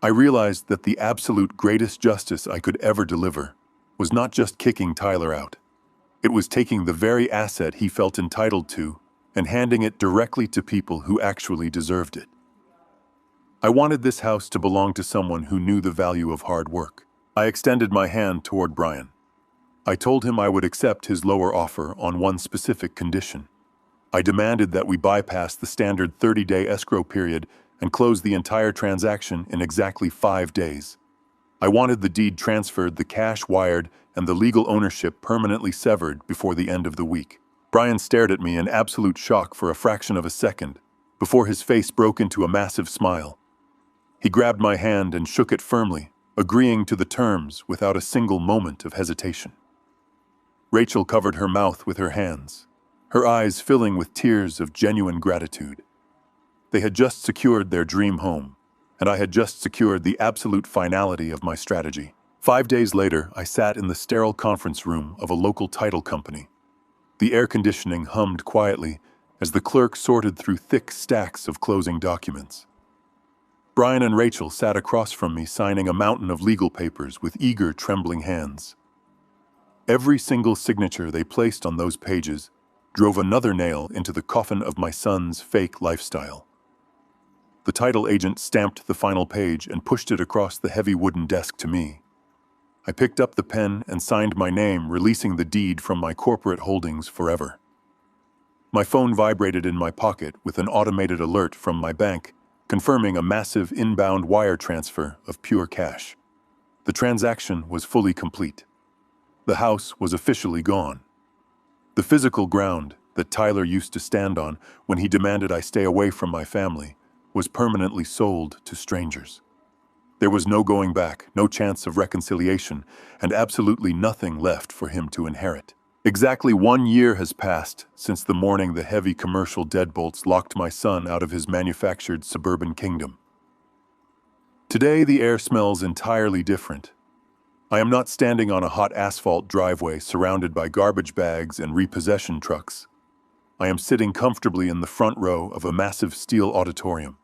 I realized that the absolute greatest justice I could ever deliver was not just kicking Tyler out. It was taking the very asset he felt entitled to and handing it directly to people who actually deserved it. I wanted this house to belong to someone who knew the value of hard work. I extended my hand toward Brian. I told him I would accept his lower offer on one specific condition. I demanded that we bypass the standard 30-day escrow period and close the entire transaction in exactly 5 days. I wanted the deed transferred, the cash wired, and the legal ownership permanently severed before the end of the week. Brian stared at me in absolute shock for a fraction of a second, before his face broke into a massive smile. He grabbed my hand and shook it firmly, agreeing to the terms without a single moment of hesitation. Rachel covered her mouth with her hands, her eyes filling with tears of genuine gratitude. They had just secured their dream home, and I had just secured the absolute finality of my strategy. 5 days later, I sat in the sterile conference room of a local title company. The air conditioning hummed quietly as the clerk sorted through thick stacks of closing documents. Brian and Rachel sat across from me, signing a mountain of legal papers with eager, trembling hands. Every single signature they placed on those pages drove another nail into the coffin of my son's fake lifestyle. The title agent stamped the final page and pushed it across the heavy wooden desk to me. I picked up the pen and signed my name, releasing the deed from my corporate holdings forever. My phone vibrated in my pocket with an automated alert from my bank, confirming a massive inbound wire transfer of pure cash. The transaction was fully complete. The house was officially gone. The physical ground that Tyler used to stand on when he demanded I stay away from my family was permanently sold to strangers. There was no going back, no chance of reconciliation, and absolutely nothing left for him to inherit. Exactly 1 year has passed since the morning the heavy commercial deadbolts locked my son out of his manufactured suburban kingdom. Today the air smells entirely different. I am not standing on a hot asphalt driveway surrounded by garbage bags and repossession trucks. I am sitting comfortably in the front row of a massive steel auditorium.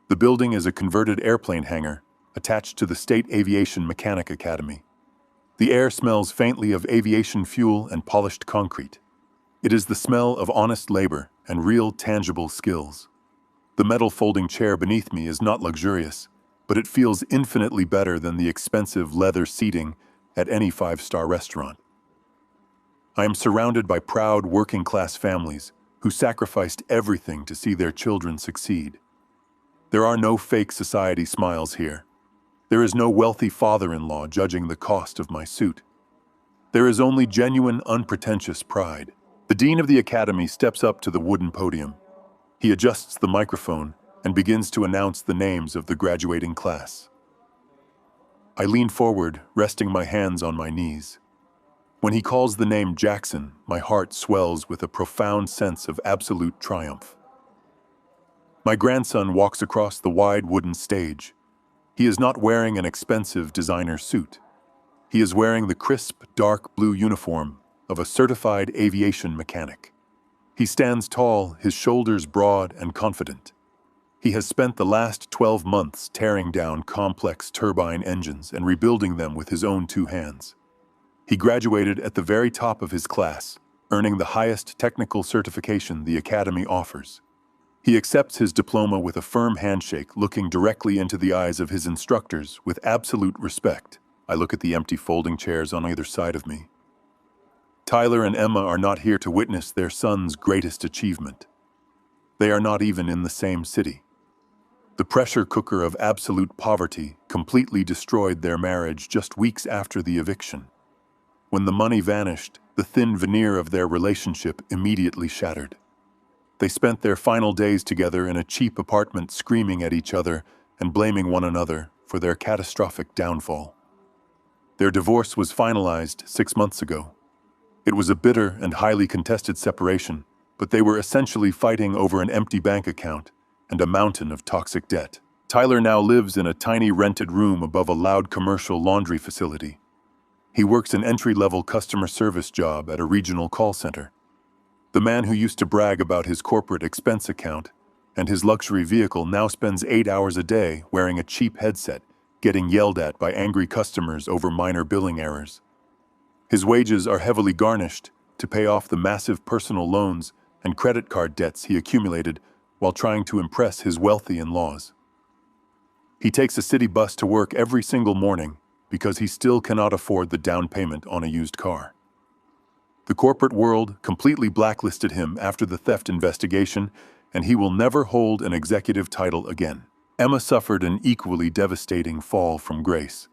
The building is a converted airplane hangar attached to the State Aviation Mechanic Academy. The air smells faintly of aviation fuel and polished concrete. It is the smell of honest labor and real tangible skills. The metal folding chair beneath me is not luxurious, but it feels infinitely better than the expensive leather seating at any five-star restaurant. I am surrounded by proud working-class families who sacrificed everything to see their children succeed. There are no fake society smiles here. There is no wealthy father-in-law judging the cost of my suit. There is only genuine, unpretentious pride. The dean of the academy steps up to the wooden podium. He adjusts the microphone and begins to announce the names of the graduating class. I lean forward, resting my hands on my knees. When he calls the name Jackson, my heart swells with a profound sense of absolute triumph. My grandson walks across the wide wooden stage. He is not wearing an expensive designer suit. He is wearing the crisp, dark blue uniform of a certified aviation mechanic. He stands tall, his shoulders broad and confident. He has spent the last 12 months tearing down complex turbine engines and rebuilding them with his own two hands. He graduated at the very top of his class, earning the highest technical certification the academy offers. He accepts his diploma with a firm handshake, looking directly into the eyes of his instructors with absolute respect. I look at the empty folding chairs on either side of me. Tyler and Emma are not here to witness their son's greatest achievement. They are not even in the same city. The pressure cooker of absolute poverty completely destroyed their marriage just weeks after the eviction. When the money vanished, the thin veneer of their relationship immediately shattered. They spent their final days together in a cheap apartment screaming at each other and blaming one another for their catastrophic downfall. Their divorce was finalized 6 months ago. It was a bitter and highly contested separation, but they were essentially fighting over an empty bank account and a mountain of toxic debt. Tyler now lives in a tiny rented room above a loud commercial laundry facility. He works an entry-level customer service job at a regional call center. The man who used to brag about his corporate expense account and his luxury vehicle now spends 8 hours a day wearing a cheap headset, getting yelled at by angry customers over minor billing errors. His wages are heavily garnished to pay off the massive personal loans and credit card debts he accumulated while trying to impress his wealthy in-laws. He takes a city bus to work every single morning because he still cannot afford the down payment on a used car. The corporate world completely blacklisted him after the theft investigation, and he will never hold an executive title again. Emma suffered an equally devastating fall from grace.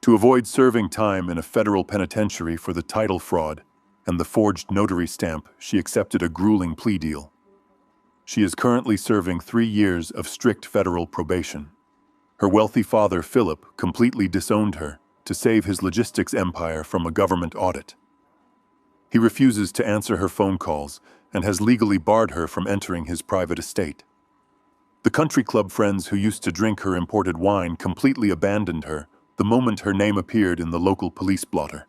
To avoid serving time in a federal penitentiary for the title fraud and the forged notary stamp, she accepted a grueling plea deal. She is currently serving 3 years of strict federal probation. Her wealthy father, Philip, completely disowned her to save his logistics empire from a government audit. He refuses to answer her phone calls and has legally barred her from entering his private estate. The country club friends who used to drink her imported wine completely abandoned her the moment her name appeared in the local police blotter.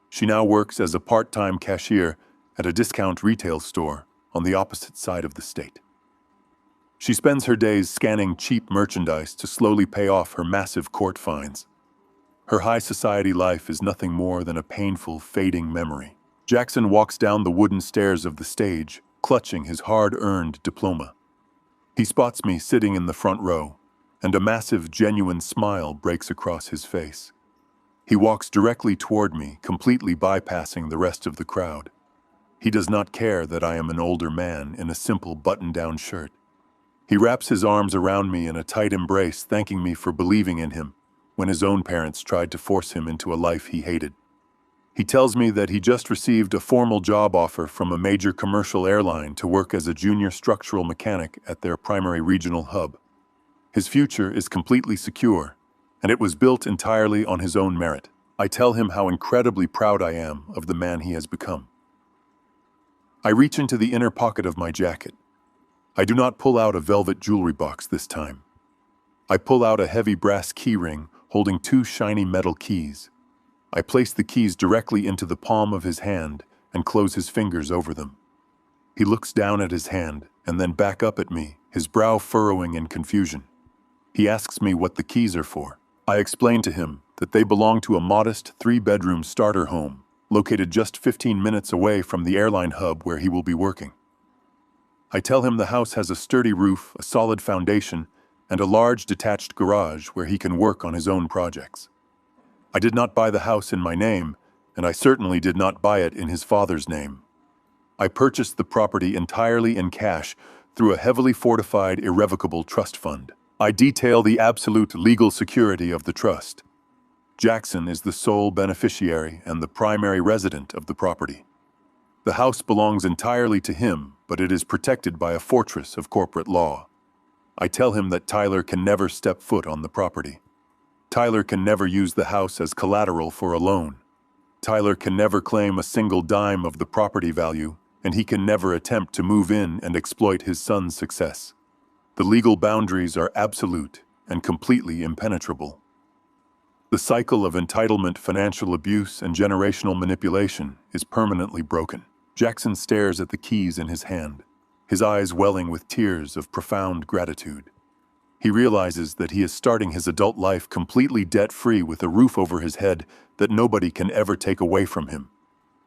She now works as a part-time cashier at a discount retail store on the opposite side of the state. She spends her days scanning cheap merchandise to slowly pay off her massive court fines. Her high society life is nothing more than a painful, fading memory. Jackson walks down the wooden stairs of the stage, clutching his hard-earned diploma. He spots me sitting in the front row, and a massive, genuine smile breaks across his face. He walks directly toward me, completely bypassing the rest of the crowd. He does not care that I am an older man in a simple button-down shirt. He wraps his arms around me in a tight embrace, thanking me for believing in him when his own parents tried to force him into a life he hated. He tells me that he just received a formal job offer from a major commercial airline to work as a junior structural mechanic at their primary regional hub. His future is completely secure, and it was built entirely on his own merit. I tell him how incredibly proud I am of the man he has become. I reach into the inner pocket of my jacket. I do not pull out a velvet jewelry box this time. I pull out a heavy brass key ring holding 2 shiny metal keys. I place the keys directly into the palm of his hand and close his fingers over them. He looks down at his hand and then back up at me, his brow furrowing in confusion. He asks me what the keys are for. I explain to him that they belong to a modest 3-bedroom starter home, located just 15 minutes away from the airline hub where he will be working. I tell him the house has a sturdy roof, a solid foundation, and a large detached garage where he can work on his own projects. I did not buy the house in my name, and I certainly did not buy it in his father's name. I purchased the property entirely in cash through a heavily fortified irrevocable trust fund. I detail the absolute legal security of the trust. Jackson is the sole beneficiary and the primary resident of the property. The house belongs entirely to him, but it is protected by a fortress of corporate law. I tell him that Tyler can never step foot on the property. Tyler can never use the house as collateral for a loan. Tyler can never claim a single dime of the property value, and he can never attempt to move in and exploit his son's success. The legal boundaries are absolute and completely impenetrable. The cycle of entitlement, financial abuse, and generational manipulation is permanently broken. Jackson stares at the keys in his hand, his eyes welling with tears of profound gratitude. He realizes that he is starting his adult life completely debt-free with a roof over his head that nobody can ever take away from him.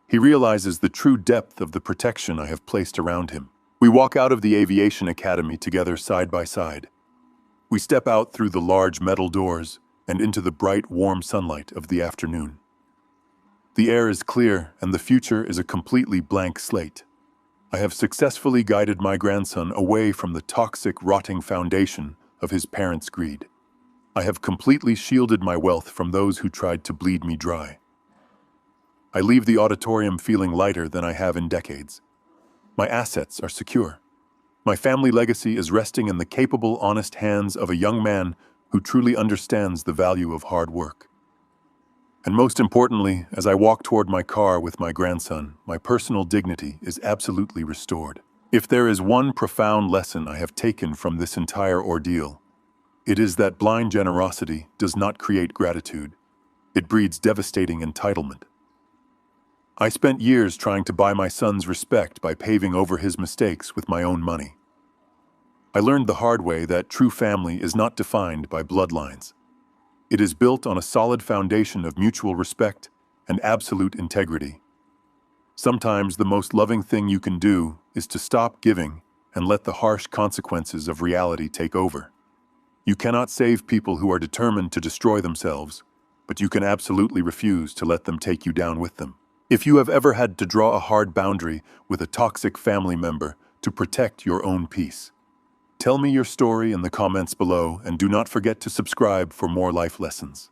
He realizes the true depth of the protection I have placed around him. We walk out of the aviation academy together side by side. We step out through the large metal doors and into the bright, warm sunlight of the afternoon. The air is clear and the future is a completely blank slate. I have successfully guided my grandson away from the toxic, rotting foundation of his parents' greed. I have completely shielded my wealth from those who tried to bleed me dry. I leave the auditorium feeling lighter than I have in decades. My assets are secure. My family legacy is resting in the capable, honest hands of a young man who truly understands the value of hard work. And most importantly, as I walk toward my car with my grandson, my personal dignity is absolutely restored. If there is one profound lesson I have taken from this entire ordeal, it is that blind generosity does not create gratitude. It breeds devastating entitlement. I spent years trying to buy my son's respect by paving over his mistakes with my own money. I learned the hard way that true family is not defined by bloodlines. It is built on a solid foundation of mutual respect and absolute integrity. Sometimes the most loving thing you can do is to stop giving and let the harsh consequences of reality take over. You cannot save people who are determined to destroy themselves, but you can absolutely refuse to let them take you down with them. If you have ever had to draw a hard boundary with a toxic family member to protect your own peace, tell me your story in the comments below and do not forget to subscribe for more life lessons.